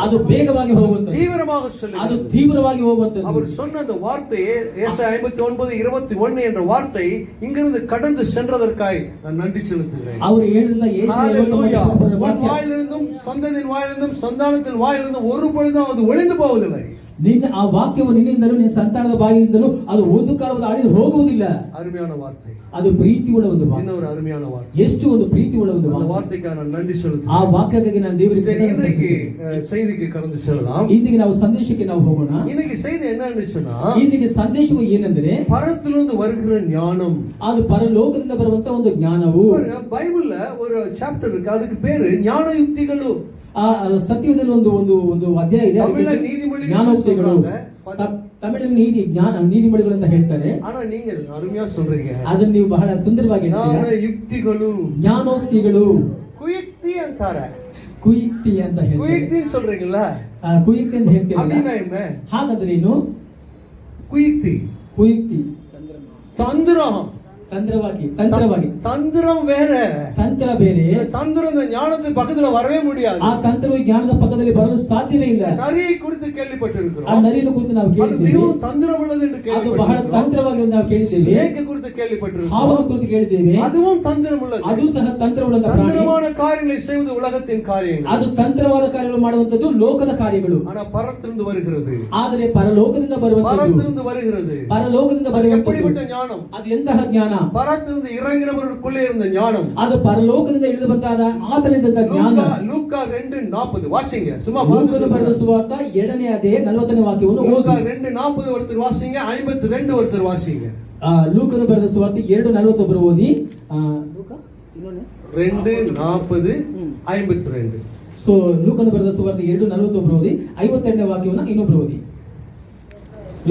ಅದು ವೇಗವಾಗಿ ಹೋಗುತ್ತದೆ, தீவிரமாக செல்லும். ಅದು ತೀವ್ರವಾಗಿ ಹೋಗುತ್ತದೆ. அவர் சொன்ன அந்த வார்த்தையே ஏசாயா 59:21 என்ற வார்த்தை இங்கிருந்து கடந்து சென்றதற்காய் நான் நன்றி செலுத்துகிறேன். அவர் ಹೇಳಿದ உன் வாயிலிருந்தும் சந்ததியின் வாயிலிருந்தும் சந்தானத்தின் வாயிலிருந்தும் ஒரு பொழுதும் அது ஒளிந்து போவதில்லை. ನಿನ್ನ ಆ ವಾಕ್ಯವು ನಿನ್ನಿಂದಲೂ ನಿನ್ನ ಸಂತಾನದ ಬಾಯಿಯಿಂದಲೂ ಅದು ಒಂದು ಕಾಲದಲ್ಲಿ ಅಳಿದು ಹೋಗುವುದಿಲ್ಲ. அருமையான வார்த்தை, ಅದು ಪ್ರೀತಿ ಉಳ್ಳ ಒಂದು ವಾಕ್ಯ. இன்னொரு அருமையான வார்த்தை, ಎಷ್ಟು ಒಂದು ಪ್ರೀತಿ ಉಳ್ಳ ಒಂದು அந்த வார்த்தைக்காக நான் நன்றி ಆ செலுத்துகிறேன். ವಾಕ್ಯಕ್ಕಾಗಿ ನಾನು ದೇವರಿಗೆ செய்திக்கு கடந்து செல்லலாம். ಇಂದಿಗೆ ನಾವು ಸಂದೇಶಕ್ಕೆ ನಾವು ಹೋಗೋಣ. இன்னைக்கு செய்தி என்னன்னு சொன்னா, ಇಂದಿಗೆ ಸಂದೇಶವು ಏನೆಂದರೆ பரத்திலிருந்து வருகிற ஞானம். ಅದು ಪರಲೋಕದಿಂದ ಬರುವಂತ ಒಂದು ಜ್ಞಾನವು. பைபிள்ல ஒரு சாப்டರ್ இருக்கு, அதுக்கு பேரு ஞான யுக்திಗಳು. ಆ ಸತ್ಯದಲ್ಲಿ ಒಂದು ಒಂದು ಒಂದು ಅಧ್ಯಾಯ ಇದೆ, ಜ್ಞಾನೋಕ್ತಿಗಳು. ತಮಿಳಿನ ನೀತಿಮಳಿಗಳು ಅಂತ ಹೇಳ್ತಾರೆ. ಆனா நீங்க அருமையா சொல்றீங்க, ಅದನ್ನ ನೀವು ಬಹಳ ಸುಂದರವಾಗಿ ಜ್ಞಾನ ಯುಕ್ತಿಗಳು, ಜ್ಞಾನೋಕ್ತಿಗಳು. ಕುಯುಕ್ತಿ ಅಂತಾರೆ, ಕುಯುಕ್ತಿ ಅಂತ ಹೇಳ್ತಾರೆ. ಕುಯುಕ್ತಿ சொல்றீங்கல்ல, ಕುಯುಕ್ತಿ ಅಂತ ಹೇಳ್ತೀರಾ? அப்படினா என்ன? ಹಾಗಾದ್ರೆ ಏನು ಕುಯುಕ್ತಿ? ಕುಯುಕ್ತಿ ತಂತ್ರಂ. ತಂತ್ರವಾಗಿ தந்திரம் வேற, ತಂತ್ರ ಬೇರೆ. தந்திரம் இந்த ஞானத்தின் பக்கத்துல வரவே முடியாது. ಆ ತಂತ್ರವು ಜ್ಞಾನದ ಪಕ್ಕದಲ್ಲಿ ಬರಲು ಸಾಧ್ಯವೇ ಇಲ್ಲ. ನರಿயை குறித்து ಕೇಳಿಪಟ್ಟಿರುக்கிறோம், ಆ ನರಿಯನ್ನು ಕುರಿತು ನಾವು ಕೇಳಿದ್ದೇವೆ, ಅದು தந்திரம் உள்ளது என்று ಅದು ಬಹಳ ತಂತ್ರವಾಗಿ ನಾವು ಕೇಳಿದ್ದೇವೆ. ಸ್ನೇಕ್ குறித்து ಕೇಳಿಪಟ್ಟಿರುக்கிறோம், ಹಾವನ್ನು ಕುರಿತು ಕೇಳಿದ್ದೇವೆ, அதுவும் தந்திரம் உள்ளது. ಅದು ಸಹ ತಂತ್ರವುಳ್ಳ தந்திரமான காரியங்களை செய்வது உலகத்தின் காரியங்கள், ಅದು ತಂತ್ರವಾದ ಕಾರ್ಯಗಳು ಮಾಡುವಂತದ್ದು ಲೋಕದ ಕಾರ್ಯಗಳು. ஆனா பரத்திலிருந்து வருகிறது, ಆದರೆ ಪರಲೋಕದಿಂದ ಬರುವಂತದ್ದು, பரத்திலிருந்து வருகிறது, ಪರಲೋಕದಿಂದ ಬರುವಂತದ್ದು எப்படிப்பட்ட ஞானம்? ಅದು ಎಂತಹ ಜ್ಞಾನ? பரத்திலிருந்து இறங்கினவருக்குள்ளே இருந்த ஞானம், ಅದು ಪರಲೋಕದಿಂದ ಇಳಿದು ಬಂದಾದ ಆತನಿಂದ ಜ್ಞಾನ. ಲೂಕಾ 2:40 ವಾಸಿಂಗ. ಸುಮಾ ಲೂಕನು ಬರೆದ ಸುವಾರ್ತ 2ನೇ ಅಧ್ಯಾಯ 40ನೇ ವಾಕ್ಯವನ್ನು ಲೂಕಾ 2:40 ஒருத்தர் வாசிங்க, 52 ஒருத்தர் வாசிங்க. ಲೂಕನು ಬರೆದ ಸುವಾರ್ತೆ 2:40 ಒಬ್ಬರು ಓದಿ. ಲೂಕಾ 2:40 52. ಸೊ ಲೂಕನು ಬರೆದ ಸುವಾರ್ತೆ 2:40 ಒಬ್ಬರು ಓದಿ, 52ನೇ ವಾಕ್ಯವನ್ನು ಇನ್ನೊಬ್ರು ಓದಿ.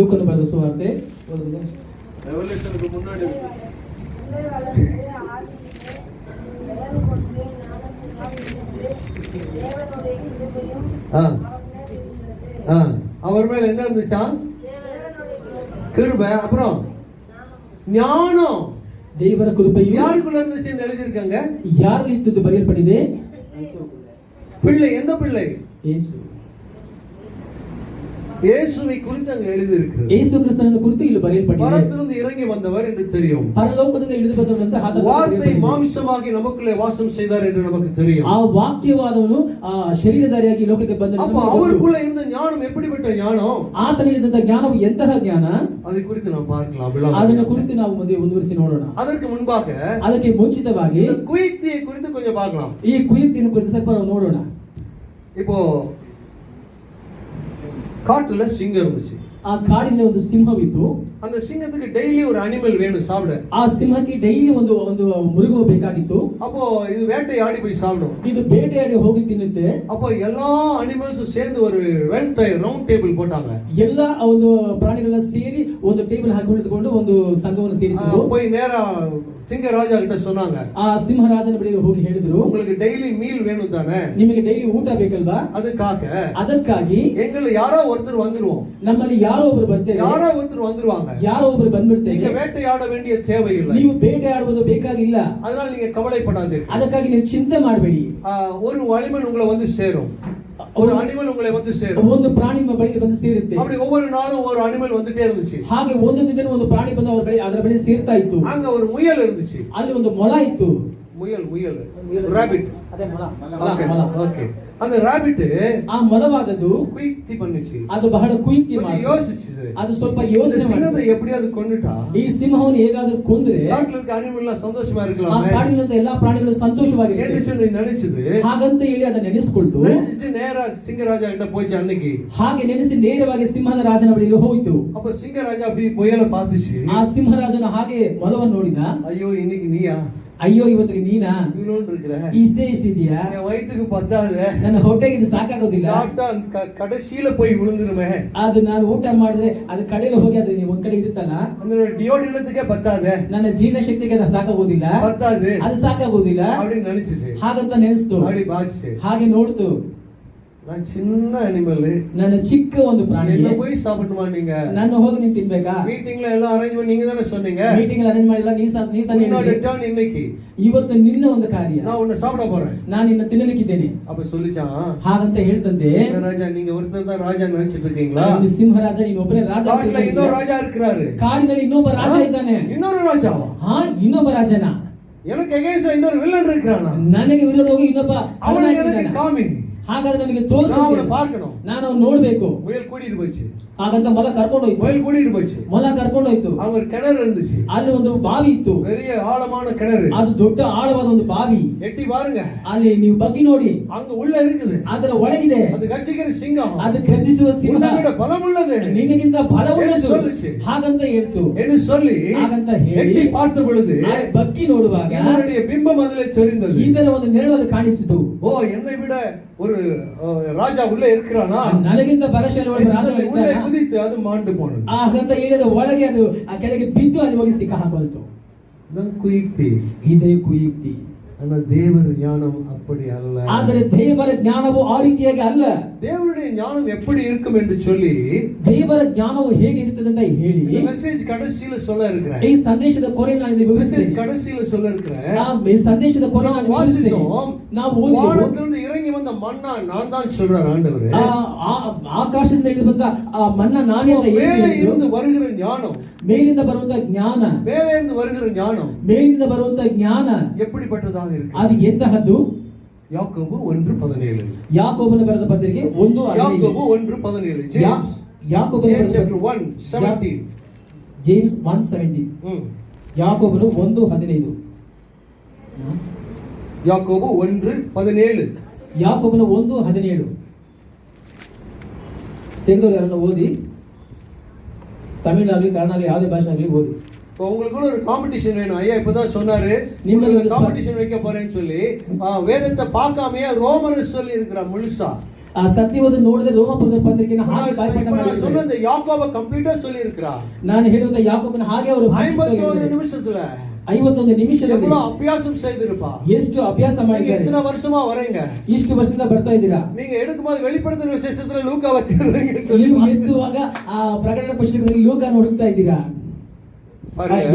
ಲೂಕನು ಬರೆದ ಸುವಾರ್ತೆ ರೆವಲ್ಯೂಷನ್ಗೆ ಮುன்னாಡಿ அவர் மேல என்ன இருந்துச்சா? கிருபை. அப்புறம் ஞானம், ದೇವರ ಕೃಪೆಯು யாருக்குள்ள இருந்துச்சுன்னு எழுதியிருக்காங்க? ಯಾರಲ್ಲಿ ಇದ್ದದ್ದು ಬರೆಯಲ್ಪಟ್ಟಿದೆ? பிள்ளை. எந்த பிள்ளை? ಯೇಸು. இயேசுவை குறித்து அங்க எழுதியிருக்கிறது. ಯೇಸು ಕ್ರಿಸ್ತನನ್ನು ಕುರಿತು ಇಲ್ಲಿ ಬರೆಯಲ್ಪಟ್ಟಿದೆ. பரத்திலிருந்து இறங்கி வந்தவர் என்று தெரியும், ಪರಲೋಕದಿಂದ ಇಳಿದು ಬಂದವರಂತ வார்த்தை மாம்சமாகி நமக்குள்ளே வாசம் செய்தார் என்று நமக்கு தெரியும். ಆ ವಾಕ್ಯವಾದವನು ಶರೀರಧಾರಿಯಾಗಿ ಲೋಕಕ್ಕೆ ಬಂದನು. அப்ப அவருக்குள்ள இருந்த ஞானம் எப்படிப்பட்ட ஞானம்? ಆತನಿಂದ ಜ್ಞಾನವು ಎಂತಹ ಜ್ಞಾನ? அதை குறித்து நாம் பார்க்கலாம். ಅದನ್ನು ಕುರಿತು ನಾವು ಮುಂದುವರಿಸಿ ನೋಡೋಣ. அதற்கு முன்பாக ಅದಕ್ಕೆ ಮುಂಚಿತವಾಗಿ இந்த குயுக்தியை குறித்து கொஞ்சம் பார்க்கலாம். ಈ ಕುಯುಕ್ತಿಯನ್ನು ಕುರಿತು ಸ್ವಲ್ಪ ನೋಡೋಣ. இப்போ காட்டுல சிங்கம் இருந்துச்சு. ಆ ಕಾಡಿನ ಒಂದು ಸಿಂಹವಿತ್ತು. அந்த சிங்கத்துக்கு டெய்லி ஒரு அனிமல் வேணும் சாப்பிட. ಆ ಸಿಂಹಕ್ಕೆ ಡೈಲಿ ಒಂದು ಒಂದು ಮೃಗ ಬೇಕಾಗಿತ್ತು. அப்போ இது வேட்டையாடி போய் சாப்பிடும், ಇದು ಬೇಟೆಯಾಡಿ ಹೋಗಿ ತಿನ್ನುತ್ತೆ. அப்போ எல்லா அனிமல்ஸும் சேர்ந்து ஒரு ரவுண்ட் டேபிள் போட்டாங்க. ಎಲ್ಲ ಒಂದು ಪ್ರಾಣಿಗಳನ್ನ ಸೇರಿ ಒಂದು ಟೇಬಲ್ ಹಾಕಿ ಕುಳಿತುಕೊಂಡು ಒಂದು ಸಂಘವನ್ನು ಸೇರಿಸಿದ್ರು. போய் நேரா சிங்க ராஜா கிட்ட சொன்னாங்க, ಆ ಸಿಂಹರಾಜನ ಬಳಿಗೆ ಹೋಗಿ ಹೇಳಿದ್ರು, உங்களுக்கு டெய்லி மீல் வேணும் தானே? ನಿಮಗೆ ಡೈಲಿ ಊಟ ಬೇಕಲ್ವಾ? ಅದಕ್ಕಾಗಿ எங்களை யாரோ ஒருத்தர் வந்துருவோம், ನಮ್ಮಲ್ಲಿ ಯಾರೋ ಒಬ್ಬರು ಬರ್ತಾರೆ, ಯಾರೋ ಒருத்தர் வந்துருவாங்க, ಯಾರೋ ಒಬ್ಬರು ಬಂದ್ಬಿಡ್ತಾರೆ. நீங்க வேட்டையாட வேண்டிய தேவை இல்லை, ನೀವು ಬೇಟೆಯಾಡುವುದು ಬೇಕಾಗಿಲ್ಲ. அதனால நீங்க கவலைப்படாதீர்கள், ಅದಕ್ಕಾಗಿ ನೀವು ಚಿಂತೆ ಮಾಡಬೇಡಿ. ஒரு அனிமல் உங்களை வந்து சேரும், ஒரு அனிமல் உங்களை வந்து சேரும், ಒಂದು ಪ್ರಾಣಿ ನಿಮ್ಮ ಬಳಿಗೆ ಬಂದು ಸೇರುತ್ತೆ. அப்படி ஒவ்வொரு நாளும் ஒரு அனிமல் வந்துட்டே இருந்துச்சு. ಹಾಗೆ ಒಂದೊಂದು ದಿನ ಒಂದು ಪ್ರಾಣಿ ಬಂದು ಅದರ ಬಳಿ ಸೇರ್ತಾ ಇತ್ತು. அங்க ஒரு முயல் இருந்துச்சு, ಅಲ್ಲಿ ಒಂದು ಮೊಲ ಇತ್ತು. முயல் ராபிட். ಅದೇ ಮೊಲ. ಓಕೆ. அந்த ராபிட் ಆ ಮೊಲವಾದದ್ದು குயிக்தி பண்ணிச்சு, ಅದು ಬಹಳ ಕುಯುಕ್ತಿ ಮಾಡಿ யோசிச்சுது. ಅದು ಸ್ವಲ್ಪ ಯೋಚನೆ சிங்கத்தை எப்படியாவது கொன்னுட்டா ಈ ಸಿಂಹವನ್ನು ಹೇಗಾದರೂ ಕೊಂದ್ರೆ காட்டுல இருக்க அனிமல்லாம் சந்தோஷமா ಆ இருக்கலாம், ಕಾಡಿನಂತ ಎಲ್ಲಾ ಪ್ರಾಣಿಗಳು ಸಂತೋಷವಾಗಿರುತ್ತೆ என்று சொல்லி நினைச்சது. ಹಾಗಂತ ಹೇಳಿ ಅದನ್ನ ನೆನೆಸಿಕೊಳ್ತು. நேரா சிங்கராஜா கிட்ட போயிச்சு அன்னைக்கு. ಹಾಗೆ ನೆನೆಸಿ ನೇರವಾಗಿ ಸಿಂಹದ ರಾಜನ ಬಳಿಗೆ ಹೋಯಿತು. அப்ப சிங்கராஜா அப்படி முயலை பார்த்துச்சு. ಆ ಸಿಂಹರಾಜನ ಹಾಗೆ ಮೊಲವನ್ನು ನೋಡಿದ. ஐயோ இன்னைக்கு நீயா? ಅಯ್ಯೋ ಇವತ್ತಿಗೆ ನೀನಾ? இவ்வளோன்னு இருக்கிற, ಇಷ್ಟೇ ಇಷ್ಟಿದ್ಯಾ? என் வயிற்றுக்கு பத்தாது, ನನ್ನ ಹೊಟ್ಟೆಗೆ ಇದು ಸಾಕಾಗೋದಿಲ್ಲ, சாப்பிட்டா கடைசியில போய் விழுந்துருமே, ಅದು ನಾನು ಊಟ ಮಾಡಿದ್ರೆ ಅದು ಕಡೆಯಲ್ಲಿ ಹೋಗಿ ಅದು ಒಂದ್ ಕಡೆ ಇರುತ್ತಲ್ಲ, அந்த டியோடினத்துக்கே பத்தாது, ನನ್ನ ಜೀರ್ಣ ಶಕ್ತಿಗೆ ಅದು ಸಾಕಾಗೋದಿಲ್ಲ, பத்தாது, ಅದು ಸಾಕಾಗೋದಿಲ್ಲ அப்படின்னு நினைச்சிச்சு. ಹಾಗಂತ ನೆನೆಸ್ತು, அப்படி பாசிச்சு. ಹಾಗೆ ನೋಡ್ತು. நான் சின்ன அனிமல், ನನ್ನ ಚಿಕ್ಕ ಒಂದು ಪ್ರಾಣಿ, என்ன போய் சாப்பிடுமா நீங்க? ನನ್ನ ಹೋಗಿ ನೀವು ತಿನ್ಬೇಕಾ? மீட்டிங்ல எல்லாம் அரேஞ்ச் பண்ணி நீங்க தானே சொன்னீங்க. ಮೀಟಿಂಗ್ ಅರೇಂಜ್ ಮಾಡಿಲ್ಲ, ನೀವು ತಾನೇ ಹೇಳಿದ್ರಿ. இன்னைக்கு ಇವತ್ತು ನಿನ್ನ ಒಂದು ಕಾರ್ಯ, நான் உன்னை சாப்பிட போறேன், ನಾನು ನಿನ್ನ ತಿನ್ನಲಿಕ್ಕಿದ್ದೇನೆ. அப்ப சொல்லிச்சான். ಹಾಗಂತ ಹೇಳ್ತಂತೆ, ராஜா நீங்க ஒருத்தர் தான் ராஜா நினைச்சிட்டு இருக்கீங்களா? ನೀನು ಸಿಂಹರಾಜ, ನೀನು ಒಬ್ಬನೇ ರಾಜ. காட்டுல இன்னொரு ராஜா இருக்கிறாரு, ಕಾಡಿನಲ್ಲಿ ಇನ್ನೊಬ್ಬ ರಾಜ ಇದ್ದಾನೆ. இன்னொரு ராஜாவா? ಇನ್ನೊಬ್ಬ ರಾಜನ. எனக்கு எகேன்ஸ்ட் இன்னொரு ವಿಲ್ಲನ್ இருக்கிறானா? ನನಗೆ ವಿರೋಧವಾಗಿ ಇನ್ನೊಬ್ಬ ಅವನ எனக்கு காமி, ಹಾಗಾದ್ರೆ ನನಗೆ ತೋರಿಸು, ನಾನು ಅವನು ನೋಡ್ಬೇಕು. முயல் கூட்டிட்டு போச்சு, ಹಾಗಂತ ಮೊಲ ಕರ್ಕೊಂಡು ಹೋಯ್ತು. முயல் கூட்டிட்டு போச்சு, ಮೊಲ ಕರ್ಕೊಂಡು ಹೋಯ್ತು. அவங்க ஒரு கிணறு இருந்துச்சு, ಅಲ್ಲಿ ಒಂದು ಬಾವಿ ಇತ್ತು, பெரிய ஆழமான கிணறு, ಅದು ದೊಡ್ಡ ಆಳವಾದ ಒಂದು ಬಾವಿ. எட்டி பாருங்க, ಅಲ್ಲಿ ನೀವು ಬಗ್ಗಿ ನೋಡಿ, அங்க உள்ள இருக்குது, ಅದರ ಒಳಗಿದೆ, ಅದು ಗರ್ಜಿಸಿದ ಸಿಂಹ, ಅದು ಗರ್ಜಿಸುವ ಸಿಂಹ, ನಿನಗಿಂತ ಬಲವುಳ್ಳದು, ನಿನಗಿಂತ ಬಲವುಳ್ಳದು சொல்லுச்சு. ಹಾಗಂತ ಹೇಳ್ತು. ಎಂದು சொல்லி ಹಾಗಂತ ಹೇಳಿ எட்டி பார்த்த பொழுது ಬಗ್ಗಿ ನೋಡುವಾಗ இதனுடைய பிம்பம் அதிலே தெரிந்தது. ಇದರ ಒಂದು ನೆರಳು ಕಾಣಿಸಿತು. ஓ, என்னை விட ஒரு ராஜா உள்ள இருக்கிறானா, ನನಗಿಂತ ಬಲಶಾಲಿ ಒಳಗೆ ರಾಜ உள்ளே ಇದ್ದಾನಾ? குதித்து ಅದು மாண்டு போனது. ಹಾಗಂತ ಹೇಳಿದ ಒಳಗೆ ಅದು ಆ ಕೆಳಗೆ ಬಿದ್ದು ಅಲ್ಲಿ ಹೋಗಿ ಸಿಕ್ಕ ಹಾಕೊಳ್ತು. ಇದನ್ನು ಕುಯುಕ್ತಿ, ಇದೇ ಕುಯುಕ್ತಿ. ಆனா தேவರ ஞானம் அப்படி அல்ல. ಆದರೆ ದೇವರ ಜ್ಞಾನವು ಆ ರೀತಿಯಾಗಿ ಅಲ್ಲ. தேவனுடைய ஞானம் எப்படி இருக்கும் என்று சொல்லி, ದೇವರ ಜ್ಞಾನವು ಹೇಗೆ ಇರುತ್ತದೆ ಅಂತ ಹೇಳಿ மெசேஜ் கடைசியில சொல்ல இருக்கிறேன். ಈ ಸಂದೇಶದ ಕೊನೆಯಲ್ಲಿ ನಾನು ಇದನ್ನು மெசேஜ் ವಿವರಿಸ್ತೇನೆ. கடைசியில சொல்ல இருக்கிறேன். ಈ ಸಂದೇಶದ ಕೊನೆಯಲ್ಲಿ ನಾನು ವಿವರಿಸ್ತೇನೆ. ನಾವು ಓದಿದ್ದೇವೆ, வானத்திலிருந்து இறங்கி வந்த மன்னா நான் தான் சொல்றார் ஆண்டவர். ಆಕಾಶದಿಂದ ಇಳಿದು ಬಂದ ಆ ಮನ್ನ ನಾನೇ ಅಂತ மேலே ಹೇಳಿದ್ದು. இருந்து வருகிற ஞானம், ಮೇಲಿಂದ ಬರುವಂತ ಜ್ಞಾನ, மேலே இருந்து வருகிற ஞானம் ಮೇಲಿಂದ ಬರುವಂತ ಜ್ಞಾನ எப்படிப்பட்டதாக இருக்கு? ಅದು ಎಂತಹದ್ದು? யாக்கோபு 1:17. ಯಾಕೋಬನ ಬರೆದ ಪತ್ರಿಕೆ 1:15. யாக்கோபு 1:17. ஜேம்ஸ், ಯಾಕೋಬನ James ಬರೆದ chapter 1:17. ಜೇಮ್ಸ್ 1:17. ಯಾಕೋಬನು 1:15. யாக்கோபு 1:17. ಯಾಕೋಬನು 1:17. ತೆಗೆದವರು ಯಾರನ್ನ ಓದಿ, ತಮಿಳಾಗಲಿ ಕನ್ನಡ ಯಾವುದೇ ಭಾಷೆ ಆಗಲಿ ಓದಿ. உங்களுக்குள்ள ஒரு காம்படிஷன் வேணும். ஐயா இப்பதான் சொன்னாரு நிம்மதி காம்படிஷன் வைக்க போறேன்னு சொல்லி, வேதத்தை பார்க்காமயே ரோமர்ஸ் சொல்லி இருக்கிறார் முழுசா. ಆ ಸತ್ಯವಾದ ನೋಡಿದ್ರೆ ರೋಮಪುರದ ಪತ್ರಿಕೆಯನ್ನು ಹಾಗೆ ಬಾಯ್ಪಾಠ ಮಾಡಿದ್ದಾರೆ. சொன்ன யாக்கோப கம்ப்ளீட்டா சொல்லி இருக்கிறார். ನಾನು ಹೇಳುವಂತ ಯಾಕೋಬನ ಹಾಗೆ ಅವರು 51 நிமிஷத்துல 51 ನಿಮಿಷದಲ್ಲಿ எவ்வளவு அபியாசம் செய்திருப்பா, ಎಷ್ಟು ಅಭ್ಯಾಸ ಮಾಡಿದ್ದಾರೆ. எத்தனை வருஷமா வரீங்க, ಇಷ್ಟು ವರ್ಷದಿಂದ ಬರ್ತಾ ಇದ್ದೀರಾ. நீங்க எடுக்கும்போது வெளிப்படுத்தின விசேஷத்துல லூக்காவை தேடுறீங்கன்னு சொல்லி ನೀವು ಎದ್ದುವಾಗ ಆ ಪ್ರಕಟಣೆ ಪುಸ್ತಕದಲ್ಲಿ ಲೂಕನ ಹುಡುಕ್ತಾ ಇದ್ದೀರಾ.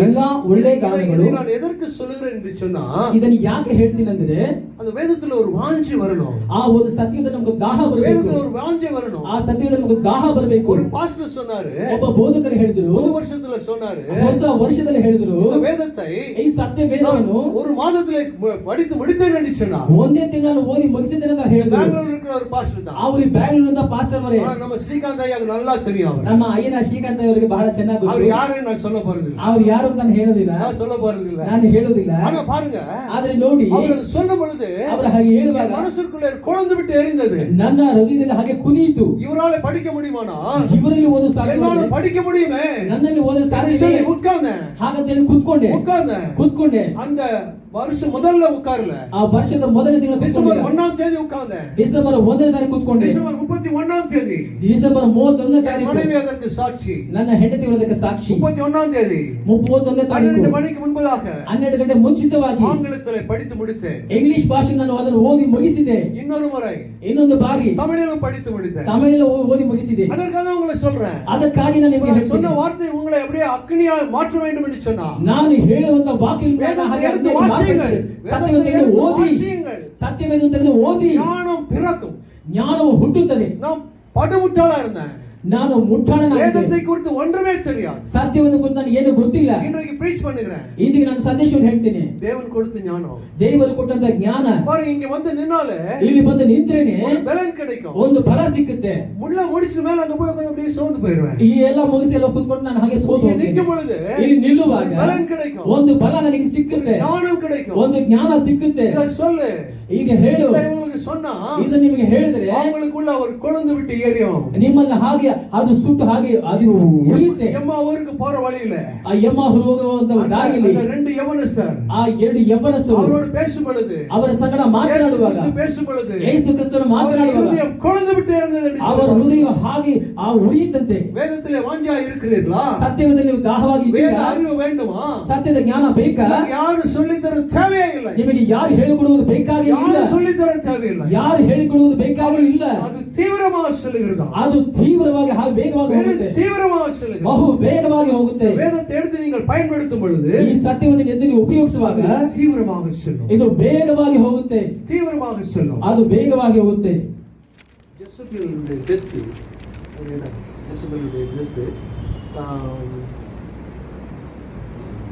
ಎಲ್ಲಾ ಒಳ್ಳೆ ಕಾರ್ಯಗಳು. நான் எதற்கு சொல்லுகிறேன் என்று சொன்னா, ಇದನ್ನು ಯಾಕೆ ಹೇಳ್ತೀನಿ ಅಂದ್ರೆ, அந்த வேதத்துல ஒரு வாஞ்சை வரணும். ಆ ಒಂದು ಸತ್ಯದ ನಮಗೆ ದಾಹ ಬರಬೇಕು. வேதத்துல ஒரு வாஞ்சை வரணும். ಆ ಸತ್ಯದ ನಮಗೆ ದಾಹ ಬರಬೇಕು. ஒரு பாஸ்டர் சொன்னாரு, ಒಬ್ಬ ಬೋಧಕರು ಹೇಳಿದ್ರು, புது வருஷத்துல சொன்னாரு, ಹೊಸ ವರ್ಷದಲ್ಲಿ ಹೇಳಿದ್ರು, இந்த வேதத்தை ಈ ಸತ್ಯ ವೇದವನ್ನು ஒரு மாதத்துல படித்து முடித்தேன் என்று சொன்னார். ಒಂದೇ ತಿಂಗಳಲ್ಲಿ ಓದಿ ಮುಗಿಸಿದ್ದೇನೆ ಅಂತ ಹೇಳಿದ್ರು. பெங்களூர் இருக்கிற ஒரு பாஸ்டர் தான். ಅವರು ಬ್ಯಾಂಗ್ಳೂರಿನಿಂದ ಪಾಸ್ಟರ್ ಅವರೇ. நம்ம ஸ்ரீகாந்த் ஐயா நல்லா தெரியும். ನಮ್ಮ ಅಯ್ಯನ ಶ್ರೀಕಾಂತ್ ಅವರಿಗೆ ಬಹಳ ಚೆನ್ನಾಗಿ ಗೊತ್ತು. அவர் ಯಾರೇ ನಾನು சொல்ல போறதில்லை. ಅವರು ಯಾರು ಅಂತ ನಾನು ಹೇಳೋದಿಲ್ಲ. நான் சொல்ல போறதில்லை. ನಾನು ಹೇಳೋದಿಲ್ಲ. ஆனா பாருங்க, ಆದ್ರೆ ನೋಡಿ, ಅವರು சொல்லும் பொழுது ಅವರು ಹಾಗೆ ಹೇಳುವಾಗ மனசுக்குள்ள குழந்து விட்டு எரிந்தது. ನನ್ನ ಹೃದಯದಲ್ಲಿ ಹಾಗೆ ಕುದಿಯಿತು. ಇವರಾல படிக்க முடியுமானா? ಇವರಲ್ಲಿ ಓದಲು ಸಾಧ್ಯ. என்னால படிக்க முடியுமே. ನನ್ನಲ್ಲಿ ಓದಲು ಸಾಧ್ಯವೇ? உட்கார்ந்தேன். ಹಾಗಂತೇಳಿ ಕೂತ್ಕೊಂಡೆ. அந்த வருஷம் முதல்ல உட்காரல. ಆ ವರ್ಷದ ಮೊದಲ ತಿಂಗಳ ಡಿಸೆಂಬರ್ 1 தேதி உட்கார்ந்தேன். ಡಿಸೆಂಬರ್ 1ನೇ ತಾರೀಕು ಕೂತ್ಕೊಂಡೆ. ಡಿಸೆಂಬರ್ 31 தேதி. ಡಿಸೆಂಬರ್ 31ನೇ ತಾರೀಕು. ಮனைವಿ ಅದಕ್ಕೆ ಸಾಕ್ಷಿ. ನನ್ನ ಹೆಂಡತಿ ಅದಕ್ಕೆ ಸಾಕ್ಷಿ. 31 தேதி. 31ನೇ ತಾರೀಕು. 12 மணிக்கு முன்பதாக. 12 ಗಂಟೆ ಮುಂಚಿತವಾಗಿ ಆಂಗ್ಲದಲ್ಲಿ படித்து முடித்தேன். ಇಂಗ್ಲಿಷ್ ಭಾಷೆ ನಾನು ಅದನ್ನು ಓದಿ ಮುಗಿಸಿದೆ. ಇನ್ನೊಂದು ಬಾರಿ ತಮಿಳಿலும் படித்து முடித்தேன். ತಮಿಳಿನಲ್ಲಿ ಓದಿ ಮುಗಿಸಿದೆ. ಅದಕ್ಕಾக உங்களை சொல்றேன். ಅದಕ್ಕಾಗಿ ನಾನು ನಿಮಗೆ ಹೇಳ್ತೀನಿ. சொன்ன வார்த்தை உங்களை அப்படியே அக்னியால் மாற்ற வேண்டும் என்று சொன்னார். ನಾನು ಹೇಳುವಂತ ವಾಕ್ಯಗಳನ್ನು ಹಾಗೆ ಸತ್ಯವೇದವನ್ನು ಓದಿ ಜ್ಞಾನವು ಹುಟ್ಟುತ್ತದೆ. படுமுட்டாளா இருந்தேன். ನಾನು ಮುಟ್ಟಾಳನಾಗಿದ್ದೆ. வேதத்தை குறித்து ஒன்றுமே தெரியாது. ಸತ್ಯವನ್ನು ಕುರಿತು ನಾನು ಏನು ಗೊತ್ತಿಲ್ಲ. இன்றைக்கு பிரீச் பண்ணுகிறேன். ಇಂದಿಗೆ ನಾನು ಸಂದೇಶವನ್ನು ಹೇಳ್ತೇನೆ. தேவன் கொடுத்த ஞானம். ದೇವರು ಕೊಟ್ಟಂತ ಜ್ಞಾನ. பாருங்க, இங்க வந்து நின்னாலே ಇಲ್ಲಿ ಬಂದು ನಿಂತ್ರೇನೆ பலன் கிடைக்கும். ಒಂದು ಫಲ ಸಿಕ್ಕುತ್ತೆ. ಮುಳ್ಳ முடிச்சிட்டு மேல ಅங்க போய் அப்படியே ಸೋತು போயிடுவேன். ಈ ಎಲ್ಲ ಮುಗಿಸಿ ಎಲ್ಲ ಕೂತ್ಕೊಂಡು ನಾನು ಹಾಗೆ ಸೋತು ಹೋಗ್ತೇನೆ. நிக்கும் பொழுது ಇಲ್ಲಿ ನಿಲ್ಲುವಾಗ பலன் கிடைக்கும். ಒಂದು ಫಲ ನನಗೆ ಸಿಕ್ಕುತ್ತೆ. ஞானம் கிடைக்கும். ಒಂದು ಜ್ಞಾನ ಸಿಕ್ಕುತ್ತೆ. இத சொல்லு. ಈಗ ಹೇಳು. உங்களுக்கு சொன்னா ಇದು ನಿಮಗೆ ಹೇಳಿದ್ರೆ அவங்களுக்குள்ள ஒரு கொழுந்து விட்டு எரியும். ನಿಮ್ಮನ್ನ ಹಾಗೆ ಅದು ಸುಟ್ಟು ಹಾಗೆ ಅದು ಉರಿಯುತ್ತೆ. எம்மா ஊருக்கு போற வழியில ಆ ಯಮ್ಮ ಹೋಗುವಂತ ದಾರಿಯಲ್ಲಿ அந்த ரெண்டு யவனஸ்தர் ಆ ಎರಡು ಯವ್ವನಸ್ಥರು அவரோடு பேசும் பொழுது ಅವರ ಸಂಗಡ ಮಾತನಾಡುವಾಗ பேசும் பொழுது ಯೇಸು ಕ್ರಿಸ್ತನ ಮಾತನಾಡುವಾಗ ಹೃದಯ கொழுந்து விட்டு எரிந்தது. ಅವರ ಹೃದಯ ಹಾಗೆ ಆ ಉರಿಯುತ್ತಂತೆ. வேதத்திலே வாஞ்சா இருக்கிறீர்களா? ಸತ್ಯದಲ್ಲಿ ನೀವು ದಾಹವಾಗಿ வேத ಇದ್ದೀರಾ? அறிவு வேண்டுமா? ಸತ್ಯದ ಜ್ಞಾನ ಬೇಕಾ? ಯಾರು சொல்லி தர தேவையே இல்லை. ನಿಮಗೆ ಯಾರು ಹೇಳಿಕೊಡುವುದು ಬೇಕಾಗಿಲ್ಲ. ಇಲ್ಲ. ಯಾರು சொல்லித்தர தேவையில்லை. ಯಾರು ಹೇಳಿಕೊಡುವುದು ಬೇಕಾಗಲೂ ಇಲ್ಲ. ಅದು ತೀವ್ರವಾಗಿ செல்கிறது. ಅದು ತೀವ್ರವಾಗಿ ಹಾಗೂ ವೇಗವಾಗಿ ಹೋಗುತ್ತೆ. ತೀವ್ರವಾಗಿ செல்கிறது. ಬಹು ವೇಗವಾಗಿ ಹೋಗುತ್ತೆ. வேதத்தை எடுத்து நீங்கள் பயன்படுத்தும் பொழுது ಈ ಸತ್ಯವನ್ನು ಎದ್ದು ನೀವು ಉಪಯೋಗಿಸುವಾಗ ತೀವ್ರವಾಗಿ செல்லும். ಇದು ವೇಗವಾಗಿ ಹೋಗುತ್ತೆ. ತೀವ್ರವಾಗಿ செல்லும். ಅದು ವೇಗವಾಗಿ ಹೋಗುತ್ತೆ. ಜೆಸಬೆಲುடைய ಡೆತ್ ಜೆಸಬೆಲುடைய death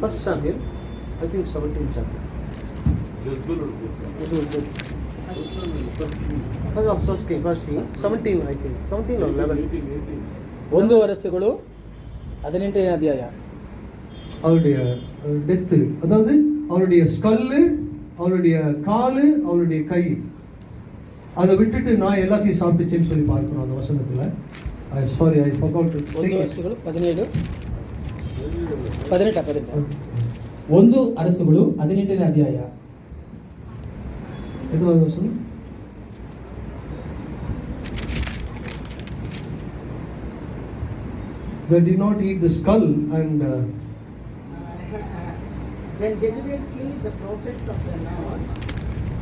first Samuel I think 17 chapter ಒಂದು ವರ್ಷಗಳು 18ನೇ ಅಧ್ಯಾಯ. அவருடைய டெத், அதாவது அவருடைய ஸ்கல்லு, அவருடைய காலு, அவருடைய கை, அதை விட்டுட்டு நான் எல்லாத்தையும் சாப்பிட்டுச்சேன்னு சொல்லி பார்க்கிறோம் அந்த வசனத்துல. Sorry, I forgot to. ಒಂದು ವರ್ಷಗಳು 18 ಒಂದು ಅರಸುಗಳು 18ನೇ ಅಧ್ಯಾಯ. எதுவாக வசனம்? They did not eat the skull and when Jezebel killed the prophets of the Lord,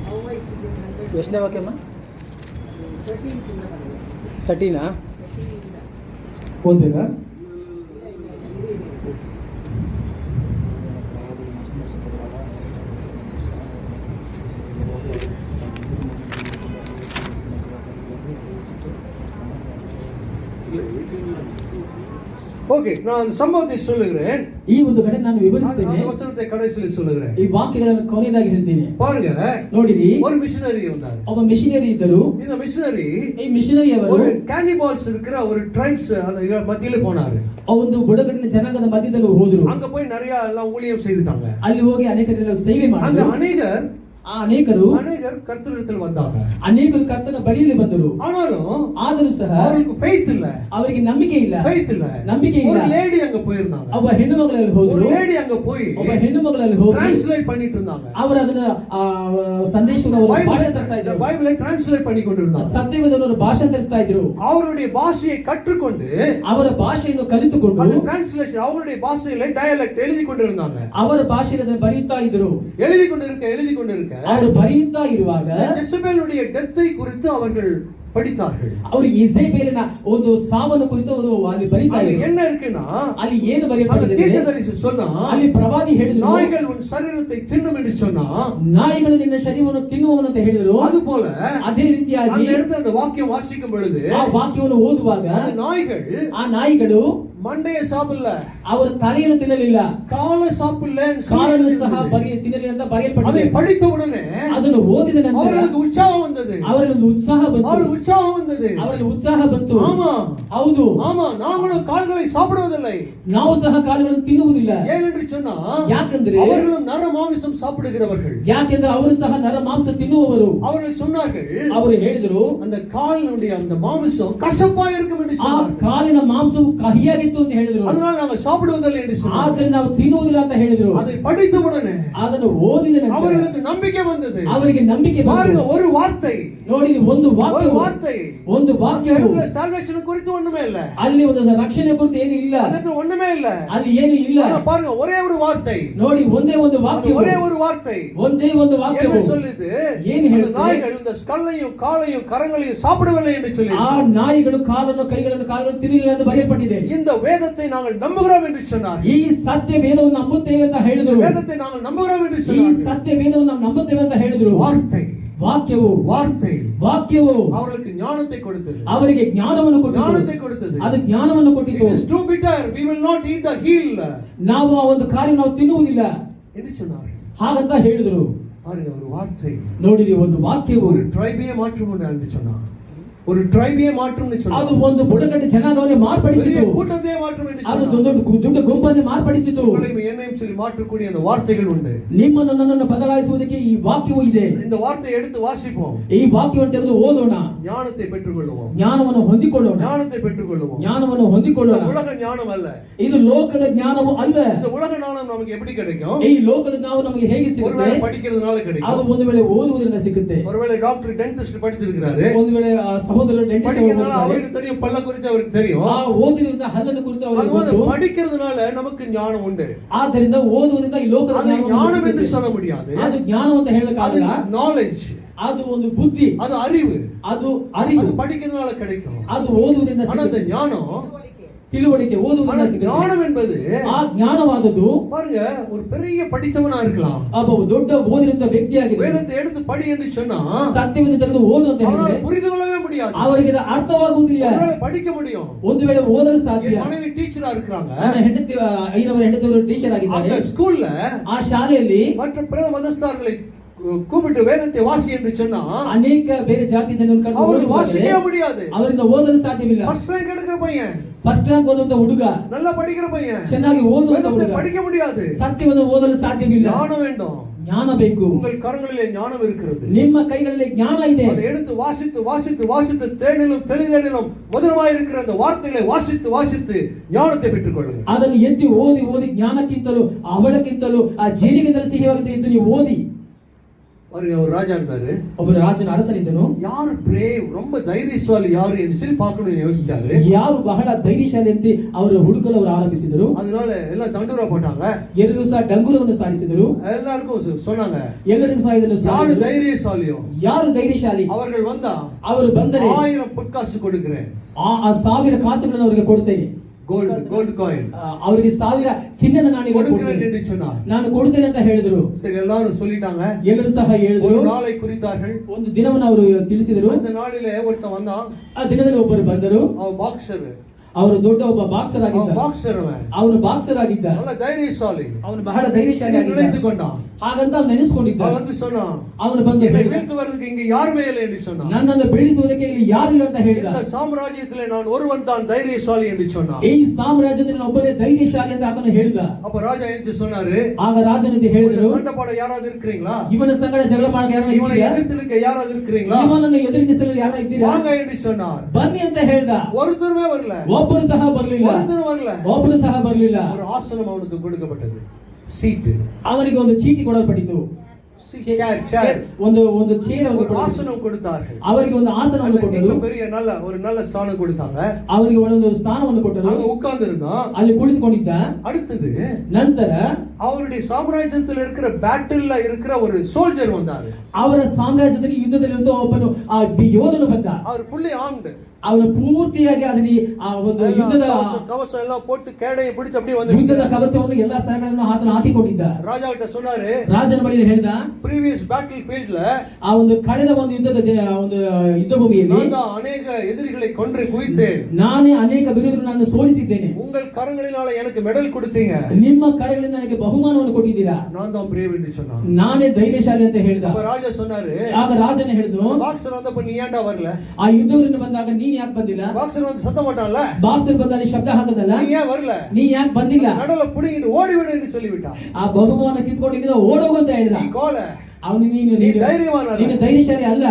how I could ಎಷ್ಟನೇ ವಾಕ್ಯಮ್ಮ? 13 13 ಓದ್ಬೇಕಾ? ஓகே, நான் அந்த சம்பவத்தை சொல்லுகிறேன். ಈ ಒಂದು ಘಟನೆ ನಾನು ವಿವರಿಸ್ತೇನೆ. அந்த வசனத்தை கடைசியில் சொல்லுகிறேன். ಈ ವಾಕ್ಯಗಳನ್ನು ಕೊನೆಯದಾಗಿ ಹೇಳ್ತೀನಿ. பாருங்க, ನೋಡಿರಿ, ஒரு மிஷனரி இருந்தார். ಒಬ್ಬ ಮಿಷನರಿ ಇದ್ದರು. இந்த மிஷனரி ಈ ಮಿಷನರಿ ಅವರು ஒரு கேனிபால்ஸ் இருக்கிற ஒரு ட்ரைப்ஸ் அந்த மத்தியில போனாரு. ಒಂದು ಬುಡಕಟ್ಟಿನ ಜನಾಂಗದ ಮಧ್ಯದಲ್ಲಿ ಹೋದರು. அங்க போய் நிறைய எல்லாம் ஊழியம் செய்துட்டாங்க. ಅಲ್ಲಿ ಹೋಗಿ ಅನೇಕ ಸೇವೆ அங்க ಮಾಡಿದರು. ಅನೇಕರು ಕರ್ತನಿடத்தில் வந்தாங்க. ಅನೇಕರು ಕರ್ತನ ಬಳಿಯಲ್ಲಿ ಬಂದರು. ಆದರೂ ಸಹ அவங்களுக்கு faith இல்ல. ಅವರಿಗೆ ನಂಬಿಕೆ ಇಲ್ಲ. faith இல்ல. ನಂಬಿಕೆ ಇಲ್ಲ. ஒரு லேடி அங்க போயிருந்தாங்க. ಒಬ್ಬ ಹೆಣ್ಣು ಮಗಳಲ್ಲಿ ಹೋದರು. ஒரு லேடி அங்க போய் ಒಬ್ಬ ಹೆಣ್ಣು ಮಗಳಲ್ಲಿ ಹೋಗಿ ಟ್ರಾನ್ಸ್ಲೇಟ್ பண்ணிட்டு இருந்தாங்க. ಅವರು ಅದನ್ನ ಸಂದೇಶವನ್ನು ಅವರು ಭಾಷಾಂತರಿಸ್ತಾ ಇದ್ರು. ಬೈಬಲ್ ಟ್ರಾನ್ಸ್ಲೇಟ್ பண்ணி கொண்டிருந்தாங்க. ಸತ್ಯವೇದವನ್ನು ಭಾಷಾಂತರಿಸ್ತಾ ಇದ್ರು. அவருடைய பாஷையை கற்றுக்கொண்டு ಅವರ ಭಾಷೆಯನ್ನು ಕಲಿತುಕೊಂಡು ಅದು ಟ್ರಾನ್ಸ್ಲೇಷನ್ அவருடைய பாஷையில டயலெக்ட் எழுதி கொண்டிருந்தாங்க. ಅವರ ಭಾಷೆಯಲ್ಲಿ ಅದನ್ನು ಬರೆಯುತ್ತಾ ಇದ್ರು. எழுதி கொண்டிருக்க ಅವರು ಬರೆಯುತ್ತಾ ಇರುವಾಗ ಜೆಸಬೆಲುடைய ಡೆத்தை குறித்து அவர்கள் படித்தார்கள். ಅವರು ಇಸೇಬೆಲಿನ ಒಂದು ಸಾವನ್ನು ಕುರಿತು ಅವರು ಅಲ್ಲಿ ಬರೀತಾ ಇದ್ರು. என்ன இருக்குன்னா ಅಲ್ಲಿ ಏನು ಬರೆಯಲ್ಪಟ್ಟಿದೆ? தீர்க்கதரிசி சொன்னா, ಅಲ್ಲಿ ಪ್ರವಾದಿ ಹೇಳಿದ್ರು, நாய்கள் உன் சரீரத்தை தின்னும் என்று சொன்னா, ನಾಯಿಗಳು ನಿನ್ನ ಶರೀರವನ್ನು ತಿನ್ನುವನು ಅಂತ ಹೇಳಿದರು. அதுபோல ಅದೇ ರೀತಿಯಾಗಿ அந்த இடத்துல அந்த வாக்கியம் வாசிக்கும் பொழுது ಆ ವಾಕ್ಯವನ್ನು ಓದುವಾಗ அந்த நாய்கள் ಆ ನಾಯಿಗಳು ಮಂಡೆಯ ಸಾಪಿಲ್ಲ, ಅವರ ತಲೆಯನ್ನು ತಿನ್ನಲಿಲ್ಲ, ಕಾಲ ಸಾಪಿಲ್ಲ, ಕಾಲನ್ನು ಸಹ ತಿನ್ನಲಿಲ್ಲ ಅಂತ ಬರೆಯಲ್ಪಟ್ಟಿದೆ. அதை படித்த உடனே ಅದನ್ನು ಓದಿದ ನಂತರ ಅವರಿಗೆ ಉತ್ಸಾಹ ಬಂದது. ಅವರಲ್ಲಿ ಉತ್ಸಾಹ ಬಂತು. ಅವರಿಗೆ ಉತ್ಸಾಹ ಬಂತು. ஆமா, ಹೌದು, ஆமா, நாங்களும் கால்களை சாப்பிடுவதில்லை. ನಾವು ಸಹ ಕಾಲುಗಳನ್ನು ತಿನ್ನುವುದಿಲ್ಲ. ஏனென்று சொன்னா, ಯಾಕಂದ್ರೆ அவர்களும் நர மாமிசம் சாப்பிடுகிறவர்கள். ಯಾಕೆಂದ್ರೆ ಅವರು ಸಹ ನರ ಮಾಂಸ ತಿನ್ನುವವರು. அவர்கள் சொன்னார்கள், ಅವರು ಹೇಳಿದರು, அந்த காலினுடைய அந்த மாமிசம் கசப்பா இருக்கும் என்று ಆ சொன்னார்கள். ಕಾಲಿನ ಮಾಂಸವು ಕಹಿಯಾಗಿತ್ತು ಅಂತ ಹೇಳಿದರು. அதனால நாங்கள் சாப்பிடுவதில்லை என்று சொன்னார்கள். ಆದರೆ ನಾವು ತಿನ್ನುವುದಿಲ್ಲ ಅಂತ ಹೇಳಿದರು. அதை படித்த உடனே ಅದನ್ನು ಓದಿದ ನಂತರ அவர்களுக்கு நம்பிக்கை வந்தது. ಅವರಿಗೆ ನಂಬಿಕೆ ಬಂತು. ஒரு வார்த்தை, ನೋಡಿ, ಒಂದು ವಾಕ್ಯ, ಒಂದು ವಾಕ್ಯವು salvation குறித்து ஒண்ணுமே இல்ல. ಅಲ್ಲಿ ಒಂದು ರಕ್ಷಣೆ ಕುರಿತು ಏನು ಇಲ್ಲ. ಅದಕ್ಕೆ ஒண்ணுமே இல்ல. ಅಲ್ಲಿ ಏನು ಇಲ್ಲ. பாருங்க, ஒரே ஒரு வார்த்தை. ನೋಡಿ, ಒಂದೇ ಒಂದು ವಾಕ್ಯ, ஒரே ஒரு வார்த்தை, ಒಂದೇ ಒಂದು ವಾಕ್ಯ என்ன சொல்லுது? ಏನು ಹೇಳುತ್ತೆ? நாய்கள் இந்த ஸ்கல்லையும் காலையும் கரங்களையும் சாப்பிடவில்லை என்று சொல்லி, ಆ ನಾಯಿಗಳು ಕಾಲನ್ನು ಕೈಗಳನ್ನು ಕಾಲನ್ನು ತಿನ್ನಲಿಲ್ಲ ಎಂದು ಬರೆಯಲ್ಪಟ್ಟಿದೆ. இந்த வேதத்தை நாங்கள் நம்புகிறோம் என்று சொன்னார். ಈ ಸತ್ಯ ವೇದವನ್ನು ನಂಬುತ್ತೇವೆ ಅಂತ ಹೇಳಿದರು. வேதத்தை நாங்கள் நம்புகிறோம் என்று ಈ சொன்னார். ಸತ್ಯ ವೇದವನ್ನು ನಾವು ನಂಬುತ್ತೇವೆ ಅಂತ ಹೇಳಿದರು. ವಾಕ್ಯವು ಅವರಿಗೆ ಜ್ಞಾನத்தை கொடுத்தது. ಅವರಿಗೆ ಜ್ಞಾನವನ್ನು கொடுத்தது. ಅದು ಜ್ಞಾನವನ್ನು ಕೊಟ್ಟಿತು. It is too bitter, we will not eat the heel. ನಾವು ಆ ಒಂದು ಕಾರ್ಯ ನಾವು ತಿನ್ನುವುದಿಲ್ಲ ಎಂದು சொன்னார். ಹಾಗಂತ ಹೇಳಿದರು. பாருங்க, ஒரு வார்த்தை, ನೋಡಿರಿ, ಒಂದು ವಾಕ್ಯವು ஒரு ட்ரைபே மாற்றும் என்று சொன்னார். ஒரு ட்ரைபே மாற்றும் என்று சொன்னார். ಅದು ಒಂದು ಬುಡಕಟ್ಟು ಜನಾಂಗವನ್ನು ಮಾರ್ಪಡಿಸಿತು. கூட்டத்தை மாற்றும் என்று ಅದು சொன்னார். ದೊಡ್ಡ ಗುಂಪನ್ನು ಮಾರ್ಪಡಿಸಿತು. என்னையும் சொல்லி மாற்றக்கூடிய அந்த வார்த்தைகள் உண்டு. ನಿಮ್ಮನ್ನು ನನ್ನನ್ನು ಬದಲಾಯಿಸುವುದಕ್ಕೆ ಈ ವಾಕ್ಯವು ಇದೆ. இந்த வார்த்தையை எடுத்து வாசிப்போம். ಈ ವಾಕ್ಯವನ್ನು ತೆಗೆದು ಓದೋಣ. ஞானத்தை பெற்றுக்கொள்வோம். ಜ್ಞಾನವನ್ನು ಹೊಂದಿಕೊಳ್ಳೋಣ. ஞானத்தை பெற்றுக்கொள்வோம். ಜ್ಞಾನವನ್ನು ಹೊಂದಿಕೊಳ್ಳೋಣ. உலக ஞானம் அல்ல. ಇದು ಲೋಕದ ಜ್ಞಾನವು ಅಲ್ಲ. இந்த உலக ஞானம் நமக்கு எப்படி கிடைக்கும்? ಈ ಲೋಕದ ಜ್ಞಾನ ನಮಗೆ ಹೇಗೆ ಸಿಗುತ್ತೆ? ஒருவேளை படிக்கிறதுனால கிடைக்கும். ಅದು ಒಂದು ವೇಳೆ ಓದುವುದರಿಂದ ಸಿಗುತ್ತೆ. ஒருவேளை டாக்டர் டென்டிஸ்ட் படிச்சிருக்காரு. ಒಂದು ವೇಳೆ ಸಹೋದರರು ಡೆಂಟಿಸ್ಟ್ படிக்கிறதுனால ಹೋಗ್ತಾರೆ. அவருக்கு தெரியும், பல்ல குறித்து அவருக்கு தெரியும். ಆ ಓದಿನಿಂದ ಹಲ್ಲನ್ನು ಕುರಿತು ಅವರಿಗೆ அதுவும் ಗೊತ್ತು. படிக்கிறதுனால நமக்கு ஞானம் உண்டு. ಆದ್ದರಿಂದ ಓದುವುದರಿಂದ ಈ ಲೋಕದ அது ஞானம் ಜ್ಞಾನವನ್ನು என்று ಸಿಗುತ್ತೆ. சொல்ல முடியாது. ಅದು ಜ್ಞಾನ ಅಂತ அது ಹೇಳಕ್ಕಾಗಲ್ಲ. நாலேஜ், ಅದು ಒಂದು ಬುದ್ಧಿ, அது அறிவு. ಅದು ಅರಿವು, அது படிக்கிறதுனால கிடைக்கும். ಅದು ಓದುವುದರಿಂದ ஆனா அந்த ಸಿಗುತ್ತೆ. ஞானம், ತಿಳುವಳಿಕೆ ஆனா ಓದುವುದರಿಂದ ಸಿಗುತ್ತೆ. ஞானம் என்பது ಆ ಜ್ಞಾನವಾದದ್ದು பாருங்க, ஒரு பெரிய படிச்சவனா இருக்கலாம், ಒಬ್ಬ ದೊಡ್ಡ ಓದಿರಂತ ವ್ಯಕ್ತಿಯಾಗಿದೆ. வேதத்தை எடுத்து படி என்று சொன்னா ಸತ್ಯವನ್ನು ತೆಗೆದು ಓದು ಅಂತ ಹೇಳಿದ್ರೆ அவரால் புரிந்து கொள்ளவே முடியாது. ಅವರಿಗೆ ಇದು ಅರ್ಥವಾಗುವುದಿಲ್ಲ. ஒருவேளை படிக்க முடியும். ಒಂದು ವೇಳೆ ಓದಲು ಸಾಧ್ಯ. என் மனைவி டீச்சரா இருக்காங்க. ನನ್ನ ಹೆಂಡತಿಯವರು ಟೀಚರ್ ಆಗಿದ್ದಾರೆ. அந்த ஸ்கூல்ல ಆ ಶಾಲೆಯಲ್ಲಿ மற்ற பிற மதஸ்தார்களை கூப்பிட்டு வேதத்தை வாசி என்று சொன்னா ಅನೇಕ ಬೇರೆ ಜಾತಿ ಜನರು ಕರೆದು அவருக்கு ಓದುವಾಗ வாசிக்கவே முடியாது. ಅವರಿಂದ ಓದಲು ಸಾಧ್ಯವಿಲ್ಲ. ஃபர்ஸ்ட் ரேங்க் எடுக்கிற பையன், ಫಸ್ಟ್ ರ್ಯಾಂಕ್ ಓದುವಂತ ಹುಡುಗ, நல்லா படிக்கிற பையன், ಚೆನ್ನಾಗಿ ಓದುವಂತ வேதத்தை ಹುಡುಗ படிக்க முடியாது. ಸತ್ಯವನ್ನು ಓದಲು ಸಾಧ್ಯವಿಲ್ಲ. ஞானம் வேண்டும். ಜ್ಞಾನ ಬೇಕು. உங்கள் கரங்களிலே ஞானம் இருக்கிறது. ನಿಮ್ಮ ಕೈಗಳಲ್ಲಿ ಜ್ಞಾನ ಇದೆ. அதை எடுத்து வாசித்து வாசித்து வாசித்து தேனிலும் தெளிதேனிலும் மதுரமாய் இருக்கிற அந்த வார்த்தைகளை வாசித்து வாசித்து ஞானத்தை பெற்றுக் கொள்ளுங்கள். ಅದನ್ನು ಎತ್ತಿ ಓದಿ ಓದಿ ಜ್ಞಾನಕ್ಕಿಂತಲೂ ಅವಳಕ್ಕಿಂತಲೂ ಆ ಜೇನಿಗಿಂತಲೂ ಸಿಹಿಯಾಗಿದೆ ಎಂದು ನೀವು ಓದಿ. பாருங்க, ஒரு ராஜா இருந்தாரு. ಒಬ್ಬರು ರಾಜನ ಅರಸನಿದ್ದನು. யாரு பிரேவ், ரொம்ப தைரியசாலி யாரு என்று சொல்லி பார்க்கணும்னு யோசிச்சாரு. ಯಾರು ಬಹಳ ಧೈರ್ಯಶಾಲಿ ಅಂತ ಅವರು ಹುಡುಕಲು ಅವರು ಆರಂಭಿಸಿದರು. அதனால எல்லாம் தண்டூரா போட்டாங்க. ಎಲ್ಲರೂ ಸಹ ಡಂಗುರವನ್ನು ಸಾರಿಸಿದರು. எல்லாருக்கும் சொன்னாங்க, ಎಲ್ಲರಿಗೂ ಸಹ ಇದನ್ನು யாரு ಸಾರಿಸಿದರು. தைரியசாலியோ ಯಾರು ಧೈರ್ಯಶಾಲಿ அவர்கள் வந்தா ಅವರು ಬಂದರೆ 1000 பொற்காசு கொடுக்கிறேன். ಆ 1000 ಕಾಸುಗಳನ್ನು ಅವರಿಗೆ ಕೊಡ್ತೇನೆ. கோல்ட் காயின் ಅವರಿಗೆ 1000 ಚಿನ್ನದ ನಾಣ್ಯಗಳನ್ನು கொடுக்கிறேன் ಕೊಡ್ತೇನೆ, என்று சொன்னார். ನಾನು ಕೊಡ್ತೇನೆ ಅಂತ ಹೇಳಿದರು. சரி, எல்லாரும் சொல்லிட்டாங்க. ಎಲ್ಲರೂ ಸಹ ஒரு ಹೇಳಿದರು. நாளை குறித்தார்கள். ಒಂದು ದಿನವನ್ನು ಅವರು ತಿಳಿಸಿದರು. அந்த நாளிலே ஒருத்தன் வந்தான். ಆ ದಿನದಲ್ಲಿ ಒಬ್ಬರು ಬಂದರು. அவன் பாக்ஸர். ಅವರು ದೊಡ್ಡ ಒಬ್ಬ ಬಾಕ್ಸರ್ ಆಗಿದ್ದ. அவன் பாக்ஸர். ಅವನು ಬಾಕ್ಸರ್ ಆಗಿದ್ದ. நல்ல தைரியசாலி. ಅವನು ಬಹಳ ಧೈರ್ಯಶಾಲಿ ಆಗಿದ್ದ. நினைத்து கொண்டான். ಹಾಗಂತ ಅವನು ನೆನೆಸಿಕೊಂಡಿದ್ದ. அவன் வந்து சொன்னான், ಅವನು ಬಂದು என்னை ಹೇಳಿದ, வீழ்த்து வருவதற்கு இங்க யாருமே இல்லை என்று சொன்னான். ನನ್ನನ್ನು ಬೆಳೆಸುವುದಕ್ಕೆ ಇಲ್ಲಿ ಯಾರಿಲ್ಲ ಅಂತ ಹೇಳಿದ. இந்த சாம்ராஜ்யத்திலே நான் ஒருவன் தான் தைரியசாலி என்று சொன்னான். ಈ ಸಾಮ್ರಾಜ್ಯದಲ್ಲಿ ನಾನು ಒಬ್ಬನೇ ಧೈರ್ಯಶಾಲಿ ಅಂತ ಆತನು ಹೇಳಿದ. அப்ப ராஜா ಏನು சொன்னாரு, ಆಗ ರಾಜನಿಗೆ ಹೇಳಿದರು, சண்டை போட யாராவது இருக்கிறீங்களா? ಇವನ ಸಂಗಡ ಜಗಳ ಮಾಡಕ್ಕೆ ಯಾರು இவனை ಇದ್ದೀರಾ? எதிர்த்து நிற்க யாராவது இருக்கிறீங்களா? ಇವನನ್ನು ಎದುರಿಸಲು ಯಾರು ಇದ್ದೀರಾ? வாங்க என்று சொன்னார். ಬನ್ನಿ ಅಂತ ಹೇಳ್ದ. ஒருத்தருமே வரல. ಒಬ್ಬರು ಸಹ ಬರಲಿಲ್ಲ. ஒருத்தரும் வரல. ಒಬ್ಬರು ಸಹ ಬರಲಿಲ್ಲ. ஒரு ஆசனம் அவனுக்கு கொடுக்கப்பட்டது. சீட். ಅವನಿಗೆ ಒಂದು ಚೀಟಿ ಕೊಡಲ್ಪಟ್ಟಿತು. சேர். ಒಂದು ಚೇರ್ ஒரு ஆசனம் கொடுத்தார்கள். ಅವರಿಗೆ ಒಂದು ಆಸನವನ್ನು ಕೊಟ್ಟರು. பெரிய ஒரு நல்ல ஸ்தானம் கொடுத்தாங்க. ಅವರಿಗೆ ಒಂದು ಸ್ಥಾನವನ್ನು ಕೊಟ್ಟರು. அங்க உட்கார்ந்து இருந்தான். ಅಲ್ಲಿ ಕುಳಿತುಕೊಂಡಿದ್ದ. அடுத்தது ನಂತರ அவருடைய சாம்ராஜ்யத்தில் இருக்கிற பேட்டில்ல இருக்கிற ஒரு சோல்ஜர் வந்தாரு. ಅವರ ಸಾಮ್ರಾಜ್ಯದಲ್ಲಿ ಯುದ್ಧದಲ್ಲಿ ಒಬ್ಬನು ಆ ಯೋಧನು ಬಂದ. அவர் fully armed. ಅವನು ಪೂರ್ತಿಯಾಗಿ ಅದರಲ್ಲಿ ಆ ಒಂದು ಯುದ್ಧದ கவசம் எல்லாம் போட்டு கேடையை பிடிச்சு அப்படியே வந்து ಯುದ್ಧದ ಕವಚವನ್ನು ಎಲ್ಲಾ ಸರಗಳನ್ನು ಆತನು ಹಾಕಿಕೊಂಡಿದ್ದ. ராஜா கிட்ட சொன்னாரு, ರಾಜನ ಬಳಿಯಲ್ಲಿ ಹೇಳಿದ, previous battle fieldல ಆ ಒಂದು ಕಳೆದ ಒಂದು ಒಂದು ಯುದ್ಧ ಭೂಮಿಯಲ್ಲಿ நான் தான் अनेक எதிரிகளை கொன்று குவித்தேன். ನಾನೇ ಅನೇಕ ವಿರೋಧಿಗಳನ್ನು ಸೋಲಿಸಿದ್ದೇನೆ. உங்கள் கரங்களினால எனக்கு மெடல் கொடுத்தீங்க. ನಿಮ್ಮ ಕರಗಳಿಂದ ನನಗೆ ಬಹುಮಾನವನ್ನು ಕೊಟ್ಟಿದ್ದೀರಾ. நான் தான் brave என்று சொன்னான். ನಾನೇ ಧೈರ್ಯಶಾಲಿ ಅಂತ ಹೇಳಿದ. அப்ப ராஜா சொன்னாரு, ಆಗ ರಾಜನ ಹೇಳಿದ್ರು, பாக்ஸர் வந்தப்ப நீ ஏன்டா வரல? ಆ ಯುದ್ಧವನ್ನು ಬಂದಾಗ ನೀನ್ ಯಾಕೆ ಬಂದಿಲ್ಲ? பாக்ஸர் வந்து சத்தம் போட்டான்ல, ಬಾಕ್ಸರ್ ಬಂದಲ್ಲಿ ಶಬ್ದ ಹಾಕದಲ್ಲ, நீ ஏன் வரல? ನೀ ಯಾಕೆ ಬಂದಿಲ್ಲ? ನಡಲ புடிங்கிட்டு ಓಡಿಬಿಡು ಎಂದು சொல்லிவிட்டான். ಆ ಬಹುಮಾನ ಕಿತ್ಕೊಂಡು ಇಲ್ಲಿಂದ ಓಡೋಗು ಅಂತ ಹೇಳಿದ. நீ கோல, ಅವನು ನೀನು தைரியவானಲ್ಲ. ಧೈರ್ಯಶಾಲಿ ಅಲ್ಲ.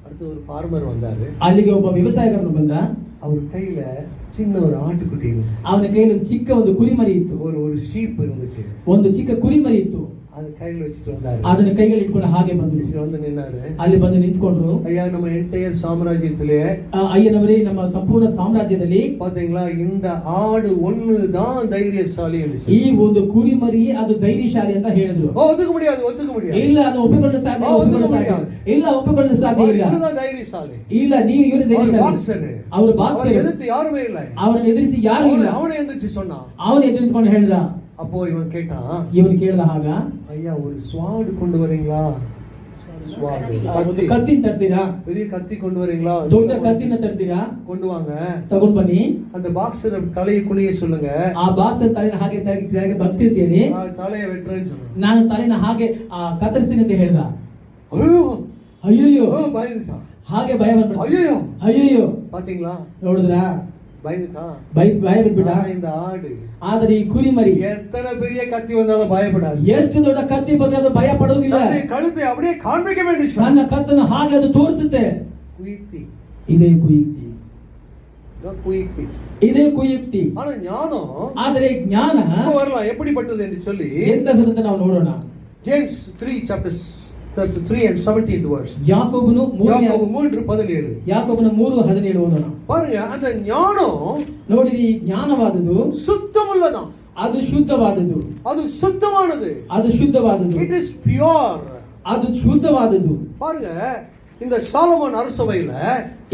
அடுத்து ஒரு ஃபார்மர் வந்தாரு. ಅಲ್ಲಿಗೆ ಒಬ್ಬ ವ್ಯವಸಾಯಕರನ್ನು ಬಂದ. அவர் கையில சின்ன ஒரு ஆட்டுக்குட்டி இருந்துச்சு. ಅವನ ಕೈಯಲ್ಲಿ ಒಂದು ಚಿಕ್ಕ ಒಂದು ಕುರಿಮರಿ ಇತ್ತು. ஒரு ஷீப் இருந்துச்சு. ಒಂದು ಚಿಕ್ಕ ಕುರಿಮರಿ ಇತ್ತು. அது கையில வச்சிட்டு வந்தாரு. ಅದನ್ನ ಕೈಯಲ್ಲಿ ಇಟ್ಕೊಂಡು ಹಾಗೆ ಬಂದ್ರು. வந்து நின்னாரு. ಅಲ್ಲಿ ಬಂದು ನಿಂತ್ಕೊಂಡ್ರು. ஐயா, நம்ம என்டையர் சாம்ராஜ்யத்திலே, ಅಯ್ಯನವರೇ, ನಮ್ಮ ಸಂಪೂರ್ಣ ಸಾಮ್ರಾಜ್ಯದಲ್ಲಿ பாத்தீங்களா, இந்த ஆடு ஒண்ணு தான் தைரியசாலி என்று ಈ ಒಂದು ಕುರಿಮರಿ ಅದು ಧೈರ್ಯಶಾಲಿ ಅಂತ ಹೇಳಿದ್ರು. ஒத்துக்க முடியாது. ಇಲ್ಲ, ಅದು ಒಪ್ಪಿಕೊಳ್ಳಲು ಸಾಧ್ಯ ಇಲ್ಲ. ಒಪ್ಪಿಕೊಳ್ಳಲು ಸಾಧ್ಯ ಇಲ್ಲ. இதுதான் தைரியசாலி. ಇಲ್ಲ, ನೀವು ಇವರು ಧೈರ್ಯಶಾಲಿ. ಅವರು ಬಾಕ್ಸರ್. எதிர்த்து யாருமே இல்லை. ಅವರನ್ನು ಎದುರಿಸಿ ಯಾರು ಇಲ್ಲ. அவனை எந்திரிச்சு சொன்னான். ಅವನು ಎದುರಿಸಿಕೊಂಡು ಹೇಳಿದ. அப்போ இவன் கேட்டான், ಇವನು ಕೇಳಿದ ಹಾಗ, ஐயா, ஒரு ஸ்வாட் கொண்டு வரீங்களா? ಒಂದು ಕತ್ತಿನ ತರ್ತೀರಾ? பெரிய கத்தி கொண்டு வரீங்களா? ದೊಡ್ಡ ಕತ್ತಿನ ತರ್ತೀರಾ? கொண்டு வாங்க. ತಗೊಂಡ್ ಬನ್ನಿ. அந்த பாக்ஸர் தலையை குனிய சொல்லுங்க. ಆ ಬಾಕ್ಸರ್ ತಲೆನ ಹಾಗೆ ತೆಗೆದು ಬಗ್ಸಿ ಅಂತ ಹೇಳಿ, தலையை வெட்டுறேன்னு சொன்னான். ನಾನು ತಲೆನ ಹಾಗೆ ಕತ್ತರಿಸ್ತೀನಿ ಅಂತ ಹೇಳ್ದ. ஐயோ ಅಯ್ಯಯ್ಯೋ, பயந்துச்சான். ಹಾಗೆ ಭಯ ಬಂದ್ಬಿಟ್ಟು, ஐயோ ಅಯ್ಯಯ್ಯೋ, பாத்தீங்களா, ನೋಡಿದ್ರಾ, பயந்துச்சான். ಭಯ ಬಿಟ್ಬಿಟ್ಟ. இந்த ஆடு, ಆದರೆ ಈ ಕುರಿಮರಿ எத்தனை பெரிய கத்தி வந்தாலும் பயப்படாது. ಎಷ್ಟು ದೊಡ್ಡ ಕತ್ತಿ ಬಂದ್ರೆ ಅದು ಭಯ ಪಡುವುದಿಲ್ಲ. கழுத்தை அப்படியே காண்பிக்க வேண்டும். ನನ್ನ ಕತ್ತನ್ನು ಹಾಗೆ ಅದು ತೋರಿಸುತ್ತೆ. குயுக்தி, ಇದೇ ಕುಯುಕ್ತಿ, குயுக்தி, ಇದೇ ಕುಯುಕ್ತಿ. ஆனா ஞானம், ಆದರೆ ಜ್ಞಾನ வரலாம் எப்படிப்பட்டது என்று சொல்லி ಎಂತಹದ್ದು ನಾವು ನೋಡೋಣ. James 3 chapter 3 and 17th verse. ಯಾಕೋಬನು ಯಾಕೋಬು 3:17. ಯಾಕೋಬನ 3:17 ಓದೋಣ. பாருங்க, அந்த ஞானம் ನೋಡಿರಿ, ಈ ಜ್ಞಾನವಾದದ್ದು சுத்தமுள்ளதான். ಅದು ಶುದ್ಧವಾದದ್ದು. அது சுத்தமானது. ಅದು ಶುದ್ಧವಾದದ್ದು. It is pure. ಅದು ಶುದ್ಧವಾದದ್ದು. பாருங்க, இந்த சாலமோன் அரசவையில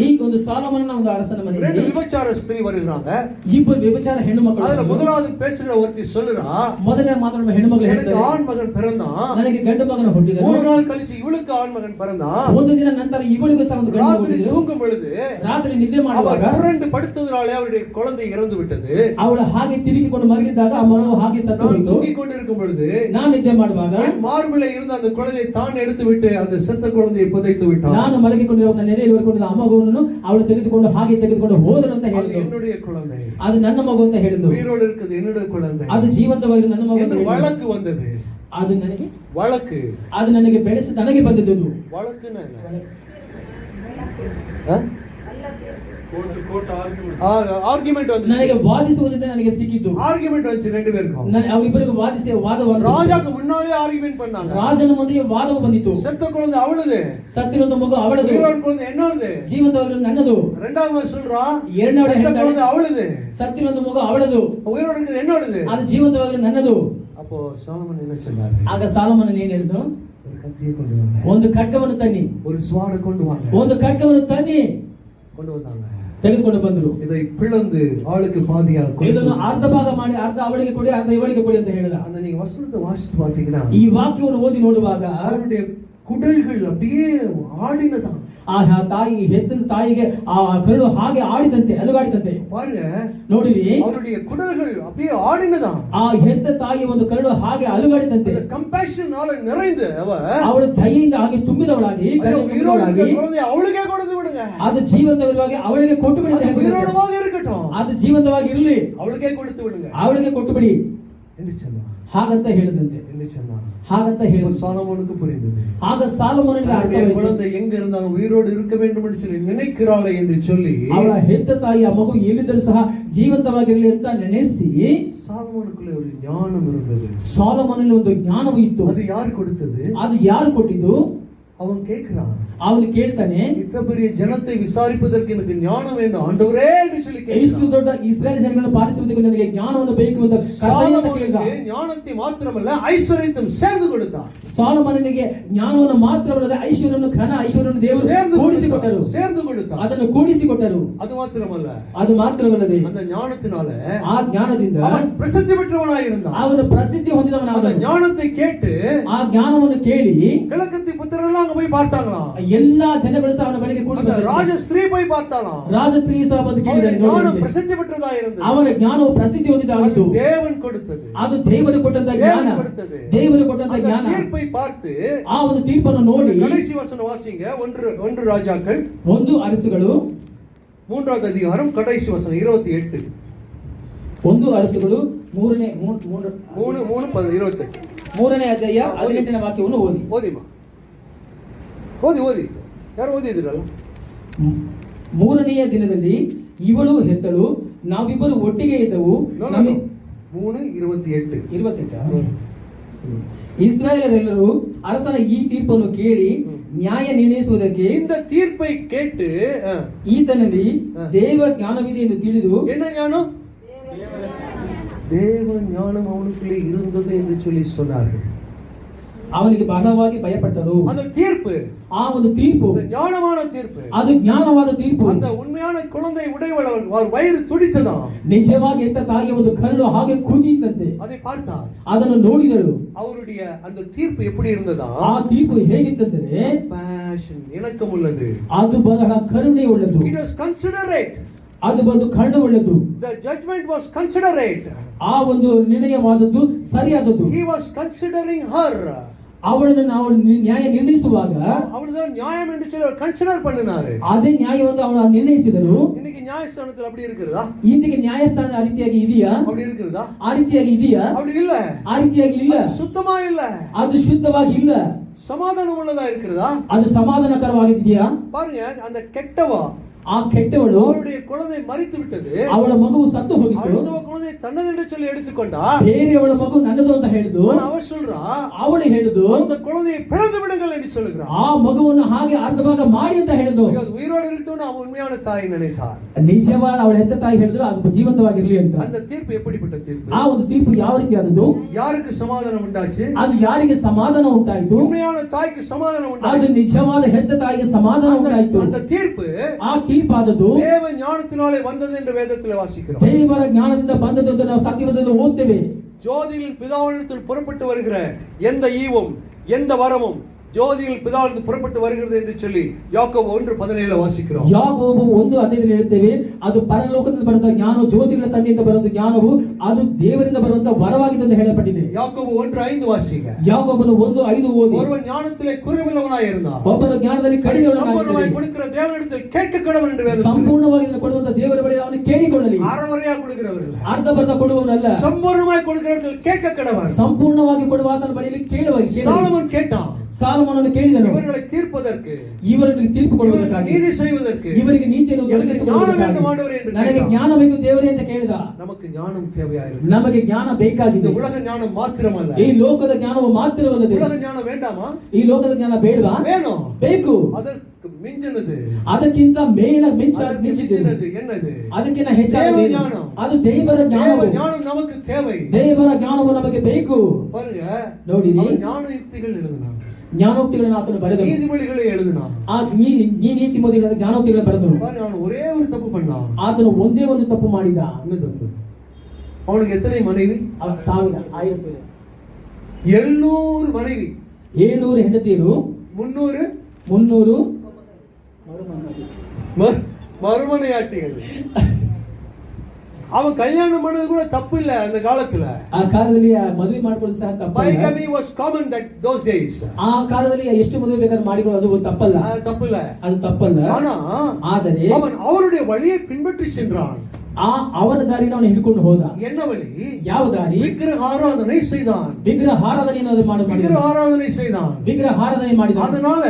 ಈ ಒಂದು ಸಾಲೋಮನನ ಒಂದು ಅರಸನ ரெண்டு ಮನೆಯಲ್ಲಿ விபச்சார ஸ்திரீ வருகிறாங்க. ಇಬ್ಬರು ವ್ಯಭಿಚಾರ ಹೆಣ್ಣು ಮಕ್ಕಳು. அதுல முதலாவது பேசுகிற ஒருத்தி சொல்லுறா, ಮೊದಲೇ ಮಾತಾಡುವ ಹೆಣ್ಣು ಮಗಳು எனக்கு ಹೇಳ್ತಾರೆ, ஆண் மகன் பிறந்தான். ನನಗೆ ಗಂಡು ಮಗನ ಹುಟ್ಟಿದನು. 3 நாள் கழிச்சு இவளுக்கு ஆண் மகன் பிறந்தான். ಒಂದು ದಿನ ನಂತರ ಇವಳಿಗೂ ಸಹ ಒಂದು ಗಂಡು ராத்திரி ಹುಟ್ಟಿದನು. தூங்கும் பொழுது ರಾತ್ರಿ ನಿದ್ದೆ ಮಾಡುವಾಗ அவர் புரண்டு படுத்ததுனாலே அவருடைய குழந்தை இறந்து விட்டது. ಅವಳು ಹಾಗೆ ತಿರುಗಿಕೊಂಡು ಮಲಗಿದ್ದಾಗ ಆ ಮಗು ಹಾಗೆ ಸತ್ತು நான் ಹೋಯಿತು. தூங்கிக் கொண்டிருக்கும் பொழுது ನಾನು ನಿದ್ದೆ ಮಾಡುವಾಗ என் மார்பிலே இருந்த அந்த குழந்தையை தான் எடுத்து விட்டு அந்த செத்த குழந்தையை புதைத்து விட்டான். ನಾನು ಮಲಗಿಕೊಂಡಿರುವ ನನ್ನ ನೆರೆಯಲ್ಲಿ ಹೊರಕೊಂಡಿದ್ದ ಆ ಮಗುವನ್ನು ಅವಳು ತೆಗೆದುಕೊಂಡು ಹಾಗೆ ತೆಗೆದುಕೊಂಡು ಹೋದಳು ಅಂತ அது ಹೇಳಿದ್ರು. என்னுடைய குழந்தை, ಅದು ನನ್ನ ಮಗು ಅಂತ ಹೇಳಿದ್ರು. உயிரோடு இருக்குது என்னுடைய குழந்தை. ಅದು ಜೀವಂತವಾಗಿ ನನ್ನ ಮಗು ಅಂತ என்று ಹೇಳಿದ್ರು. வழக்கு வந்தது. ಅದು ನನಗೆ வழக்கு, ಅದು ನನಗೆ ಬೆಳೆಸಿ ನನಗೆ ಬಂದದ್ದು. வழக்குன்னா என்ன? ஆர்குமெண்ட் வந்து ನನಗೆ ವಾದಿಸುವುದರಿಂದ ನನಗೆ ಸಿಕ್ಕಿತು. ஆர்குமெண்ட் வந்து ரெண்டு பேருக்கும். ಅವರಿಬ್ಬರಿಗೂ ವಾದಿಸಿ ವಾದವನ್ನು ராஜாக்கு முன்னாலே ஆர்குமெண்ட் பண்ணாங்க. ರಾಜನ ಮುಂದೆ ವಾದವು ಬಂದಿತು. செத்த குழந்தை அவளுது, ಸತ್ತಿರುವಂತ ಮಗು ಅವಳದು, உயிரோடு குழந்தை என்னோடது. ಜೀವಂತವಾಗಿರೋದು ನನ್ನದು. இரண்டாவது சொல்றா, ಎರಡನೇ செத்த குழந்தை அவளுது, ಸತ್ತಿರುವಂತ ಮಗು ಅವಳದು, உயிரோடு இருக்குது என்னோடது. ಅದು ಜೀವಂತವಾಗಿರೋದು ನನ್ನದು. அப்போ சாலமன் என்ன சொன்னாரு? ಆಗ ಸಾಲೋಮನ್ ಏನ್ ಹೇಳಿದ್ರು? ஒரு கத்தியை கொண்டு வாங்க, ಒಂದು ಖಡ್ಗವನ್ನು ತನ್ನಿ, ஒரு ಸ್ವಾಡ கொண்டு வாங்க. ಒಂದು ಖಡ್ಗವನ್ನು ತನ್ನಿ. கொண்டு வந்தாங்க. ತೆಗೆದುಕೊಂಡು ಬಂದರು. இதை பிளந்து ஆளுக்கு பாதியாக ಇದನ್ನು ಅರ್ಧ ಭಾಗ ಮಾಡಿ ಅರ್ಧ ಅವಳಿಗೆ ಕೊಡಿ ಅರ್ಧ ಇವಳಿಗೆ ಕೊಡಿ ಅಂತ ಹೇಳಿದ. அந்த நீங்க வசனத்தை வாசித்து பாத்தீங்கன்னா ಈ ವಾಕ್ಯವನ್ನು ಓದಿ ನೋಡುವಾಗ அவருடைய குடல்கள் அப்படியே ஆடினதான். ಆ ತಾಯಿ ಹೆತ್ತ ತಾಯಿಗೆ ಆ ಕರುಳು ಹಾಗೆ ಆಡಿದಂತೆ ಅಲುಗಾಡಿದಂತೆ. பாருங்க, ನೋಡಿರಿ, அவருடைய குடல்கள் அப்படியே ஆடினதான். ಆ ಹೆತ್ತ ತಾಯಿ ಒಂದು ಕರುಳು ಹಾಗೆ ಅಲುಗಾಡಿದಂತೆ. ಕಂಪ್ಯಾಷನ್ನಾல நிறைந்து ಅವಳು ದಯೆಯಿಂದ ಹಾಗೆ ತುಂಬಿದವಳಾಗಿ ಅವಳಿಗೆ ಕೊಡದು ಬಿಡುங்க. ಅದು ಜೀವಂತವಾಗಿ ಅವಳಿಗೆ ಕೊಟ್ಟು ಬಿಡಿ. உயிரோடவாக இருக்கட்டும், ಅದು ಜೀವಂತವಾಗಿ ಇರಲಿ, ಅವಳಿಗೆ ಕೊಡುತ್ತು ಬಿಡುங்க ಅವಳಿಗೆ ಕೊಟ್ಟು ಬಿಡಿ ಎಂದು சொன்னா. ಹಾಗಂತ ಹೇಳಿದಂತೆ. ಎಂದು சொன்னா. ಹಾಗಂತ ಹೇಳಿ சாலமோனுக்கு புரிந்தது. ಆಗ ಸಾಲೋಮೋನನಿಗೆ ಅರ್ಥವಾಯಿತು. குழந்தை எங்க இருந்தாலும் உயிரோடு இருக்க வேண்டும் என்று சொல்லி நினைக்கிறாளே என்று சொல்லி ಅವಳ ಹೆತ್ತ ತಾಯಿ ಆ ಮಗು ಎಲ್ಲಿದ್ದರೂ ಸಹ ಜೀವಂತವಾಗಿರಲಿ ಅಂತ ನೆನೆಸಿ சாலமோனுக்குள்ளே ஒரு ஞானம் இருந்தது. ಸಾಲೋಮೋನಲ್ಲಿ ಒಂದು ಜ್ಞಾನವು ಇತ್ತು. அது யார் கொடுத்தது? ಅದು ಯಾರು ಕೊಟ್ಟಿದ್ದು? அவன் கேட்கிறான். ಅವನು ಕೇಳ್ತಾನೆ, இத்த பெரிய ஜனத்தை விசாரிப்பதற்கு எனக்கு ஞானம் வேண்டும் ஆண்டவரே என்று சொல்லி ಇಷ್ಟು ದೊಡ್ಡ ಇಸ್ರಾಯೇಲ್ ಜನಗಳನ್ನು ಪಾಲಿಸುವುದಕ್ಕೆ ನನಗೆ ಜ್ಞಾನವನ್ನು ಬೇಕು ಅಂತ சாலமோனுக்கு ஞானத்தை மாத்திரமல்ல ஐஸ்வர்யத்தையும் சேர்ந்து கொடுத்தார். ಸಾಲೋಮೋನನಿಗೆ ಜ್ಞಾನವನ್ನು ಮಾತ್ರವಲ್ಲದೆ ಐಶ್ವರ್ಯವನ್ನು ಘನ ಐಶ್ವರ್ಯವನ್ನು ದೇವರು ಕೂಡಿಸಿಕೊಟ್ಟರು. சேர்ந்து கொடுத்தார். ಅದನ್ನು ಕೂಡಿಸಿಕೊಟ್ಟರು. அது மாத்திரமல்ல, ಅದು ಮಾತ್ರವಲ್ಲದೆ அந்த ஞானத்தினால ಆ ಜ್ಞಾನದಿಂದ அவன் பிரசித்தி பெற்றவனாய் இருந்தான். ಅವನು ಪ್ರಸಿದ್ಧಿ அந்த ಹೊಂದಿದವನಾದನು. ஞானத்தை கேட்டு ಆ ಜ್ಞಾನವನ್ನು ಕೇಳಿ கிழக்கத்தி புத்திரரெல்லாம் அங்க போய் பார்த்தாங்களாம். ಎಲ್ಲಾ ಜನಗಳು ಸಹ ಅವನ ಬಳಿಗೆ ಕೂಡಿ அந்த ராஜஸ்திரீ போய் பார்த்தாளாம். ರಾಜಸ್ತ್ರೀ ಸಹ ಬಂದು ಕೇಳಿದರು. ஞானம் பிரசித்தி பெற்றதா இருந்தது. ಅವನ ಜ್ಞಾನವು ಪ್ರಸಿದ್ಧಿ ಹೊಂದಿದ್ದಾಗಿತ್ತು. தேவன் கொடுத்தது. ಅದು ದೇವರು ಕೊಟ್ಟಂತ ಜ್ಞಾನ. ದೇವರು ಕೊಟ್ಟಂತ ಜ್ಞಾನ. தீர்ப்பை பார்த்து ಆ ಒಂದು ತೀರ್ಪನ್ನು ನೋಡಿ கடைசி வசனம் வாசிங்க. 1 ராஜாக்கள் 1 ಅರಸುಗಳು 3வது அதிகாரம் கடைசி வசனம் 28. 1 ಅರಸುಗಳು 3ನೇ 3ನೇ ಅಧ್ಯಾಯ 18ನೇ ವಾಕ್ಯವನ್ನು ಓದಿ. ஓதிமா ಓದಿ ಯಾರು ಓದಿದ್ರಲ್ಲ. 3ನೆಯ ದಿನದಲ್ಲಿ ಇವಳು ಹೆತ್ತಳು, ನಾವಿಬ್ಬರು ಒಟ್ಟಿಗೆ ಇದ್ದವು. 3:28 ಇಸ್ರಾಯೇಲರೆಲ್ಲರೂ ಅರಸನ ಈ ತೀರ್ಪನ್ನು ಕೇಳಿ ನ್ಯಾಯ ನಿರ್ಣಯಿಸುವುದಕ್ಕೆ இந்த தீர்ப்பை கேட்டு ಈತನಲ್ಲಿ ದೇವ ಜ್ಞಾನವಿದೆ ಎಂದು ತಿಳಿದು. என்ன ஞானம்? தேவ ஞானம் அவனுக்குள்ளே இருந்தது என்று சொல்லி சொன்னார்கள். ಅವನಿಗೆ ಬಹಳವಾಗಿ ಭಯಪಟ್ಟರು. அந்த தீர்ப்பு, ಆ ಒಂದು ತೀರ್ಪು ஞானமான தீர்ப்பு, ಅದು ಜ್ಞಾನವಾದ ತೀರ್ಪು. அந்த உண்மையான குழந்தை உடையவள் அவர் வயிறு துடித்ததாம். ನಿಜವಾಗಿ ಎತ್ತ ತಾಯಿಯ ಒಂದು ಕರುಳು ಹಾಗೆ ಕುದಿಯಿತಂತೆ. அதை பார்த்தார். ಅದನ್ನು ನೋಡಿದಳು. அவருடைய அந்த தீர்ப்பு எப்படி இருந்ததா? ಆ ತೀರ್ಪು ಹೇಗಿತ್ತಂದರೆ ಪ್ಯಾಷನ್, ಇಣಕಂ ಉಳ್ಳದು. ಅದು ಬಹಳ ಕರುಣೆ ಉಳ್ಳದು. It was considerate. ಅದು ಬಂದು ಕರುಣೆ ಉಳ್ಳದು. The judgment was considerate. ಆ ಒಂದು ನಿರ್ಣಯವಾದದ್ದು ಸರಿಯಾದದ್ದು. He was considering her. ಅವಳನ್ನು ನಾವು ನ್ಯಾಯ ನಿರ್ಣಯಿಸುವಾಗ அவளுதான் நியாயம் என்று சொல்லி கன்சிடர் பண்ணினாரு. ಅದೇ ನ್ಯಾಯವನ್ನು ಅವಳು ನಿರ್ಣಯಿಸಿದರು. இன்னைக்கு நியாயஸ்தானத்தில் அப்படி இருக்குதா? ಇಂದಿಗೆ ನ್ಯಾಯಸ್ಥಾನ ಆ ರೀತಿಯಾಗಿ ಇದೆಯಾ? அப்படி இருக்குதா? ಆ ರೀತಿಯಾಗಿ ಇದೆಯಾ? அப்படி இல்ல. ಆ ರೀತಿಯಾಗಿ ಇಲ್ಲ. சுத்தமா இல்ல. ಅದು ಶುದ್ಧವಾಗಿ ಇಲ್ಲ. சமாதானம் உள்ளதா இருக்குதா? ಅದು ಸಮಾಧಾನಕರವಾಗಿದೆಯಾ? பாருங்க, அந்த கெட்டவா ಆ ಕೆಟ್ಟವಳು அவருடைய குழந்தை மரித்து விட்டது, ಅವಳ ಮಗುವು ಸತ್ತು ಹೋಗಿತ್ತು, அடுத்த குழந்தை தன்னது என்று சொல்லி எடுத்துக்கொண்டா. ಬೇರೆಯವಳ ಮಗು ನನ್ನದು ಅಂತ ಹೇಳಿದು. அவ சொல்றா, ಅವಳು ಹೇಳಿದು அந்த குழந்தையை பிளந்து விடுங்கள் என்று சொல்லுகிறார். ಆ ಮಗುವನ್ನು ಹಾಗೆ ಅರ್ಧ ಭಾಗ ಮಾಡಿ ಅಂತ ಹೇಳಿದ್ದು. அது உயிரோடு இருக்கட்டும்னு அவன் உண்மையான தாய் நினைத்தார். ನಿಜವಾದ ಅವಳ ಹೆತ್ತ ತಾಯಿ ಹೇಳಿದ್ರು ಅದು ಜೀವಂತವಾಗಿರ್ಲಿ ಅಂತ. அந்த தீர்ப்பு எப்படிப்பட்ட தீர்ப்பு? ಆ ಒಂದು ತೀರ್ಪು ಯಾವ ರೀತಿಯಾದದ್ದು? யாருக்கு சமாதானம் உண்டாச்சு? ಅದು ಯಾರಿಗೆ ಸಮಾಧಾನ ಉಂಟಾಯಿತು? உண்மையான தாய்க்கு சமாதானம் ಅದು உண்டாச்சு. ನಿಜವಾದ ಹೆತ್ತ ತಾಯಿಗೆ ಸಮಾಧಾನ ಉಂಟಾಯಿತು. அந்த தீர்ப்பு ಆ ತೀರ್ಪಾದದ್ದು தேவ ஞானத்தினாலே வந்தது என்று வேதத்தில் வாசிக்கிறோம். ದೇವರ ಜ್ಞಾನದಿಂದ ಬಂದದ್ದು ಅಂತ ನಾವು ಸತ್ಯವೇದದಲ್ಲಿ ಓದ್ತೇವೆ. ஜோதியில் பிதாவினிடத்தில் புறப்பட்டு வருகிற எந்த ஈவும் எந்த வரமும் ஜோதியில் பிதாவிலிருந்து புறப்பட்டு வருகிறது என்று சொல்லி யாக்கோபு 1:17 வாசிக்கிறோம். ಯಾಕೋಬು 1:15 ಹೇಳುತ್ತೇವೆ, ಅದು ಪರಲೋಕದಿಂದ ಬರುವಂತ ಜ್ಞಾನವು, ಜ್ಯೋತಿಗಳ ತಂದೆಯಿಂದ ಬರುವಂತ ಜ್ಞಾನವು ಅದು ದೇವರಿಂದ ಬರುವಂತ ವರವಾಗಿದೆ ಎಂದು ಹೇಳಲ್ಪಟ್ಟಿದೆ. யாக்கோபு 1:5 வாசிங்க. ಯಾಕೋಬನು 1:5 ಓದಿ. ஒருவன் ஞானத்திலே குறைவுள்ளவனாய் இருந்தான், ಒಬ್ಬನು ಜ್ಞಾನದಲ್ಲಿ ಸಂಪೂರ್ಣವಾಗಿ கொடுக்கிற தேவனிடத்தில் கேட்க கடவன் என்று வேதம் சொல்லுகிறது. ಸಂಪೂರ್ಣವಾಗಿ ಕೊಡುವಂತ ದೇವರ ಬಳಿ ಅವನು ಕೇಳಿಕೊಳ್ಳಲಿ. அறவரையா கொடுக்கிறவரಲ್ಲ, ಅರ್ಧಬರ್ಧ ಕೊಡುವವನಲ್ಲ, ಸಂಪೂರ್ಣವಾಗಿ கொடுக்கிறவர்கள் கேட்க கடவன். ಸಂಪೂರ್ಣವಾಗಿ ಕೊಡುವ ಆತನ ಬಳಿಯಲ್ಲಿ ಕೇಳುವ. சாலமோன் கேட்டான், ಸಾಲೋಮನನ್ನು ಕೇಳಿದನು, இவர்களை தீர்ப்பதற்கு, ಇವರಿಗೆ ತೀರ್ಪು ಕೊಡುವುದಕ್ಕಾಗಿ, நீதி செய்வதற்கு, ಇವರಿಗೆ ನೀತಿಯನ್ನು ಒದಗಿಸುವುದಕ್ಕಾಗಿ ನನಗೆ ಜ್ಞಾನ ಬೇಕು ದೇವರೇ ಅಂತ ಕೇಳಿದ. நமக்கு ஞானம் தேவையாயிருக்கு. ನಮಗೆ ಜ್ಞಾನ ಬೇಕಾಗಿದೆ. உலக ஞானம் ಮಾತ್ರವಲ್ಲ, ಈ ಲೋಕದ ಜ್ಞಾನವು ಮಾತ್ರವಲ್ಲದೆ உலக ஞானம் வேண்டாமா? ಈ ಲೋಕದ ಜ್ಞಾನ ಬೇಡವಾ? வேணும், ಬೇಕು. அதற்கு மிஞ்சினது, ಅದಕ್ಕಿಂತ ಮಿಂಚಿನದು என்னது? ಅದಕ್ಕಿಂತ ಹೆಚ್ಚಾದ ಜ್ಞಾನ, ಅದು ದೇವರ ಜ್ಞಾನವು. ஞானம் நமக்கு தேவை. ದೇವರ ಜ್ಞಾನವು ನಮಗೆ ಬೇಕು. பாருங்க, ನೋಡಿ, ஞான ಯುಕ್ತಿಗಳು எழுதினான், ಜ್ಞಾನೋಕ್ತಿಗಳನ್ನು ಆತನು ಬರೆದನು, நீதிமொழிகளை எழுதினான். ಆ ನೀತಿ ಮೋದಿಗಳ ಜ್ಞಾನೋಕ್ತಿಗಳನ್ನು ಬರೆದನು. அவன் ஒரೇ ஒரு தப்பு பண்ணான். ಆತನು ಒಂದೇ ಒಂದು ತಪ್ಪು ಮಾಡಿದ. என்ன தப்பு? அவனுக்கு எத்தனை மனைவி? 1000 700 மனைவி, 700 ಹೆಂಡತಿಯರು, 300 மறுமனையாட்டிகள். அவன் கல்யாணம் பண்ணது கூட தப்பு இல்ல அந்த காலத்துல. ಆ ಕಾಲದಲ್ಲಿ ಮದುವೆ ಮಾಡ್ಕೊಳ್ಳೋದು ಸಹ ತಪ್ಪಲ್ಲ. Polygamy was common that those days. ಆ ಕಾಲದಲ್ಲಿ ಎಷ್ಟು ಮದುವೆ ಬೇಕಾದ್ರೂ ಮಾಡಿಕೊಳ್ಳೋದು ತಪ್ಪಲ್ಲ, அது தப்பு இல்ல, ಅದು ತಪ್ಪಲ್ಲ. ஆனா ಆದರೆ அவன் அவருடைய வழியை பின்பற்றி சென்றான். ಅವನ ದಾರಿನ ಅವನು ಹಿಡ್ಕೊಂಡು ಹೋದ. என்ன வழி? ಯಾವ ದಾರಿ? விக்கிரக ஆராதனை செய்தான். ವಿಗ್ರಹ ಆರಾಧನೆಯನ್ನು விக்கிரக ஆராதனை செய்தான். ವಿಗ್ರಹ ಆರಾಧನೆ ಮಾಡಿದ. அதனால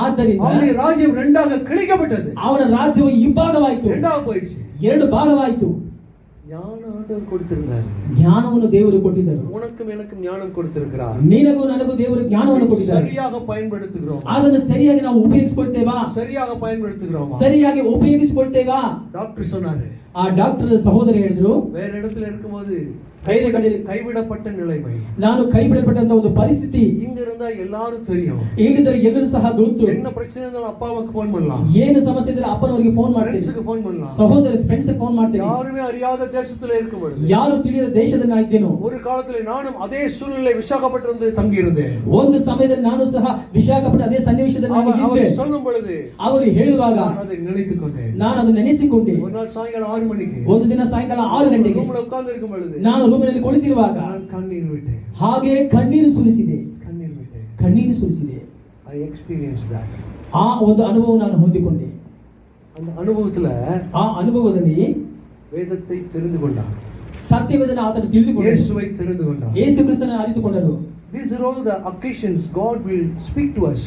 ಆದ್ದರಿಂದ அவனுடைய ராஜ்யம் இரண்டாக கிழிக்கப்பட்டது. ಅವನ ರಾಜ್ಯವು ಇಬ್ಬಾಗವಾಯಿತು, இரண்டாக போயிடுச்சு. 2 ಭಾಗವಾಯಿತು. ஞான ஆண்டவர் கொடுத்திருந்தார், ಜ್ಞಾನವನ್ನು ದೇವರು ಕೊಟ್ಟಿದ್ದರು. உனக்கும் எனக்கும் ஞானம் கொடுத்திருக்கிறார். ನಿನಗೂ ನನಗೂ ದೇವರು ಜ್ಞಾನವನ್ನು ಕೊಟ್ಟಿದ್ದಾರೆ. சரியாக பயன்படுத்துகிறோம், ಅದನ್ನು ಸರಿಯಾಗಿ ನಾವು ಉಪಯೋಗಿಸಿಕೊಳ್ತೇವಾ? சரியாக பயன்படுத்துகிறோம், ಸರಿಯಾಗಿ ಉಪಯೋಗಿಸಿಕೊಳ್ತೇವಾ? டாக்டர் சொன்னாரு. ಆ ಡಾಕ್ಟರ್ ಸಹೋದರಿ ಹೇಳಿದ್ರು, வேற இடத்துல இருக்கும்போது ಬೇರೆ ಕಡೆ கைவிடப்பட்ட நிலைமை, ನಾನು ಕೈ ಬಿಡಲ್ಪಟ್ಟಂತ ಒಂದು ಪರಿಸ್ಥಿತಿ. இங்க இருந்தா எல்லாரும் தெரியும், ಇಲ್ಲಿದ್ರೆ ಎಲ್ಲರೂ ಸಹ ಗೊತ್ತು. என்ன பிரச்சனை இருந்தாலும் அப்பாவுக்கு ಫೋನ್ பண்ணலாம், ಏನು ಸಮಸ್ಯೆ ಇದ್ರೆ ಅಪ್ಪನವರಿಗೆ ಫೋನ್ ಮಾಡ್ತೀನಿ, ಫ್ರೆಂಡ್ಸ್ಗೆ ಫೋನ್ பண்ணலாம், ಸಹೋದರ ಫ್ರೆಂಡ್ಸ್ ಫೋನ್ ಮಾಡ್ತೀನಿ. யாருமே அறியாத தேசத்துல இருக்கும்போது, ಯಾರು ತಿಳಿಯದ ದೇಶದಲ್ಲಿ ನಾನು ಇದ್ದೇನೋ, ஒரு காலத்துல நானும் அதே சூழ்நிலை விசாகப்பட்டிருந்து தங்கி இருந்தேன். ಒಂದು ಸಮಯದಲ್ಲಿ ನಾನು ಸಹ ವಿಶಾಖಪಟ್ಟಣ ಅದೇ ಸನ್ನಿವೇಶದಲ್ಲಿ ನಾನು ಇದ್ದೆ. சொல்லும் பொழுது ಅವರು ಹೇಳುವಾಗ அதை நினைத்துக்கொண்டே, ನಾನು ಅದನ್ನು ನೆನೆಸಿಕೊಂಡೆ. ஒரு நாள் சாயங்காலம் 6 மணிக்கு ಒಂದು ದಿನ ಸಾಯಂಕಾಲ 6 ಗಂಟೆಗೆ ರೂಮ್ல ಉட்கார்ந்து இருக்கும் பொழுது ನಾನು ರೂಮಿನಲ್ಲಿ ಕುಳಿತಿರುವಾಗ நான் கண்ணீர் விட்டேன். ಹಾಗೆ ಕಣ್ಣೀರು ಸುರಿಸಿದೆ, கண்ணீர் விட்டேன். ಕಣ್ಣೀರು ಸುರಿಸಿದೆ. I experienced that. ಆ ಒಂದು ಅನುಭವ ನಾನು ಹೊಂದಿಕೊಂಡೆ. அந்த ಅನುಭವத்துல ಆ ಅನುಭವದಲ್ಲಿ ವೇದத்தை தெரிந்து கொண்டான், ಸತ್ಯವೇದನ ಆತನು ತಿಳಿದುಕೊಂಡ, ಯೇಸುவை தெரிந்து கொண்டான். ಯೇಸು ಕ್ರಿಸ್ತನ ಅರಿತುಕೊಂಡರು. These are all the occasions God will speak to us.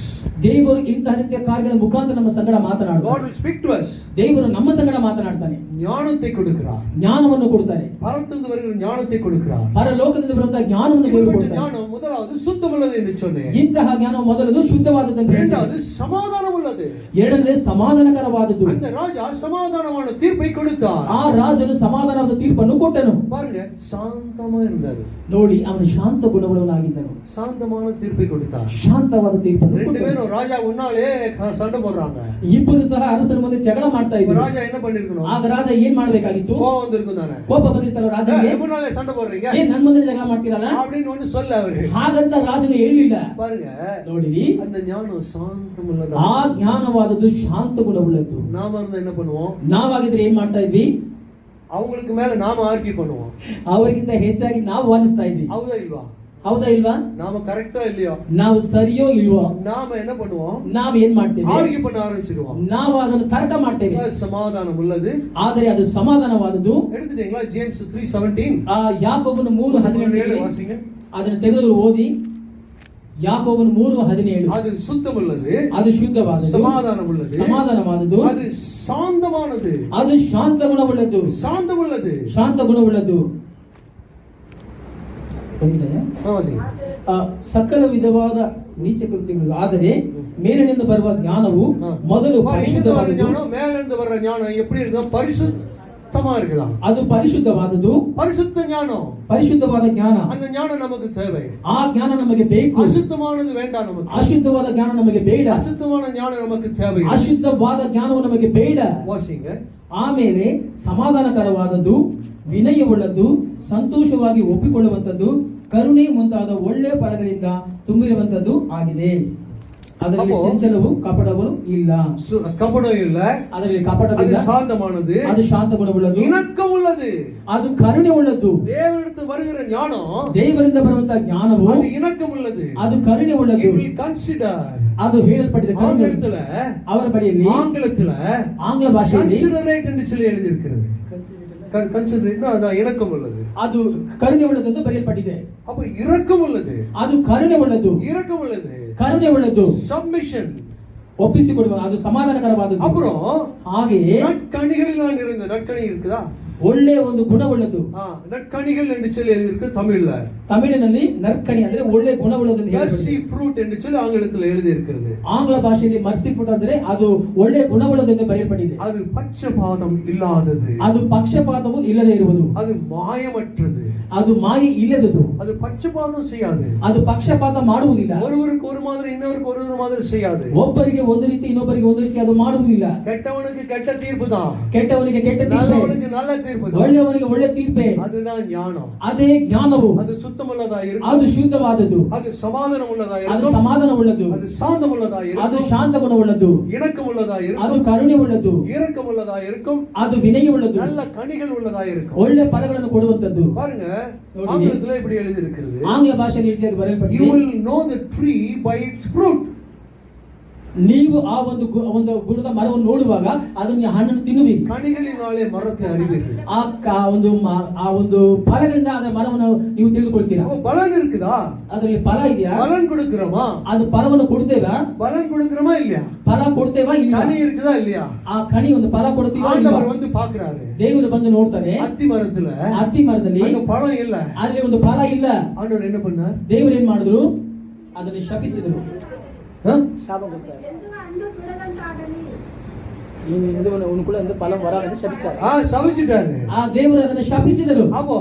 ದೇವರು ಇಂತಹ ರೀತಿಯ ಕಾರ್ಯಗಳ ಮುಖಾಂತರ ನಮ್ಮ ಸಂಗಡ ಮಾತನಾಡುತ್ತಾರೆ. God will speak to us. ದೇವರು ನಮ್ಮ ಸಂಗಡ ಮಾತನಾಡ್ತಾನೆ, ஞானத்தை கொடுக்கிறார், ಜ್ಞಾನವನ್ನು ಕೊಡುತ್ತಾರೆ. பரத்திலிருந்து வருகிற ஞானத்தை கொடுக்கிறார். ಪರಲೋಕದಿಂದ ಬರುವಂತಹ ಜ್ಞಾನವನ್ನು ದೇವರು ಕೊಡುತ್ತಾರೆ. ஞானம் முதலாவது சுத்தமுள்ளது என்று சொன்னேன். ಇಂತಹ ಜ್ಞಾನ ಮೊದಲದು ಶುದ್ಧವಾದದ್ದು, இரண்டாவது சமாதானம் உள்ளது, ಎರಡನೇ ಸಮಾಧಾನಕರವಾದದ್ದು. அந்த ராஜா சமாதானமான தீர்ப்பை கொடுத்தார். ಆ ರಾಜನು ಸಮಾಧಾನವಾದ ತೀರ್ಪನ್ನು ಕೊಟ್ಟನು. பாருங்க, சாந்தமா இருந்தாரு. ನೋಡಿ, ಅವನು ಶಾಂತ ಗುಣವುಳ್ಳವನಾಗಿದ್ದನು. சாந்தமான தீர்ப்பை கொடுத்தார். ಶಾಂತವಾದ ತೀರ್ಪನ್ನು ரெண்டு ಕೊಟ್ಟನು. பேரும் ராஜா முன்னாலே சண்டை போடுறாங்க. ಇಬ್ಬರು ಸಹ ಅರಸನ ಮುಂದೆ ಜಗಳ ಮಾಡ್ತಾ ಇದ್ರು. ராஜா என்ன பண்ணிருக்கணும்? ಆಗ ರಾಜ ಏನ್ ಮಾಡಬೇಕಾಗಿತ್ತು? கோபம் வந்திருக்கும் தானே, ಕೋಪ ಬಂದಿರ್ತಲ್ಲ ರಾಜನಿಗೆ. முன்னாலே சண்டை போடுறீங்க, ಏನ್ ನನ್ ಮುಂದೆ ಜಗಳ ಮಾಡ್ತೀರಲ್ಲ அப்படின்னு ஒண்ணு சொல்ல அவரு. ಹಾಗಂತ ರಾಜನು ಹೇಳಿಲ್ಲ. பாருங்க, ನೋಡಿರಿ, அந்த ஞானம் சாந்தமுள்ளது. ಆ ಜ್ಞಾನವಾದದ್ದು ಶಾಂತ ಗುಣವುಳ್ಳದ್ದು. நாம இருந்தா என்ன பண்ணுவோம்? ನಾವಾಗಿದ್ರೆ ಏನ್ ಮಾಡ್ತಾ ಇದ್ವಿ? அவங்களுக்கு மேல நாம ஆர்கியூ பண்ணுவோம். ಅವರಿಗಿಂತ ಹೆಚ್ಚಾಗಿ ನಾವು ವಾದಿಸ್ತಾ ಇದ್ವಿ. ಹೌದಾ ಇಲ್ವಾ? ಹೌದಾ ಇಲ್ವಾ? நாம கரெக்டா இல்லையோ, ನಾವು ಸರಿಯೋ ಇಲ್ವೋ, நாம என்ன பண்ணுவோம்? ನಾವು ಏನ್ ಮಾಡ್ತೇವೆ? ஆர்கியூ பண்ண ஆரம்பிச்சிடுவோம். ನಾವು ಅದನ್ನು ತರ್ಕ ಮಾಡ್ತೇವೆ. சமாதானம் உள்ளது, ಆದರೆ ಅದು ಸಮಾಧಾನವಾದದ್ದು. எடுத்துட்டீங்களா? ஜேம்ஸ் 3:17. ಯಾಕೋಬನು 3:17 வாசிங்க. ಅದನ್ನು ತೆಗೆದು ಓದಿ. ಯಾಕೋಬನು 3:17 அது சுத்தமுள்ளது, ಅದು ಶುದ್ಧವಾದದ್ದು, சமாதானம் உள்ளது, ಸಮಾಧಾನವಾದದ್ದು, அது சாந்தமானது, ಅದು ಶಾಂತ ಗುಣವುಳ್ಳದ್ದು, சாந்தமுள்ளது. ಶಾಂತ ಗುಣವುಳ್ಳದ್ದು. ಸಕಲ ವಿಧವಾದ ನೀಚ ಕೃತ್ಯಗಳು, ಆದರೆ ಮೇಲಿನಿಂದ ಬರುವ ಜ್ಞಾನವು ಮೊದಲು ಪರಿಶುದ್ಧವಾದದ್ದು. ஞானம் மேலிருந்து வர்ற ஞானம் எப்படி இருக்குதா? பரிசுத்தமா இருக்குதா? ಅದು ಪರಿಶುದ್ಧವಾದದ್ದು, பரிசுத்த ஞானம், ಪರಿಶುದ್ಧವಾದ ಜ್ಞಾನ. அந்த ஞானம் நமக்கு தேவை. ಆ ಜ್ಞಾನ ನಮಗೆ ಬೇಕು. அசுத்தமானது வேண்டாம் நமக்கு. ಅಶುದ್ಧವಾದ ಜ್ಞಾನ ನಮಗೆ ಬೇಡ. அசுத்தமான ஞானம் நமக்கு தேவை. ಅಶುದ್ಧವಾದ ಜ್ಞಾನವು ನಮಗೆ ಬೇಡ. வாசிங்க. ಆಮೇಲೆ ಸಮಾಧಾನಕರವಾದದ್ದು, ವಿನಯವುಳ್ಳದ್ದು, ಸಂತೋಷವಾಗಿ ಒಪ್ಪಿಕೊಳ್ಳುವಂಥದ್ದು, ಕರುಣೆ ಮುಂತಾದ ಒಳ್ಳೆಯ ಫಲಗಳಿಂದ ತುಂಬಿರುವಂತದ್ದು ಆಗಿದೆ. ಅದರಲ್ಲಿ ಚಂಚಲವು ಕಪಟವು ಇಲ್ಲ. ಕಪಟ ಇಲ್ಲ, ಅದರಲ್ಲಿ ಕಪಟವಿಲ್ಲ. ಶಾಂತமானது, ಅದು ಶಾಂತ ಗುಣವುಳ್ಳದ್ದು, ಇಣக்கம் உள்ளது, ಅದು ಕರುಣೆ ಉಳ್ಳದ್ದು. ದೇವರಿಂದ ಬರುகிற ஞானம், ದೇವರಿಂದ ಬರುವಂತ ಜ್ಞಾನವು ಅದು ಇಣக்கம் உள்ளது, ಅದು ಕರುಣೆ ಉಳ್ಳದ್ದು. you will consider, ಅದು ಹೇಳಲ್ಪಟ್ಟಿದೆ. ಆಂಗ್ಲத்துல, ಅವರ ಬಳಿಯಲ್ಲಿ ಆಂಗ್ಲத்துல, ಆಂಗ್ಲ ಭಾಷೆಯಲ್ಲಿ considerate என்று சொல்லி எழுதி இருக்கிறது. கன்சிடரேட்னா அது இணக்கம் உள்ளது, ಅದು ಕರುಣೆ ಉಳ್ಳದ್ದು ಎಂದು ಬರೆಯಲ್ಪಟ್ಟಿದೆ. அப்ப இரக்கம் உள்ளது, ಅದು ಕರುಣೆ ಉಳ್ಳದ್ದು, இரக்கம் உள்ளது, ಕರುಣೆ ಉಳ್ಳದ್ದು, சப்மிஷன், ಒಪ್ಪಿಸಿಕೊಡುವ, ಅದು ಸಮಾಧಾನಕರವಾದದ್ದು. அப்புறம் ಹಾಗೆಯೇ நற்கனிகளில் நிறைந்த நற்கனி இருக்குதா? ಒಳ್ಳೆಯ ಒಂದು ಗುಣವುಳ್ಳದ್ದು. நற்கனிகள் என்று சொல்லி எழுதியிருக்கு தமிழ்ல. ತಮಿಳಿನಲ್ಲಿ ನರ್ಕಣಿ ಅಂದ್ರೆ ಒಳ್ಳೆ ಗುಣವುಳ್ಳದ್ದು. ಮರ್ಸಿ ಫ್ರೂಟ್ ಎಂದು சொல்லி ಆಂಗ್ಲದಲ್ಲಿ எழுதி இருக்கிறது. ಆಂಗ್ಲ ಭಾಷೆಯಲ್ಲಿ ಮರ್ಸಿ ಫ್ರೂಟ್ ಅಂದ್ರೆ ಅದು ಒಳ್ಳೆ ಗುಣವುಳ್ಳದ್ದು ಎಂದು ಬರೆಯಲ್ಪಟ್ಟಿದೆ. ಅದು ಪಕ್ಷಪಾತಂ ಇಲ್ಲದದು, ಅದು ಪಕ್ಷಪಾತವು ಇಲ್ಲದೆ ಇರುವುದು, ಅದು ಮಾಯಮற்றது, ಅದು ಮಾಯೆ ಇಲ್ಲದದು, ಅದು ಪಕ್ಷಪಾತம் செய்யாது, ಅದು ಪಕ್ಷಪಾತ ಮಾಡುವುದಿಲ್ಲ, ஒருவருக்கு ஒரு மாதிரி இன்னொருக்கு ஒரு மாதிரி செய்யாது, ಒಬ್ಬರಿಗೆ ಒಂದು ರೀತಿ ಇನ್ನೊಬ್ಬರಿಗೆ ಒಂದು ರೀತಿ ಅದು ಮಾಡುವುದಿಲ್ಲ. ಕೆಟ್ಟವನಿಗೆ ಕೆಟ್ಟ ತೀರ್ಪು தான், ಕೆಟ್ಟವನಿಗೆ ಕೆಟ್ಟ ತೀರ್ಪು, நல்லவனுக்கு நல்ல ತೀರ್ಪು, ಒಳ್ಳೆಯವನಿಗೆ ಒಳ್ಳೆ ತೀರ್ಪೆ. அதுதான் ஞானம், ಅದೇ ಜ್ಞಾನವು. ಅದು ಸುತ್ತಮುಳ್ಳದಾಗಿ ಇರುತ್ತೆ, ಅದು ಶುದ್ಧವಾದದ್ದು, ಅದು ಸಮಾಧಾನವುಳ್ಳದಾಗಿ ಅದು ಇರುತ್ತೆ, ಸಮಾಧಾನವುಳ್ಳದ್ದು, ಅದು ಶಾಂತವುಳ್ಳದಾಗಿ ಇರುತ್ತೆ, ಅದು ಶಾಂತ ಗುಣವುಳ್ಳದ್ದು, இணக்கமுள்ளதாಗಿ ಅದು இருக்கும், ಕರುಣೆ ಉಳ್ಳದ್ದು, இரக்கமுள்ளதாಗಿ இருக்கும், ಅದು ವಿನಯವುಳ್ಳದ್ದು, நல்ல கனிகள் உள்ளதாಗಿ இருக்கும். ಒಳ್ಳೆ ಫಲಗಳನ್ನು ಕೊಡುವಂತದ್ದು. பாருங்க, ஆங்கிலத்துல இப்படி எழுதி இருக்கிறது. ಆಂಗ್ಲ ಭಾಷೆಯಲ್ಲಿ ರೀತಿಯಾಗಿ You ಬರೆಯಲ್ಪಟ್ಟಿದೆ. will know the tree by its fruit. ನೀವು ಆ ಒಂದು ಗುಣದ ಮರವನ್ನು ನೋಡುವಾಗ ಅದನ್ನ ಹಣ್ಣನ್ನು ತಿನ್ನುವಿರಿ. கனிகளினாலே மரத்தை அறிவீர்கள். ಆ ಒಂದು ಫಲಗಳಿಂದ ಅದರ ಮರವನ್ನು ನೀವು ತಿಳಿದುಕೊಳ್ತೀರಾ. பலன் இருக்குதா? ಅದರಲ್ಲಿ ಫಲ ಇದೆಯಾ? பலன் கொடுக்கிறோமா? ಅದು ಫಲವನ್ನು ಕೊಡ್ತೇವಾ? பலன் கொடுக்கிறோமா இல்லையா? ಫಲ ಕೊಡ್ತೇವಾ ಇಲ್ಲ? கனி இருக்குதா இல்லையா? ಆ ಕಣಿ ಒಂದು ಫಲ ಕೊಡ್ತೀವಾ ಇಲ್ಲ? ஆண்டவர் வந்து பார்க்கறாரு. ದೇವರು ಬಂದು ನೋಡ್ತಾನೆ. அத்தி மரத்துல, ಅತ್ತಿ ಮರದಲ್ಲಿ அங்க பழம் இல்ல, ಅಲ್ಲಿ ಒಂದು ಫಲ ಇಲ್ಲ. ஆண்டவர் என்ன பண்ணார்? ದೇವರು ಏನ್ ಮಾಡಿದ್ರು? ಅದನ್ನು ಶಪಿಸಿದರು. ಶಾಪ ಕೊಡ್ತಾರೆ. சபிச்சிட்டாரு. ದೇವರು ಅದನ್ನು ಶಪಿಸಿದರು. அப்போ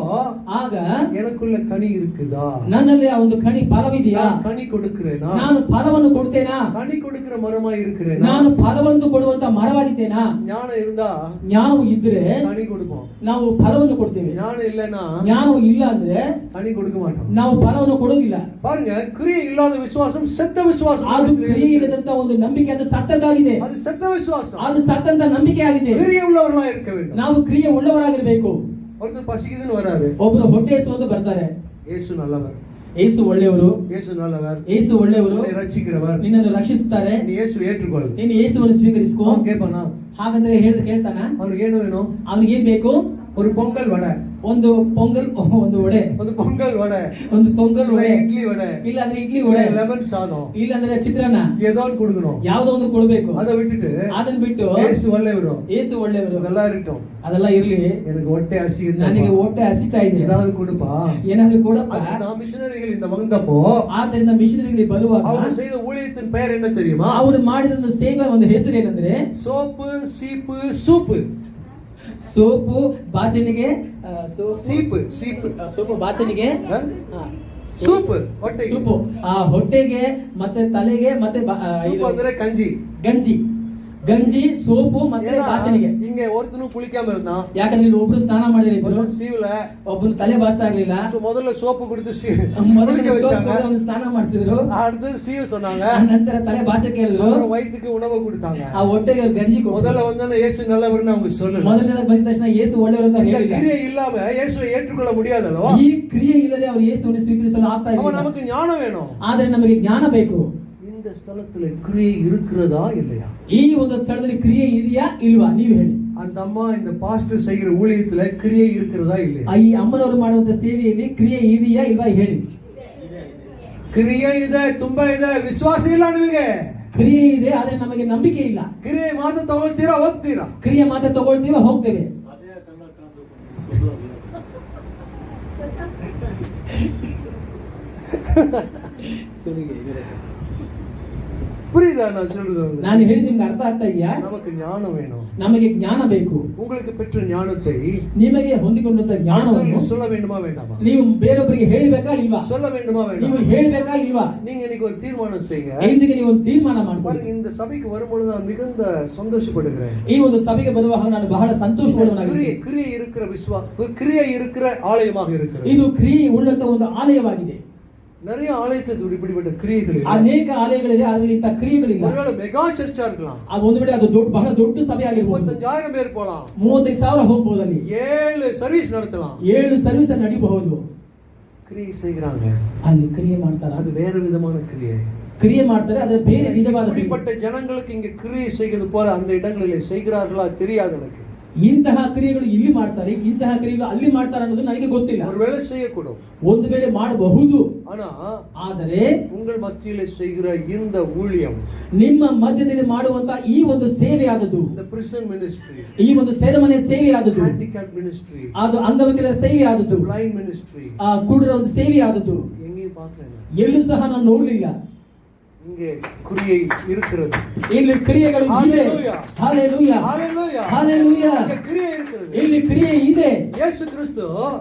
ಆಗ எனக்குள்ள கனி இருக்குதா? ನನ್ನಲ್ಲಿ ಆ ಒಂದು ಕಣಿ ಫಲವಿದೆಯಾ? கனி கொடுக்கிறேனா? ನಾನು ಫಲವನ್ನು ಕೊಡ್ತೇನಾ? கனி கொடுக்கிற மரமா இருக்கிறேனா? ನಾನು ಫಲವನ್ನು ಕೊಡುವಂತ ಮರವಾಗಿದ್ದೇನಾ? ஞானம் இருந்தா, ಜ್ಞಾನವು ಇದ್ರೆ கனி கொடுப்போம், ನಾವು ಫಲವನ್ನು ಕೊಡ್ತೇವೆ. ஞானம் இல்லைன்னா ಜ್ಞಾನವು ಇಲ್ಲ ಅಂದ್ರೆ கனி கொடுக்க மாட்டோம். ನಾವು ಫಲವನ್ನು ಕೊಡೋದಿಲ್ಲ. பாருங்க, கிரியை இல்லாத விசுவாசம் செத்த விசுவாசம். ಅದು ಕ್ರಿಯೆ ಇಲ್ಲದಂತ ಒಂದು ನಂಬಿಕೆ, ಅದು ಸತ್ತದ್ದಾಗಿದೆ. அது செத்த விசுவாசம், ಅದು ಸತ್ತಂತ ನಂಬಿಕೆ ಆಗಿದೆ. கிரியை உள்ளவர்களா இருக்க வேண்டும். ನಾವು ಕ್ರಿಯೆ ಉಳ್ಳವರಾಗಿರಬೇಕು. ஒருத்தர் பசிக்குதுன்னு வராரு, ಒಬ್ಬರು ಹೊಟ್ಟೆ ಹಸಿವುದು ಬರ್ತಾರೆ. இயேசு நல்லவர், ಯೇಸು ಒಳ್ಳೆಯವರು, இயேசு நல்லவர், ಯೇಸು ಒಳ್ಳೆಯವರು, உன்னை ரட்சிக்கிறவர், ನಿನ್ನನ್ನು ರಕ್ಷಿಸುತ್ತಾರೆ, நீ இயேசு ஏற்றுக்கொள். ನೀನು ಯೇಸುವನ್ನು ಸ್ವೀಕರಿಸಿಕೋ. அவன் கேட்பானா? ಹಾಗಂದ್ರೆ ಹೇಳ್ತಾನ? அவனுக்கு ಏನು வேணும்? ಅವನಿಗೆ ಏನ್ ಬೇಕು? ஒரு பொங்கல் வடை, ಒಂದು ಪೊಂಗಲ್, ಒಂದು ವಡೆ, ಒಂದು பொங்கல் வடை, ಒಂದು ಪೊಂಗಲ್ ವಡೆ, இட்லி வடை, ಇಲ್ಲ ಅಂದ್ರೆ ಇಡ್ಲಿ ವಡೆ, லெமன் சாதம், ಇಲ್ಲ ಅಂದ್ರೆ ಚಿತ್ರಾನ್ನ, ஏதோ ஒன்று கொடுக்கணும். ಯಾವ್ದೋ ಒಂದು ಕೊಡಬೇಕು. அதை விட்டுட்டு ಅದನ್ನ ಬಿಟ್ಟು இயேசு ಒಳ್ಳೆಯವರು, ಯೇಸು ಒಳ್ಳೆಯವರು, அதெல்லாம் இருக்கட்டும், ಅದೆಲ್ಲ ಇರ್ಲಿ, எனக்கு ಹೊಟ್ಟೆ ಹಸಿಯುತ್ತೆ, ನನಗೆ ಹೊಟ್ಟೆ ಹಸಿತಾ ಇದೆ, ஏதாவது கொடுப்பா, ಏನಾದ್ರೂ ಕೊಡಪ್ಪ. நான் மிஷனரிகள் இந்த வந்தப்போ ಆದ್ದರಿಂದ ಮಿಷನರಿಗಳಿಗೆ ಬರುವಾಗ ಅವರು செய்த ஊழியத்தின் பெயர் என்ன தெரியுமா? ಅವರು ಮಾಡಿದ ಒಂದು ಸೇವೆ ಒಂದು ಹೆಸರು ಏನಂದ್ರೆ சோப்பு, சீப்பு, சூப்பு. ಸೋಪು ಬಾಚಣಿಗೆ, சீப்பு, சீப்பு, ಸೋಪು ಬಾಚಣಿಗೆ, சூப்பு, ಹೊಟ್ಟೆ ಸೂಪು, ಆ ಹೊಟ್ಟೆಗೆ ಮತ್ತೆ ತಲೆಗೆ ಮತ್ತೆ சூப்பு ಅಂದ್ರೆ கஞ்சி, ಗಂಜಿ, ಗಂಜಿ, ಸೋಪು ಮತ್ತೆ ಬಾಚಣಿಗೆ. ಹಿಂಗೆ ಒರ್ತನು ಕುಳಿಕಾಮ ಇರುತ್ತಾ? ಯಾಕಂದ್ರೆ ಇಲ್ಲಿ ಒಬ್ರು ಸ್ನಾನ ಮಾಡಿದ್ರೆ ಇದ್ರು, ಸೀವಲ ಒಬ್ಬನು ತಲೆ ಬಾಚ್ತಾ ಇರ್ಲಿಲ್ಲ. ಮೊದಲ ಸೋಪು ಕುಡಿದು ಮೊದಲು ಸ್ನಾನ ಮಾಡಿಸಿದ್ರು, அடுத்து சீவ சொன்னாங்க, ನಂತರ ತಲೆ ಬಾಚಕ್ಕೆ ಹೇಳಿದ್ರು, ವೈದ್ಯಕ್ಕೆ ಉಣವು ಕೊಡ್ತಾங்க, ಆ ಹೊಟ್ಟೆಗೆ ಗಂಜಿ ಕೊಡು. ಮೊದಲ ಒಂದನ ಯೇಸು நல்லவர்னு அவங்க சொல்லல. ಮೊದಲನೇ ಬಂದ ತಕ್ಷಣ ಯೇಸು ಒಳ್ಳೆಯವರು ಅಂತ ಹೇಳಿಲ್ಲ. ಕ್ರಿಯೆ ಇಲ್ಲವ ಯೇಸುவை ஏற்றுக்கொள்ள முடியாதல்ವಾ? ಈ ಕ್ರಿಯೆ ಇಲ್ಲದೆ ಅವರು ಯೇಸುವನ್ನು ಸ್ವೀಕರಿಸಲು ಆಗ್ತಾ ಇಲ್ಲ. நமக்கு ஞானம் வேணும். ಆದರೆ ನಮಗೆ ಜ್ಞಾನ ಬೇಕು. இந்த ஸ்தலத்துல கிரியை இருக்கிறதா இல்லையா? ಈ ಒಂದು ಸ್ಥಳದಲ್ಲಿ ಕ್ರಿಯೆ ಇದೆಯಾ ಇಲ್ವಾ ನೀವು ಹೇಳಿ. அந்த அம்மா இந்த பாஸ்டர் செய்கிற ஊழியத்துல கிரியை இருக்கிறதா இல்லையா? ಈ ಅಮ್ಮನವರು ಮಾಡುವಂತ ಸೇವೆಯಲ್ಲಿ ಕ್ರಿಯೆ ಇದೆಯಾ ಇಲ್ವಾ ಹೇಳಿ. ಕ್ರಿಯೆ ಇದೆ, ತುಂಬಾ ಇದೆ, ವಿಶ್ವಾಸ ಇಲ್ಲ ನಿಮಗೆ. ಕ್ರಿಯೆ ಇದೆ ಆದ್ರೆ ನಮಗೆ ನಂಬಿಕೆ ಇಲ್ಲ. ಕ್ರಿಯೆ ಮಾತ್ರ ತಗೊಳ್ತೀರಾ, ಹೋಗ್ತೀರಾ. ಕ್ರಿಯೆ ಮಾತ್ರ ತಗೊಳ್ತೀವಿ, ಹೋಗ್ತೇವೆ. புரியுதா நான் சொல்றது? ನಾನು ಹೇಳಿದ ನಿಮ್ಗೆ ಅರ್ಥ ಆಗ್ತಾ ಇದೆಯಾ? நமக்கு ஞானம் வேணும். ನಮಗೆ ಜ್ಞಾನ ಬೇಕು. உங்களுக்கு பெற்ற ஞானத்தை ನಿಮಗೆ ಹೊಂದಿಕೊಂಡಂತ ಜ್ಞಾನವನ್ನು சொல்ல வேண்டுமா வேண்டாமா? ನೀವು ಬೇರೊಬ್ಬರಿಗೆ ಹೇಳಬೇಕಾ ಇಲ್ವಾ? சொல்ல வேண்டுமா ನೀವು வேண்டாமா? ಹೇಳಬೇಕಾ ಇಲ್ವಾ? நீங்க இன்னைக்கு ஒரு தீர்மானம் செய்யுங்க. ಇಂದಿಗೆ ನೀವು ಒಂದು ತೀರ್ಮಾನ ಮಾಡ್ಕೊಳ್ಳಿ. பாருங்க, இந்த சபைக்கு வரும்பொழுது நான் மிகுந்த சந்தோஷப்படுகிறேன். ಈ ಒಂದು ಸಭೆಗೆ ಬರುವಾಗ ನಾನು ಬಹಳ ಸಂತೋಷಪಡುವನಾಗಿದ್ದೇನೆ. கிரியை இருக்கிற கிரியை இருக்கிற ஆலயமாக இருக்கிறது. ಇದು ಕ್ರಿಯೆ ಉಳ್ಳಂತ ಒಂದು ಆಲಯವಾಗಿದೆ. நிறைய ஆலயத்தில் இப்படிப்பட்ட கிரியைகள் இல்லை. ಅನೇಕ ಆಲಯಗಳಿದೆ, ಅದರಲ್ಲಿ ಇಂಥ ಕ್ರಿಯೆಗಳಿಲ್ಲ. ஒருவேளை மெகா சர்ச்சா இருக்கலாம். ಅದು ಒಂದು ವೇಳೆ ಅದು ಬಹಳ ದೊಡ್ಡ ಸಭೆ ಆಗಿರಬಹುದು. 35,000 பேர் போலாம். 35,000 ಹೋಗಬಹುದು. ಅಲ್ಲಿ 7 ಸರ್ವಿಸ್ ನಡೆಸலாம். 7 ಸರ್ವಿಸ್ ನಡೀಬಹುದು. ಕ್ರಿಯೆ செய்கிறாங்க. ಅಲ್ಲಿ ಕ್ರಿಯೆ ಮಾಡ್ತಾರೆ. ಅದು ಬೇರೆ ವಿಧமான ಕ್ರಿಯೆ. ಕ್ರಿಯೆ ಮಾಡ್ತಾರೆ, ಅದರ ಬೇರೆ ವಿಧವಾದ ಕ್ರಿಯೆ. இப்படிப்பட்ட ஜனங்களுக்கு இங்க கிரியை செய்கிறது போல அந்த இடங்களிலே செய்கிறார்களா தெரியாது எனக்கு. ಇಂತಹ ಕ್ರಿಯೆಗಳು ಇಲ್ಲಿ ಮಾಡ್ತಾರೆ, ಇಂತಹ ಕ್ರಿಯೆಗಳು ಅಲ್ಲಿ ಮಾಡ್ತಾರೆ ಅನ್ನೋದು ನನಗೆ ಗೊತ್ತಿಲ್ಲ. ஒருவேளை செய்யக்கூடும், ಒಂದು ವೇಳೆ ಮಾಡಬಹುದು. ಆದರೆ உங்கள் மத்தியிலே செய்கிற இந்த ஊழியம், ನಿಮ್ಮ ಮಧ್ಯದಲ್ಲಿ ಮಾಡುವಂತ ಈ ಒಂದು ಸೇವೆ ಆದದ್ದು, இந்த prison ministry, ಈ ಒಂದು ಸೆರೆಮನೆ ಸೇವೆ ಆದದ್ದು, handicap ministry, ಅದು ಅಂಗವಿಕಲರ ಸೇವೆ ಆದದ್ದು, blind ministry, ಆ ಕುರುಡರ ಒಂದು ಸೇವೆ ಆದದ್ದು எங்கேயும் பார்க்கல. ಎಲ್ಲೂ ಸಹ ನಾನು ನೋಡಲಿಲ್ಲ. இங்கே கிரியை இருக்கிறது. ಇಲ್ಲಿ ಕ್ರಿಯೆಗಳು ಇದೆ. ಹalleluya, ஹalleluya, ಹalleluya. இங்கே கிரியை இருக்கிறது. ಇಲ್ಲಿ ಕ್ರಿಯೆ ಇದೆ.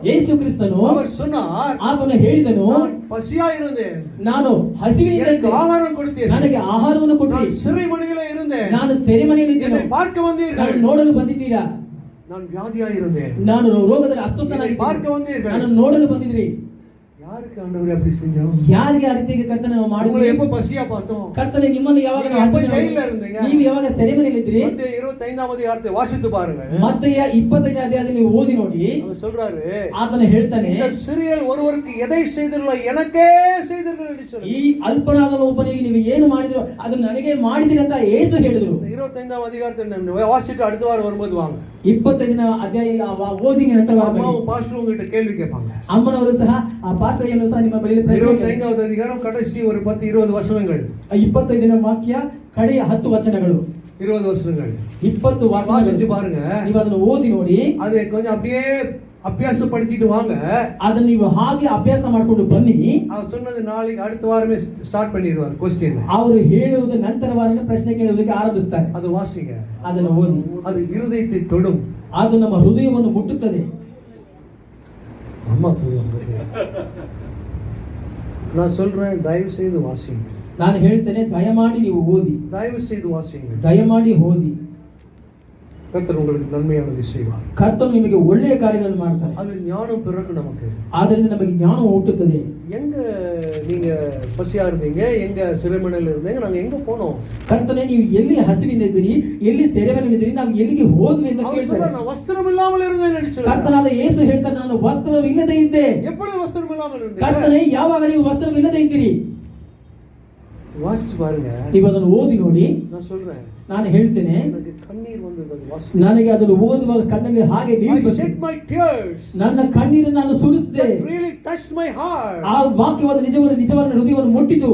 ಯೇಸು ಕ್ರಿಸ್ತನು அவர் சொன்னார், ಆತನು ಹೇಳಿದನು, நான் பசியா இருந்தேன், ನಾನು ಹಸಿವಿನಿಂದ எனக்கு ಆಹಾರ ಕೊಡ್ತೀರಿ, ನನಗೆ ಆಹಾರವನ್ನು ಕೊಟ್ಟಿರಿ, நான் சிறைமனையிலே இருந்தேன், ನಾನು ಸೆರೆಮನೆಯಲ್ಲಿ என்னை ಇದ್ದೇನೆ, பார்க்க வந்தீர்கள், ನಾನು ನೋಡಲು ಬಂದಿದ್ದೀರಾ, நான் வியாதியா இருந்தேன், ನಾನು ರೋಗದಲ್ಲಿ ಅಸ್ವಸ್ಥನಾಗಿದ್ದೆ, பார்க்க வந்தீர்கள், ನಾನು ನೋಡಲು ಬಂದಿದ್ರಿ. யாருக்கு ஆண்டவரே அப்படி செஞ்சோம்? ಯಾರಿಗೆ ಆ ರೀತಿಯಾಗಿ ಕರ್ತನೆ ನಾವು உங்களை ಮಾಡಿದ್ವಿ? எப்ப பசியா பார்த்தோம்? ಕರ್ತನೆ ನಿಮ್ಮನ್ನು ಯಾವಾಗ ನೀವು எப்ப ಜೈಲಿல் இருந்தீங்க? ನೀವು ಯಾವಾಗ ಸೆರೆಮನೆಯಲ್ಲಿ ಇದ್ರಿ? ಮತ್ತೆ 25வது அதிகாரத்தை வாசித்து பாருங்க. ಮತ್ತೆಯ 25ನೇ ಅಧ್ಯಾಯದಲ್ಲಿ ನೀವು ಓದಿ ನೋಡಿ. அவர் சொல்றாரு, ಆತನು ಹೇಳ್ತಾನೆ, இந்த சிறியல் ஒருவருக்கு எதை செய்தீர்களோ எனக்கே செய்தீர்கள் என்று சொல்றாரு. ಈ ಅಲ್ಪನಾದ ಒಬ್ಬನಿಗೆ ನೀವು ಏನು ಮಾಡಿದ್ರು ಅದು ನನಗೆ ಮಾಡಿದಿರಿ ಅಂತ ಯೇಸು ಹೇಳಿದ್ರು. 25வது அதிகாரத்தை வாசிட்டு அடுத்த வாரம் வரும்போது வாங்க. 25ನೇ ಅಧ್ಯಾಯ ಓದಿ ನಂತರ அம்மாவும் பாஸ்டரும் உங்ககிட்ட கேள்வி கேட்பாங்க. ಅಮ್ಮನವರು ಸಹ ಆ ಪಾಸ್ಟರ್ಯನ್ನು ಸಹ ನಿಮ್ಮ ಬಳಿಯಲ್ಲಿ ಪ್ರಶ್ನೆ ಕೇಳ್ತಾರೆ. 25வது அதிகாரம் கடைசி ஒரு 10-20 வசனங்கள். 25ನೇ ವಾಕ್ಯ ಕಡೆಯ 10 ವಚನಗಳು. 20 ವಚನಗಳು. 20 ವಚನಗಳು வாசிச்சு பாருங்க. ನೀವು ಅದನ್ನು ಓದಿ ನೋಡಿ. அதை கொஞ்சம் அப்படியே அபியாசப்படுத்திட்டு வாங்க. ಅದನ್ನ ನೀವು ಹಾಗೆ ಅಭ್ಯಾಸ ಮಾಡ್ಕೊಂಡು ಬನ್ನಿ. அவர் சொன்னது நாளைக்கு அடுத்த வாரமே ஸ்டார்ட் பண்ணிடுவார் क्वेश्चन. ಅವರು ಹೇಳುವುದು ನಂತರ ವಾರನೇ ಪ್ರಶ್ನೆ ಕೇಳುವುದಕ್ಕೆ ಆರಂಭಿಸ್ತಾರೆ. ಅದು ವಾಸಿங்க. ಅದನ್ನು ಓದಿ. அது இருதயத்தை தொடும். ಅದು ನಮ್ಮ ಹೃದಯವನ್ನು ಮುಟ್ಟುತ್ತದೆ. அம்மா சொல்லுவாங்க. நான் சொல்றேன், தயவு செய்து வாசிங்க. ನಾನು ಹೇಳ್ತೇನೆ, ದಯಮಾಡಿ ನೀವು ಓದಿ. தயவு செய்து வாசிங்க. ದಯಮಾಡಿ ಓದಿ. கர்த்தர் உங்களுக்கு நன்மையானதை செய்வார். ಕರ್ತನು ನಿಮಗೆ ಒಳ್ಳೆಯ ಕಾರ್ಯಗಳನ್ನು ಮಾಡ್ತಾನೆ. அது ஞானம் பிறகு நமக்கு. ಆದ್ದರಿಂದ ನಮಗೆ ಜ್ಞಾನ ಹುಟ್ಟುತ್ತದೆ. எங்க நீங்க பசியா இருந்தீங்க, எங்க சிறைமனையில் இருந்தீங்க, நாங்க எங்க போனோம்? ಕರ್ತನೆ, ನೀವು ಎಲ್ಲಿ ಹಸಿವಿಂದ ಇದ್ದೀರಿ, ಎಲ್ಲಿ ಸೆರೆಮನೆಯಲ್ಲಿ ಇದ್ದೀರಿ, ನಾವು ಎಲ್ಲಿಗೆ ಹೋದ್ವಿ ಅಂತ ಕೇಳ್ತಾರೆ. நான் வஸ்திரம் இல்லாமல் இருந்தேன் என்று சொல்றார். ಕರ್ತನಾದ ಯೇಸು ಹೇಳ್ತಾನೆ, ನಾನು ವಸ್ತ್ರವಿಲ್ಲದೆ ಇದ್ದೆ. எப்பொழுது வஸ்திரம் இல்லாமல் இருந்தீங்க? ಕರ್ತನೆ, ಯಾವಾಗ ನೀವು ವಸ್ತ್ರವಿಲ್ಲದೆ ಇದ್ದೀರಿ? வாசிச்சு பாருங்க. ನೀವು ಅದನ್ನು ಓದಿ ನೋಡಿ. நான் சொல்றேன், ನಾನು ಹೇಳ್ತೇನೆ, எனக்கு கண்ணீர் வந்தது அது வாசி. ನನಗೆ ಅದನ್ನು ಓದುವಾಗ ಕಣ್ಣಲ್ಲಿ ಹಾಗೆ ನೀರು I ಬಂತು. shed my tears. ನನ್ನ ಕಣ್ಣೀರನ್ನು ನಾನು ಸುರಿಸಿದೆ. That really touched my heart. ಆ ವಾಕ್ಯವಾದ ನಿಜವಾದ ಹೃದಯವನ್ನು ಮುಟ್ಟಿತು.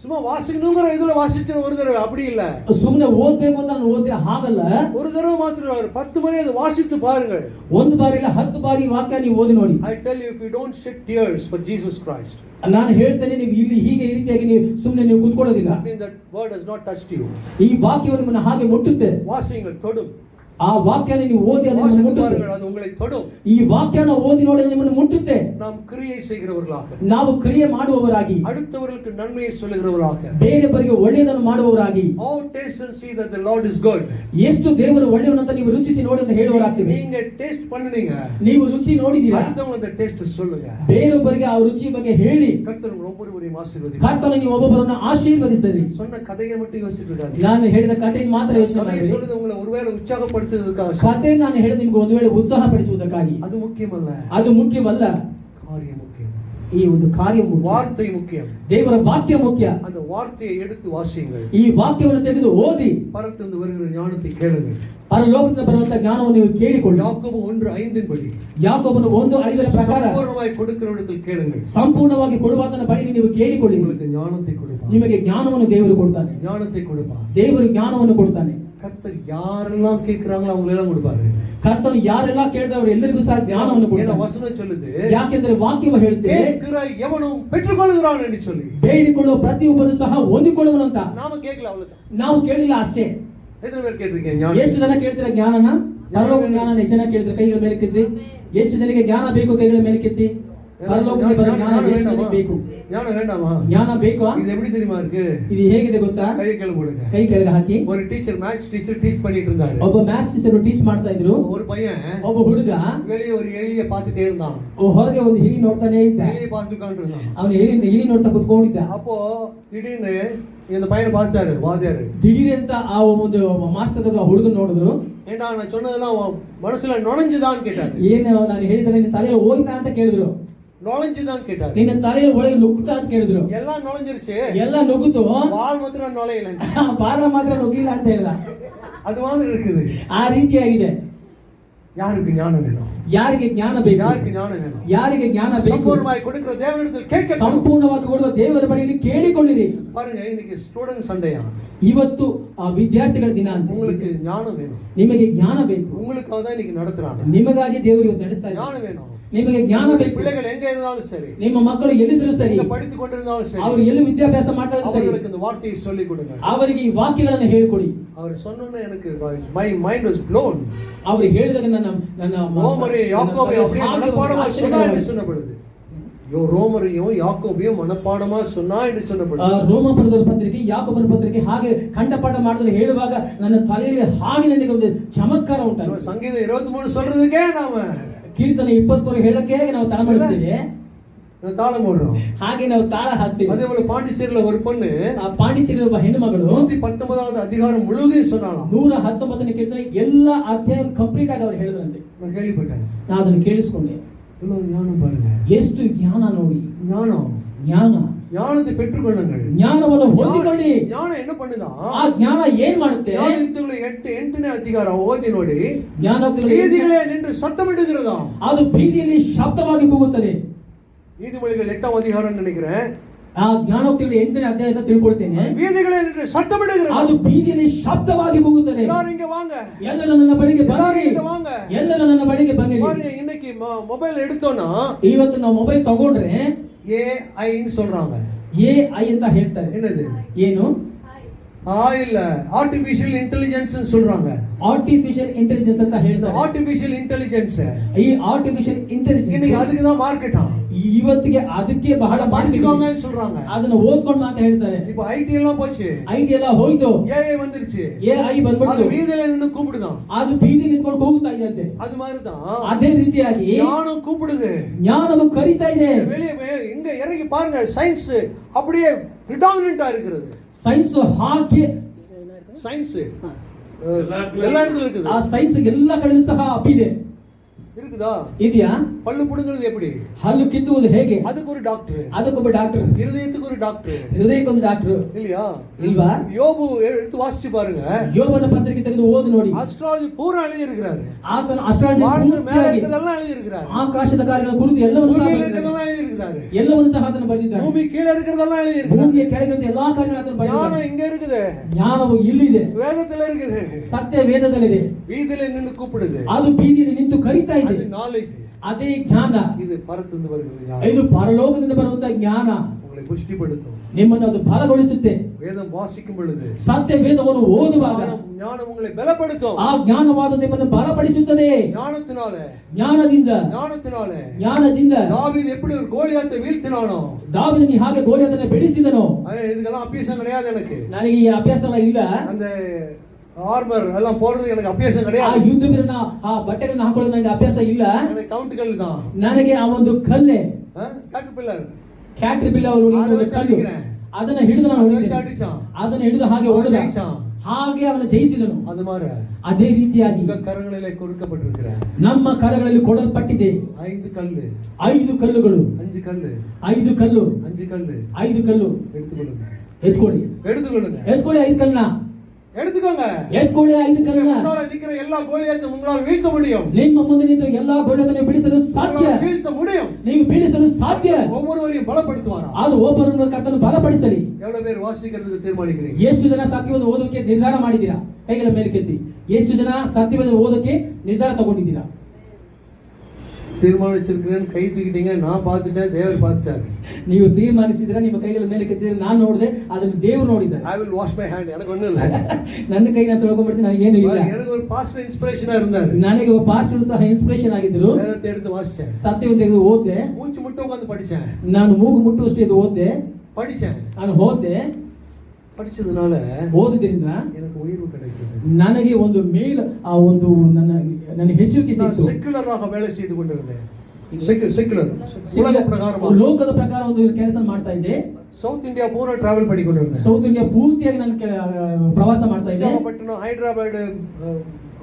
சும்மா வாசிக்கணுங்கிற இதுல வாசிச்ச ஒரு தடவை அப்படி இல்ல. ಸುಮ್ಮನೆ ಓದ್ಬೇಕು ಅಂತ ನಾನು ಓದಿದ್ರೆ ಹಾಗಲ್ಲ. ஒரு தடவை மாத்திரம் 10 முறை அதை வாசித்து பாருங்க. ಒಂದು ಬಾರಿ ಇಲ್ಲ 10 ಬಾರಿ ವಾಕ್ಯ ನೀವು ಓದಿ ನೋಡಿ. I tell you, if you don't shed tears for Jesus Christ, ನಾನು ಹೇಳ್ತೇನೆ, ನೀವು ಇಲ್ಲಿ ಹೀಗೆ ಈ ರೀತಿಯಾಗಿ ನೀವು ಸುಮ್ಮನೆ ನೀವು ಕೂತ್ಕೊಳ್ಳೋದಿಲ್ಲ. I mean that word has not touched you. ಈ ವಾಕ್ಯವು ನಿಮ್ಮನ್ನು ಹಾಗೆ ಮುಟ್ಟುತ್ತೆ. வாசிங்கள், தொடும். ಆ ವಾಕ್ಯನ ನೀವು ಓದಿ ಅದು ನಿಮ್ಮನ್ನು ಮುಟ್ಟುತ್ತೆ. அது உங்களை தொடும். ಈ ವಾಕ್ಯನ ಓದಿ ನೋಡಿ ಅದು ನಿಮ್ಮನ್ನು ಮುಟ್ಟುತ್ತೆ. நாம் கிரியை செய்கிறவர்களாக, ನಾವು ಕ್ರಿಯೆ ಮಾಡುವವರಾಗಿ, அடுத்தவர்களுக்கு நன்மையை சொல்லுகிறவர்களாக, ಬೇರೆಯವರಿಗೆ ಒಳ್ಳೆಯದನ್ನು ಮಾಡುವವರಾಗಿ, oh taste and see that the Lord is good. ಎಷ್ಟು ದೇವರು ಒಳ್ಳೆಯವನು ಅಂತ ನೀವು ರುಚಿಸಿ ನೋಡಿ ಅಂತ ಹೇಳುವರಾಗ್ತೀವಿ. நீங்க டேஸ்ட் பண்ணுனீங்க, ನೀವು ರುಚಿ ನೋಡಿದ್ದೀರಾ, அடுத்தவங்க அந்த டேஸ்ட் சொல்லுங்க. ಬೇರೆಯವರಿಗೆ ಆ ರುಚಿ ಬಗ್ಗೆ ಹೇಳಿ. கர்த்தர் ஒவ்வொருவரையும் ஆசீர்வதிப்பார். ಕರ್ತನು ನೀವು ಒಬ್ಬೊಬ್ಬರನ್ನು ಆಶೀರ್ವದಿಸಿರಿ. சொன்ன கதையை மட்டும் யோசிச்சுட்டு இருக்காதீங்க. ನಾನು ಹೇಳಿದ ಕಥೆಯನ್ನು ಮಾತ್ರ ಯೋಚನೆ கதையை ಮಾಡಿ. சொல்றது உங்களை ஒருவேளை உற்சாகப்படுத்துவதற்காக, ಕಥೆ ನಾನು ಹೇಳಿದ ನಿಮಗೆ ಒಂದು ವೇಳೆ ಉತ್ಸಾಹ ಪಡಿಸುವುದಕ್ಕಾಗಿ, அது முக்கியமல்ல. ಅದು ಮುಖ್ಯವಲ್ಲ. காரியம் முக்கியம். ಈ ಒಂದು ಕಾರ್ಯ ಮುಖ್ಯ, வார்த்தை முக்கியம். ದೇವರ ವಾಕ್ಯ ಮುಖ್ಯ. அந்த வார்த்தையை எடுத்து வாசியுங்கள். ಈ ವಾಕ್ಯವನ್ನು ತೆಗೆದು ಓದಿ பரத்திலிருந்து வருகிற ஞானத்தை கேளுங்கள். ಪರಲೋಕದಿಂದ ಬರುವಂತ ಜ್ಞಾನವನ್ನು ನೀವು ಕೇಳಿಕೊಳ್ಳಿ. ಯಾಕೋಬು 1:5 ಬಳಿ, ಯಾಕೋಬನು 1:5 ಪ್ರಕಾರ ಸಂಪೂರ್ಣವಾಗಿ ಕೊಡುக்கிறವನಿಗೆ ಕೇಳುங்கள். ಸಂಪೂರ್ಣವಾಗಿ ಕೊಡುವಾತನ ಬಳಿ ನೀವು ಕೇಳಿಕೊಳ್ಳಿ. உங்களுக்கு ஞானத்தை கொடுப்பார். ನಿಮಗೆ ಜ್ಞಾನವನ್ನು ದೇವರು ಕೊಡ್ತಾನೆ. ஞானத்தை கொடுப்பார். ದೇವರು ಜ್ಞಾನವನ್ನು ಕೊಡ್ತಾನೆ. கர்த்தர் யாரெல்லாம் கேக்குறாங்களோ அவங்க எல்லாம் கொடுப்பாரு. ಕರ್ತನು ಯಾರೆಲ್ಲ ಕೇಳಿದವರು ಎಲ್ಲರಿಗೂ ಸಹ ಜ್ಞಾನವನ್ನು ಕೊಡ್ತಾನೆ. ವಚನ சொல்லுது, ಯಾಕೆಂದರೆ ವಾಕ್ಯವು ಹೇಳುತ್ತೆ, கேட்கிற எவனும் பெற்றுக்கொள்கிறான் என்று சொல்லி. ಬೇಡಿಕೊಳ್ಳುವ ಪ್ರತಿಯೊಬ್ಬರು ಸಹ ಹೊಂದಿಕೊಳ್ಳುವನು ಅಂತ. நாம கேட்கல, அவ்வளவுதான். ನಾವು ಕೇಳಿಲ್ಲ ಅಷ್ಟೇ. எத்தனை பேர் கேட்டிருக்கீங்க ஞானம்? ಎಷ್ಟು ಜನ ಕೇಳ್ತೀರಾ ಜ್ಞಾನನ? ಪರಲೋಕ ಜ್ಞಾನ ಎಷ್ಟು ಜನ ಕೇಳ್ತೀರಾ? ಕೈಗಳ ಮೇಲೆ ಕೆತ್ತಿ. ಎಷ್ಟು ಜನಕ್ಕೆ ಜ್ಞಾನ ಬೇಕು? ಕೈಗಳ ಮೇಲೆ ಕೆತ್ತಿ. ಪರಲೋಕದಿಂದ ಬರೋ ಜ್ಞಾನ ಎಷ್ಟು ಜನಕ್ಕೆ ಬೇಕು? ஞான வேண்டாமா? ಜ್ಞಾನ ಬೇಕಾ? இது எப்படி தெரியுமா இருக்கு? ಇದು ಹೇಗಿದೆ ಗೊತ್ತಾ? ಕೈ ಕೆಳಗೆ போடுங்க. ಕೈ ಕೆಳಗೆ ಹಾಕಿ. ஒரு டீச்சர், மேத்ஸ் டீச்சர் டீச் பண்ணிட்டு இருந்தாரு. ಒಬ್ಬ ಮ್ಯಾಥ್ಸ್ ಟೀಚರ್ ಟೀಚ್ ಮಾಡ್ತಾ ಇದ್ರು. ஒரு பையன், ಒಬ್ಬ ಹುಡುಗ வெளியே ஒரு எலியை பார்த்துட்டே இருந்தான். ಹೊರಗೆ ಒಂದು ಹಿರಿ ನೋಡ್ತಾನೆ ಇದ್ದ. எலியை பார்த்துட்டு உட்கார்ந்திருந்தான். ಅವನು ಹಿರಿ ನೋಡ್ತಾ ಕುತ್ಕೊಂಡಿದ್ದ. அப்போ திடீர்னு இந்த பையனை பார்த்தாரு வாத்தியாரு. ದಿಢೀರ್ ಅಂತ ಆ ಒಂದು ಮಾಸ್ಟರ್ ಹುಡುಗನ ನೋಡಿದ್ರು. ஏண்டா நான் சொன்னதெல்லாம் மனசுல நுழைஞ்சுதான் கேட்டாரு. ಏನು ನಾನು ಹೇಳಿದ್ರೆ ನಿನ್ನ ತಲೆಯಲ್ಲಿ ಹೋಯ್ತಾ ಅಂತ ಕೇಳಿದ್ರು. நுழைஞ்சுதான் கேட்டாரு. ನಿನ್ನ ತಲೆಯಲ್ಲಿ ಒಳಗೆ ನುಗ್ಗುತ್ತಾ ಅಂತ ಕೇಳಿದ್ರು. எல்லாம் நுழைஞ்சிருச்சு, ಎಲ್ಲ ನುಗ್ಗುತ್ತು, வால் ಮಾತ್ರ நுழையல. ಬಾಲ ಮಾತ್ರ ನುಗ್ಗಿಲ್ಲ ಅಂತ ಹೇಳ್ದ. அது மாதிரி இருக்குது. ಆ ರೀತಿಯಾಗಿದೆ. யாருக்கு ஞானம் வேணும்? ಯಾರಿಗೆ ಜ್ಞಾನ ಬೇಕು? யாருக்கு ஞானம் வேணும்? ಯಾರಿಗೆ ಜ್ಞಾನ ಬೇಕು? ಸಂಪೂರ್ಣವಾಗಿ ಕೊಡುವ ದೇವರಿಡத்தில் ಕೇಳ್ಕ. ಸಂಪೂರ್ಣವಾಗಿ ಕೊಡುವ ದೇವರ ಬಳಿಯಲ್ಲಿ ಕೇಳಿಕೊಳ್ಳಿರಿ. பாருங்க, இன்னைக்கு ஸ்டூடண்ட் சண்டையா? ಇವತ್ತು ಆ ವಿದ್ಯಾರ್ಥಿಗಳ ದಿನ ಅಂತ. உங்களுக்கு ஞானம் வேணும். ನಿಮಗೆ ಜ್ಞಾನ ಬೇಕು. உங்களுக்காக தான் இன்னைக்கு நடத்துறாங்க. ನಿಮಗಾಗಿ ದೇವರು ಇವತ್ತು ನಡೆಸ್ತಾ ಇದ್ದಾರೆ. ஞானம் வேணும். ನಿಮಗೆ ಜ್ಞಾನ ಬೇಕು. பிள்ளைகள் எங்க இருந்தாலும் சரி, ನಿಮ್ಮ ಮಕ್ಕಳು ಎಲ್ಲಿದ್ದರೂ ಸರಿ, படித்துக் கொண்டிருந்தாலும் சரி, ಅವರು ಎಲ್ಲಿ ವಿದ್ಯಾಭ್ಯಾಸ ಮಾಡ್ತಾ ಇದ್ರು ಸರಿ, அவர்களுக்கு இந்த வார்த்தையை சொல்லிக் கொடுங்க. ಅವರಿಗೆ ಈ ವಾಕ್ಯಗಳನ್ನು ಹೇಳಿಕೊಡಿ. அவர் சொன்னோனே எனக்கு my mind was blown. ಅವರು ಹೇಳಿದಾಗ ನನ್ನ ரோமரே யாக்கோபே அப்படியே மனப்பாடமா சொன்னா என்று சொல்லப்படுது. ரோமரையும் யாக்கோபையும் மனப்பாடமா சொன்னா என்று சொல்லப்படுது. ರೋಮಪುರದ ಪತ್ರಿಕೆ, ಯಾಕೋಬನ ಪತ್ರಿಕೆ ಹಾಗೆ ಕಂಠಪಾಠ ಮಾಡಿದ್ರೆ ಹೇಳುವಾಗ ನನ್ನ ತಲೆಯಲ್ಲಿ ಹಾಗೆ ನನಗೆ ಒಂದು ಚಮತ್ಕಾರ ಉಂಟಾಯಿತು. ಸಂಗೀತ 23 சொல்றதுக்கே நாம ಕೀರ್ತನೆ 23 ಹೇಳಕ್ಕೆ ನಾವು ತಳಮಳಿಸ್ತೀವಿ, தாளம் போடுறோம், ಹಾಗೆ ನಾವು ತಾಳ ಹಾಕ್ತೀವಿ. அதே போல பாண்டிச்சேரியில ஒரு பொண்ணு, ಪಾಂಡಿಚೇರಿ ಒಬ್ಬ ಹೆಣ್ಣು ಮಗಳು 119வது அதிகாரம் முழுவதும் சொன்னாலாம். 119ನೇ ಕೀರ್ತನೆ ಎಲ್ಲ ಅಧ್ಯಾಯ ಕಂಪ್ಲೀಟ್ ಆಗಿ ಅವರು ಹೇಳಿದ್ರಂತೆ. ನಾನು ಕೇಳಿಪಟ್ಟೆ, ನಾನು ಅದನ್ನು ಕೇಳಿಸ್ಕೊಂಡೆ. ஞானம் பாருங்க, ಎಷ್ಟು ಜ್ಞಾನ ನೋಡಿ. ಜ್ಞಾನ ஞானத்தை பெற்றுக்கொள்ளுங்கள். ಜ್ಞಾನವನ್ನು ಹೊಂದಿಕೊಳ್ಳಿ. ஞானம் என்ன பண்ணுதா? ಆ ಜ್ಞಾನ ಏನ್ ಮಾಡುತ್ತೆ? ஞானத்துக்குள்ள 8ನೇ ಅಧಿಕಾರ ಓದಿ ನೋಡಿ. ಜ್ಞಾನೋಕ್ತಿಗಳು ಬೀದಿಗಳೇ ನಿಂತು ಸತ್ತಮಿಡುகிறதா? ಅದು ಬೀದಿಯಲ್ಲಿ ಶಬ್ದವಾಗಿ ಕೂಗುತ್ತದೆ. நீதிமொழிகள் 8ாம் அதிகாரம் நினைக்கிறேன். ಆ ಜ್ಞಾನೋಕ್ತಿಗಳು 8ನೇ ಅಧ್ಯಾಯದಿಂದ ತಿಳ್ಕೊಳ್ತೇನೆ. ಬೀದಿಗಳೇ ನಿಂತು ಸತ್ತಮಿಡುகிறதா? ಅದು ಬೀದಿಯಲ್ಲಿ ಶಬ್ದವಾಗಿ ಕೂಗುತ್ತದೆ. ಎಲ್ಲರೂ ಇங்க வாங்க, ಎಲ್ಲರೂ ನನ್ನ ಬಳಿಗೆ ಬನ್ನಿರಿ, வாங்க, ಎಲ್ಲರೂ ನನ್ನ ಬಳಿಗೆ ಬನ್ನಿರಿ. பாருங்க, இன்னைக்கு ಮೊಬೈಲ್ எடுத்தோம்னா ಇವತ್ತು ನಾವು ಮೊಬೈಲ್ ತಗೊಂಡ್ರೆ AI ன்னு சொல்றாங்க. AI ಅಂತ ಹೇಳ್ತಾರೆ. என்னது? ಏನು? இல்ல, ஆர்டிபிஷியல் இன்டெலிஜென்ஸ் சொல்றாங்க. ಆರ್ಟಿಫಿಷಿಯಲ್ ಇಂಟೆಲಿಜೆನ್ಸ್ ಅಂತ ಹೇಳ್ತಾರೆ. ஆர்டிபிஷியல் இன்டெலிஜென்ஸ், ಈ ಆರ್ಟಿಫಿಷಿಯಲ್ ಇಂಟೆಲಿಜೆನ್ಸ್ இன்னைக்கு அதுக்கு தான் ಮಾರ್ಕೆಟ್. ಇವತ್ತಿಗೆ ಅದಕ್ಕೆ ಬಹಳ படிச்சுக்கோங்கன்னு சொல்றாங்க. ಅದನ್ನ ಓದ್ಕೊಂಡು ಅಂತ ಹೇಳ್ತಾರೆ. இப்போ ஐடி எல்லாம் போச்சு, ಐಟಿ ಎಲ್ಲ ಹೋಯ್ತು, AI வந்துருச்சு. AI ಬಂದ್ಬಿಟ್ಟು ಅದು ಬೀದಿல ನಿಂತು ಕೂಪಿடுதான். ಅದು ಬೀದಿ ನಿಂತ್ಕೊಂಡು ಕೂಗುತ್ತಾ ಇದೆ. ಅದು மாதிரி தான் ಅದೇ ರೀತಿಯಾಗಿ ஞானம் கூப்பிடுது, ಜ್ಞಾನವು ಕರೀತಾ ಇದೆ. வெளியே இங்க இறங்கி பாருங்க, சயின்ஸ் அப்படியே ப்ரிடாமினன்ட்டா இருக்குது. ಸೈನ್ಸ್ ಹಾಗೆ சயின்ஸ் எல்லா இடத்துல இருக்குது. ಆ ಸೈನ್ಸ್ ಎಲ್ಲ ಕಡೆ ಸಹ ಅಪ್ಪಿದೆ. இருக்குதா? ಇದೆಯಾ? பல்லு புடுங்கிறது எப்படி? ಹಲ್ಲು ಕಿತ್ತುವುದು ಹೇಗೆ? அதுக்கு ஒரு டாக்டர், ಅದಕ್ಕೊಬ್ಬ ಡಾಕ್ಟರ್. இருதயத்துக்கு ஒரு டாக்டர், ಹೃದಯಕ್ಕೊಂದು ಡಾಕ್ಟರ್ இல்லையா? ಇಲ್ವಾ? யோபு எடுத்து வாசிச்சு பாருங்க. ಯೋಬನ ಪತ್ರಿಕೆ ತೆಗೆದು ಓದಿ ನೋಡಿ. அஸ்ட்ராலஜி பூரா எழுதி இருக்கிறாரு. ಆತನ ಅಸ್ಟ್ರಾಲಜಿ மேல இருக்கிறதெல்லாம் எழுதி இருக்கிறாரு. ಆಕಾಶದ ಕಾರ್ಯಗಳ ಕುರಿತು ಎಲ್ಲವನ್ನೂ ಸಹ இருக்கிறதெல்லாம் எழுதி இருக்கிறாரு. ಎಲ್ಲವನ್ನೂ ಸಹ ಆತನ ಬರೆದಿದ್ದಾನೆ. ಭೂಮಿ ಕೀழே இருக்கிறதெல்லாம் எழுதி இருக்கிறாரு. ಭೂಮಿಯ ಕೆಳಗಿನ ಎಲ್ಲಾ ಕಾರ್ಯಗಳನ್ನು ಆತನ ಬರೆದಿದ್ದಾನೆ. ஞானம் இங்க இருக்குது, ಜ್ಞಾನವು ಇಲ್ಲಿದೆ, வேதத்துல இருக்குது, ಸತ್ಯ ವೇದದಲ್ಲಿದೆ. வீதில நின்னு கூப்பிடுது, ಅದು ಬೀದಿಯಲ್ಲಿ ನಿಂತು ಕರೀತಾ ಇದೆ. அது நாலேஜ், ಅದೇ ಜ್ಞಾನ. இது பரத்திலிருந்து வருகிறது ஞானம். ಇದು ಪರಲೋಕದಿಂದ ಬರುವಂತ ಜ್ಞಾನ உங்களை புஷ்டிப்படுத்தும். ನಿಮ್ಮನ್ನು ಅದು ಬಲಗೊಳಿಸುತ್ತೆ. வேதம் வாசிக்கும் பொழுது, ಸತ್ಯ ವೇದವನ್ನು ಓದುವಾಗ ஞானம் உங்களை பலப்படுத்தும். ಆ ಜ್ಞಾನವಾದ ನಿಮ್ಮನ್ನು ಬಲಪಡಿಸುತ್ತದೆ. ಜ್ಞಾನದಿಂದ தாவீது எப்படி ஒரு கோலியாத்தை வீழ்த்தினானோ, ದಾವೀದನು ಹಾಗೆ ಗೋಲಿಯಾತನನ್ನು ಬೆಳೆಸಿದನು. ಇದೆல்லாம் ಅಭ್ಯಾಸ கிடையாது எனக்கு. ನನಗೆ ಈ ಅಭ್ಯಾಸ ಇಲ್ಲ. அந்த ஆர்மர் எல்லாம் போறது எனக்கு அபியாசம் ಆ கிடையாது. ಯುದ್ಧ ವೀರನ ಆ ಬಟ್ಟೆಗಳನ್ನು ಹಾಕೊಳ್ಳೋದು ನನಗೆ ಅಭ್ಯಾಸ ಇಲ್ಲ. எனக்கு கவுண்ட் கல் தான். ನನಗೆ ಆ ಒಂದು ಕಲ್ಲೆ, ಕ್ಯಾಟರ್ಪಿಲ್ಲರ್, ಕ್ಯಾಟರ್ಪಿಲ್ಲರ್ ಕಲ್ಲು, ಅದನ್ನ ಹಿಡಿದು ನಾನು ಅದನ್ನ ಹಿಡಿದು ಹಾಗೆ ಹೊಡೆದ, ಹಾಗೆ ಅವನು ಜಯಿಸಿದನು. அது மாதிரி ಅದೇ ರೀತಿಯಾಗಿ உங்க கரங்களிலே கொடுக்கப்பட்டிருக்கிற ನಮ್ಮ ಕರಗಳಲ್ಲಿ ಕೊಡಲ್ಪಟ್ಟಿದೆ 5 கல்லு, 5 ಕಲ್ಲುಗಳು, 5 கல்லு, 5 ಕಲ್ಲು, 5 கல்லு 5 ಕಲ್ಲು எடுத்துக்கொள்ளுங்க, ಎತ್ಕೊಳ್ಳಿ, எடுத்துக்கொள்ளுங்க, ಎತ್ಕೊಳ್ಳಿ 5 ಕಲ್ಲನ್ನ எடுத்துக்கோங்க. ಎತ್ಕೊಳ್ಳಿ 5 ಕಲ್ಲನ್ನ. முன்னால நிக்கிற எல்லா கோலியாத்தையும் உங்களால் வீழ்த்த முடியும். ನಿಮ್ಮ ಮುಂದೆ ನಿಂತು ಎಲ್ಲಾ ಗೋಲಿಯನ್ನು ಬೀಳಿಸಲು ಸಾಧ್ಯ, உங்களால் வீழ்த்த முடியும். ನೀವು ಬೀಳಿಸಲು ಸಾಧ್ಯ. ஒவ்வொருவரையும் பலப்படுத்துவாரா? ಅದು ಒಬ್ಬರನ್ನು ಕರ್ತನು ಬಲಪಡಿಸಲಿ. எவ்வளவு பேர் வாசிக்கிறதுக்கு தீர்மானிக்கிறீங்க? ಎಷ್ಟು ಜನ ಸತ್ಯವನ್ನು ಓದೋಕೆ ನಿರ್ಧಾರ ಮಾಡಿದ್ದೀರಾ? ಕೈಗಳ ಮೇಲೆ ಕೆತ್ತಿ. ಎಷ್ಟು ಜನ ಸತ್ಯವನ್ನು ಓದೋಕೆ ನಿರ್ಧಾರ ತಗೊಂಡಿದ್ದೀರಾ? தீர்மானிச்சிருக்கிறேன்னு கை தூக்கிட்டீங்க. நான் பார்த்துட்டேன், தேவர் பார்த்துட்டாரு. ನೀವು ತೀರ್ಮಾನಿಸಿದ್ರೆ ನಿಮ್ಮ ಕೈಗಳ ಮೇಲೆ ಕೆತ್ತಿದ್ರೆ ನಾನು ನೋಡಿದೆ, ಅದನ್ನು ದೇವರು ನೋಡಿದ್ದಾರೆ. I will wash my hand. எனக்கு ஒண்ணும் இல்ல. ನನ್ನ ಕೈ ನಾನು ತೊಳ್ಕೊಂಡ್ಬಿಡ್ತೀನಿ, ನನಗೇನು ಇಲ್ಲ. எனக்கு ஒரு பாஸ்டர் இன்ஸ்பிரேஷனா இருந்தாரு. ನನಗೆ ಒಬ್ಬ ಪಾಸ್ಟರ್ ಸಹ ಇನ್ಸ್ಪಿರೇಷನ್ ಆಗಿದ್ರು. வேதத்தை எடுத்து வாசிச்சேன், ಸತ್ಯವನ್ನು ತೆಗೆದು ಓದ್ದೆ, மூச்சு முட்டை உட்கார்ந்து படிச்சேன். ನಾನು ಮೂಗು ಮುಟ್ಟುವಷ್ಟು ಇದು ಓದ್ದೆ, படிச்சேன். ನಾನು ಓದ್ದೆ. படிச்சதுனால ಓದಿದ್ರಿಂದ எனக்கு உயர்வு கிடைக்குது. ನನಗೆ ಒಂದು ಮೇಲ್, ಆ ಒಂದು ನನ್ನ ಹೆಚ್ಚುವಿಕೆ ಸಿಕ್ತು. ಸೆಕ್ಯುಲರ್ ಆಗಿ வேலை செய்து கொண்டிருந்தேன். ಸೆಕ್ಯುಲರ್ ಉಲಗ ಪ್ರಕಾರವಾಗಿ ಲೋಕದ ಪ್ರಕಾರ ಒಂದು ಕೆಲಸ ಮಾಡ್ತಾ ಇದ್ದೆ. ಸೌತ್ ಇಂಡಿಯಾ ಪೂರ ಟ್ರಾವೆಲ್ ಮಾಡಿಕೊಂಡಿರುತ್ತೇನೆ. ಸೌತ್ ಇಂಡಿಯಾ ಪೂರ್ತಿಯಾಗಿ ನಾನು ಪ್ರವಾಸ ಮಾಡ್ತಾ ಇದ್ದೆ. ವಿಶಾಖಪಟ್ಟಣ, ಹೈದರಾಬಾದ್,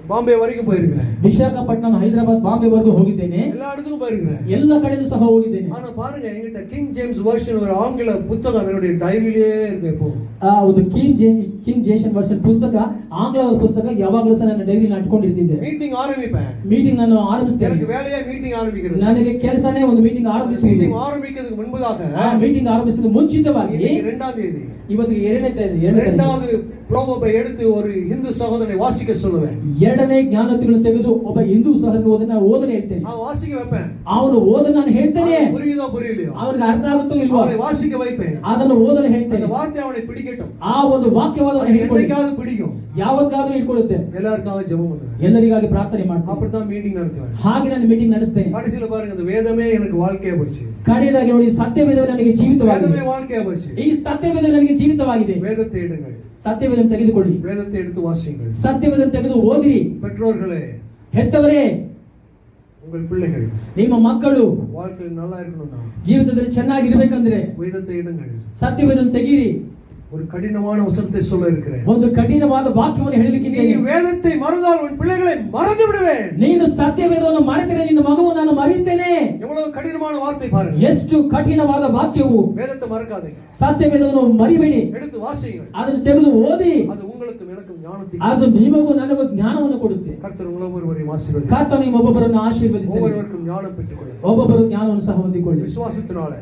ಬಾಂಬೆ ವರೆಗೂ போயிருக்கிறேன். ವಿಶಾಖಪಟ್ಟಣಂ, ಹೈದರಾಬಾದ್, ಬಾಂಬೆ ವರೆಗೂ ಹೋಗಿದ್ದೇನೆ. எல்லா இடத்துக்கும் போயிருக்கிறேன். ಎಲ್ಲ ಕಡೆಗೂ ಸಹ ಹೋಗಿದ್ದೇನೆ. ஆனா பாருங்க, என்கிட்ட கிங் ஜேம்ஸ் வெர்ஷன் ஒரு ஆங்கில புத்தகம் என்னுடைய டைரியிலே இருக்கு. இப்போ ಆ ಒಂದು ಕಿಂಗ್ ಜೇಮ್ಸ್ ವರ್ಷನ್ ಪುಸ್ತಕ, ಆಂಗ್ಲವಾದ ಪುಸ್ತಕ ಯಾವಾಗಲೂ ಸಹ ನನ್ನ ಡೈರಿಯಲ್ಲಿ ಇಟ್ಕೊಂಡಿರ್ತಿದ್ದೆ. மீட்டிங் ஆரம்பிப்பேன். ಮೀಟಿಂಗ್ ನಾನು ಆರಂಭಿಸ್ತೇನೆ. எனக்கு வேலையே மீட்டிங் ஆரம்பிக்கிறது. ನನಗೆ ಕೆಲಸನೇ ಒಂದು ಮೀಟಿಂಗ್ ಆರಂಭಿಸುವುದು. மீட்டிங் ಆರಂಭಿக்கிறதுக்கு முன்பதாக, ಮೀಟಿಂಗ್ ಆರಂಭಿಸಿದ ಮುಂಚಿತವಾಗಿ, 2ஆம் தேதி, ಇವತ್ತಿಗೆ 2ನೇ இரண்டாவது ப்ரோவர்பை எடுத்து ஒரு இந்து சகோதரனை வாசிக்க சொல்லுவேன். 2ನೇ ಜ್ಞಾನೋಕ್ತಿಗಳನ್ನು ತೆಗೆದು ಒಬ್ಬ ಹಿಂದೂ ಸಹೋದರನ ಓದನೆ ಹೇಳ್ತೇನೆ. நான் வாசிக்க வைப்பேன். ಅವನು ಓದನ ನಾನು ಹೇಳ್ತೇನೆ. புரியுதோ புரியலையோ ಅವನಿಗೆ ಅರ್ಥ ಆಗುತ್ತೋ ಇಲ್ವೋ அவனை வாசிக்க வைப்பேன். ಅದನ್ನು ಓದನೆ ಹೇಳ್ತೇನೆ. அந்த வார்த்தை அவனை பிடிக்கட்டும். ಆ ಒಂದು ವಾಕ್ಯವಾದವನ್ನು ಹಿಡ್ಕೊಳ್ಳಿ. என்னைக்காவது பிடிக்கும், ಯಾವತ್ತಾದ್ರೂ ಹಿಡ್ಕೊಳ್ಳುತ್ತೆ. எல்லாருக்காக ஜெபம் பண்ணுவேன், ಎಲ್ಲರಿಗಾಗಿ ಪ್ರಾರ್ಥನೆ ಮಾಡ್ತೇನೆ. அப்படிதான் மீட்டிங் நடத்துவேன். ಹಾಗೆ ನಾನು ಮೀಟಿಂಗ್ ನಡೆಸ್ತೇನೆ. கடைசில பாருங்க, அந்த வேதமே எனக்கு வாழ்க்கையா போச்சு. ಕಡೆಯದಾಗಿ ನೋಡಿ, ಸತ್ಯವೇದವೇ ನನಗೆ ಜೀವಿತವಾಗಿದೆ. வேதமே வாழ்க்கையா போச்சு. ಈ ಸತ್ಯವೇದ ನನಗೆ ಜೀವಿತವಾಗಿದೆ. வேதத்தை எடுங்கள், ಸತ್ಯವೇದನ್ನು ತೆಗೆದುಕೊಳ್ಳಿ, வேதத்தை எடுத்து வாசியுங்கள். ಸತ್ಯವೇದನ್ನು ತೆಗೆದು ಓದಿರಿ. பெற்றோர்களே, ಹೆತ್ತವರೇ, உங்கள் பிள்ளைகள் ನಿಮ್ಮ ಮಕ್ಕಳು வாழ்க்கையில் நல்லா இருக்கணும்னா ಜೀವಿತದಲ್ಲಿ ಚೆನ್ನಾಗಿರ್ಬೇಕಂದ್ರೆ வேதத்தை எடுங்கள். ಸತ್ಯವೇದನ್ನು ತೆಗೀರಿ. ஒரு கடினமான வசனத்தை சொல்ல இருக்கிறேன். ಒಂದು ಕಠಿಣವಾದ ವಾಕ್ಯವನ್ನು ಹೇಳಲಿಕ್ಕಿದ್ದೇನೆ. நீ வேதத்தை மறந்தால் உன் பிள்ளைகளை மறந்து விடுவேன். ನೀನು ಸತ್ಯವೇದವನ್ನು ಮರೆತರೆ ನಿನ್ನ ಮಗುವನ್ನು ನಾನು ಮರೆಯುತ್ತೇನೆ. எவ்வளவு கடினமான வார்த்தை பாருங்க. ಎಷ್ಟು ಕಠಿಣವಾದ ವಾಕ್ಯವು. வேதத்தை மறக்காதீங்க. ಸತ್ಯವೇದವನ್ನು ಮರಿಬೇಡಿ. எடுத்து வாசியுங்கள். ಅದನ್ನು ತೆಗೆದು ಓದಿ. அது உங்களுக்கும் எனக்கும் ஞானத்தை, ಅದು ನಿಮಗೂ ನನಗೂ ಜ್ಞಾನವನ್ನು ಕೊಡುತ್ತೆ. கர்த்தர் ஒவ்வொருவரையும் ஆசீர்வதிப்பார். ಕರ್ತನು ನಿಮ್ಮೊಬ್ಬೊಬ್ಬರನ್ನು ಆಶೀರ್ವದಿಸಲಿ. ஒவ்வொருவருக்கும் ஞானம் பெற்றுக்கொள்ளுங்கள். ಒಬ್ಬೊಬ್ಬರು ಜ್ಞಾನವನ್ನು ಸಹ ಹೊಂದಿಕೊಳ್ಳಿ. விசுவாசத்தினால,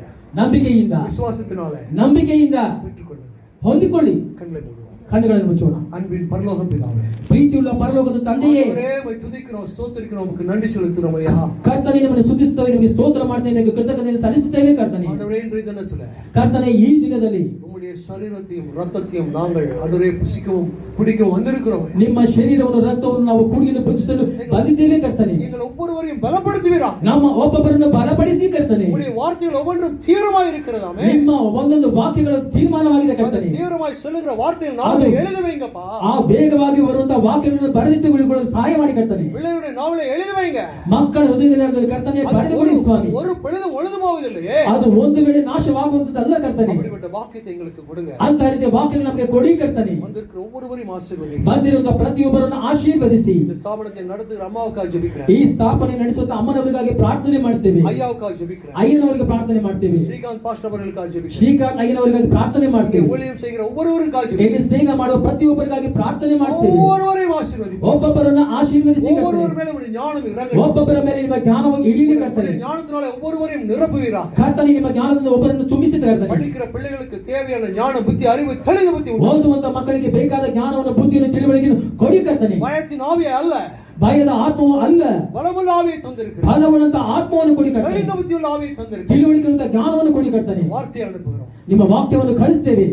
ನಂಬಿಕೆಯಿಂದ பெற்றுக்கொள்ளுங்கள். ಹೊಂದಿಕೊಳ್ಳಿ. கண்களை மூடுவோம். ಕಣ್ಣುಗಳನ್ನು ಮುಚ್ಚೋಣ. அன்பின் பரலோகம் பிதாவே, ಪ್ರೀತಿಯುಳ್ಳ ಪರಲೋಕದ ತಂದೆಯೇ, உம்மை துதிக்கிறோம், ஸ்தோத்திரிக்கிறோம், உமக்கு நன்றி செலுத்துகிறோம் ஐயா. ಕರ್ತನೇ, ನಿಮ್ಮನ್ನು ಸ್ತುತಿಸುತ್ತೇವೆ, ನಿಮಗೆ ಸ್ತೋತ್ರ ಮಾಡ್ತೇವೆ, ನಿಮಗೆ ಕೃತಜ್ಞತೆ ಸಲ್ಲಿಸುತ್ತೇವೆ. ಕರ್ತನೇ, ஆண்டவரே, இன்றைய தினத்திலே ಕರ್ತನೇ, ಈ ದಿನದಲ್ಲಿ உம்முடைய சரீரத்தையும் ரத்தத்தையும் நாங்கள் ஆண்டவரே புசிக்கவும் குடிக்கவும் வந்திருக்கிறோம். ನಿಮ್ಮ ಶರೀರವನ್ನು ರಕ್ತವನ್ನು ನಾವು ಕುಡಿಯಲು ಭುಜಿಸಲು ಬಂದಿದ್ದೇವೆ. ಕರ್ತನೇ, நீங்கள் ஒவ்வொருவரையும் பலப்படுத்துவீராக. ನಮ್ಮ ಒಬ್ಬೊಬ್ಬರನ್ನು ಬಲಪಡಿಸಿ. ಕರ್ತನೇ, உம்முடைய வார்த்தைகள் ஒவ்வொன்றும் தீவிரமாய் இருக்கிறதாமே. ನಿಮ್ಮ ಒಂದೊಂದು ವಾಕ್ಯಗಳು ತೀರ್ಮಾನವಾಗಿದೆ. ಕರ್ತನೇ, தீவிரமாய் சொல்லுகிற வார்த்தைகள் நாம எழுத வைங்கப்பா. ಆ ವೇಗವಾಗಿ ಬರುವಂತಹ ವಾಕ್ಯಗಳನ್ನು ಬರೆದಿಟ್ಟು ಬಿಡಿಕೊಳ್ಳಲು ಸಹಾಯ ಮಾಡಿ. ಕರ್ತನೇ, பிள்ளையுடைய நாவலை எழுத வைங்க. ಮಕ್ಕಳ ಹೃದಯದಲ್ಲಿ ಕರ್ತನೇ ಬರೆದುಕೊಳ್ಳಿ ಸ್ವಾಮಿ. ஒரு பொழுதும் ஒழுது போவதில்லையே. ಅದು ಒಂದು ವೇಳೆ ನಾಶವಾಗುವಂತದ್ದಲ್ಲ. ಕರ್ತನೇ, அப்படிப்பட்ட வாக்கியத்தை எங்களுக்கு கொடுங்க. ಅಂತ ರೀತಿಯ ವಾಕ್ಯಗಳನ್ನು ನಮಗೆ ಕೊಡಿ. ಕರ್ತನೇ, வந்திருக்கிற ஒவ்வொருவரையும் ஆசீர்வதிங்க. ಬಂದಿರುವಂತಹ ಪ್ರತಿಯೊಬ್ಬರನ್ನು ಆಶೀರ್ವದಿಸಿ. இந்த ஸ்தாபனத்தை நடத்துகிற அம்மாவுக்காக ஜெபிக்கிறேன். ಈ ಸ್ಥಾಪನೆ ನಡೆಸುವಂತ ಅಮ್ಮನವರಿಗಾಗಿ ಪ್ರಾರ್ಥನೆ ಮಾಡ್ತೇವೆ. ஐயாவுக்காக ஜெபிக்கிறேன். ಅಯ್ಯನವರಿಗೆ ಪ್ರಾರ್ಥನೆ ಮಾಡ್ತೇವೆ. ஸ்ரீகாந்த் பாஸ்டர் அவர்களுக்காக ஜெபிக்கிறேன். ಶ್ರೀಕಾಂತ್ ಅಯ್ಯನವರಿಗಾಗಿ ಪ್ರಾರ್ಥನೆ ಮಾಡ್ತೇವೆ. ஊழியம் செய்கிற ஒவ்வொருவருக்காக ಇಲ್ಲಿ ஜெபிக்கிறேன். ಸೇವೆ ಮಾಡುವ ಪ್ರತಿಯೊಬ್ಬರಿಗಾಗಿ ಪ್ರಾರ್ಥನೆ ಮಾಡ್ತೇವೆ. ஒவ்வொருவரையும் ஆசீர்வதிங்க. ಒಬ್ಬೊಬ್ಬರನ್ನು ಆಶೀರ್ವದಿಸಿ. ஒவ்வொருவர் மேலும் உம்முடைய ஞானம் இறங்கட்டும். ಒಬ್ಬೊಬ್ಬರ ಮೇಲೆ ನಿಮ್ಮ ಜ್ಞಾನವನ್ನು ಇಳಿಲಿ. ಕರ್ತನೆ, உம்முடைய ஞானத்தினால ஒவ்வொருவரையும் நிரப்புவீராக. ಕರ್ತನೆ, ನಿಮ್ಮ ಜ್ಞಾನದಿಂದ ಒಬ್ಬರನ್ನು ತುಂಬಿಸಿ. ಕರ್ತನೆ, படிக்கிற பிள்ளைகளுக்கு தேவையான ஞான புத்தி அறிவு தெளிவு புத்தி ಓದುವಂತ ಮಕ್ಕಳಿಗೆ ಬೇಕಾದ ಜ್ಞಾನವನ್ನು ಬುದ್ಧಿಯನ್ನು ತಿಳಿವಳಿಕೆಯನ್ನು ಕೊಡಿ. ಕರ್ತನೆ, பயத்தின் ஆவியே அல்ல, ಭಯದ ಆತ್ಮವು ಅಲ್ಲ, பலமுள்ள ஆவியை தந்திருக்கிறேன். ಫಲವುಳ್ಳಂತ ಆತ್ಮವನ್ನು ಕೊಡಿ. ಕರ್ತನೆ, தெளிந்த புத்தியுள்ள ஆவியை தந்திருக்கிறேன். ತಿಳಿವಳಿಕೆಯುಳ್ಳ ಜ್ಞಾನವನ್ನು ಕೊಡಿ. ಕರ್ತನೆ, வார்த்தையை அனுப்புகிறோம். ನಿಮ್ಮ ವಾಕ್ಯವನ್ನು ಕಳಿಸ್ತೇವೆ.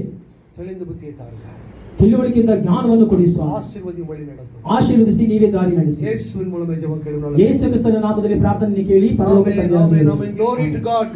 தெளிந்த புத்தியை தாருங்க. ತಿಳುವಳಿಕೆಯಿಂದ ಜ್ಞಾನವನ್ನು ಕೊಡಿ ಸ್ವಾಮಿ. ஆசீர்வதி வழி நடத்தும். ಆಶೀರ್ವದಿಸಿ, ನೀವೇ ದಾರಿ ನಡೆಸಿ. ಯೇಸುವಿನ ಮೂಲಕ ಜೀವ ಕೇಳುವ ಯೇಸು ಕ್ರಿಸ್ತನ ನಾಮದಲ್ಲಿ ಪ್ರಾರ್ಥನೆ ಕೇಳಿ ಪರಲೋಕ ತಂದೆಯಾಗಿದ್ದೀರಿ. Glory to God.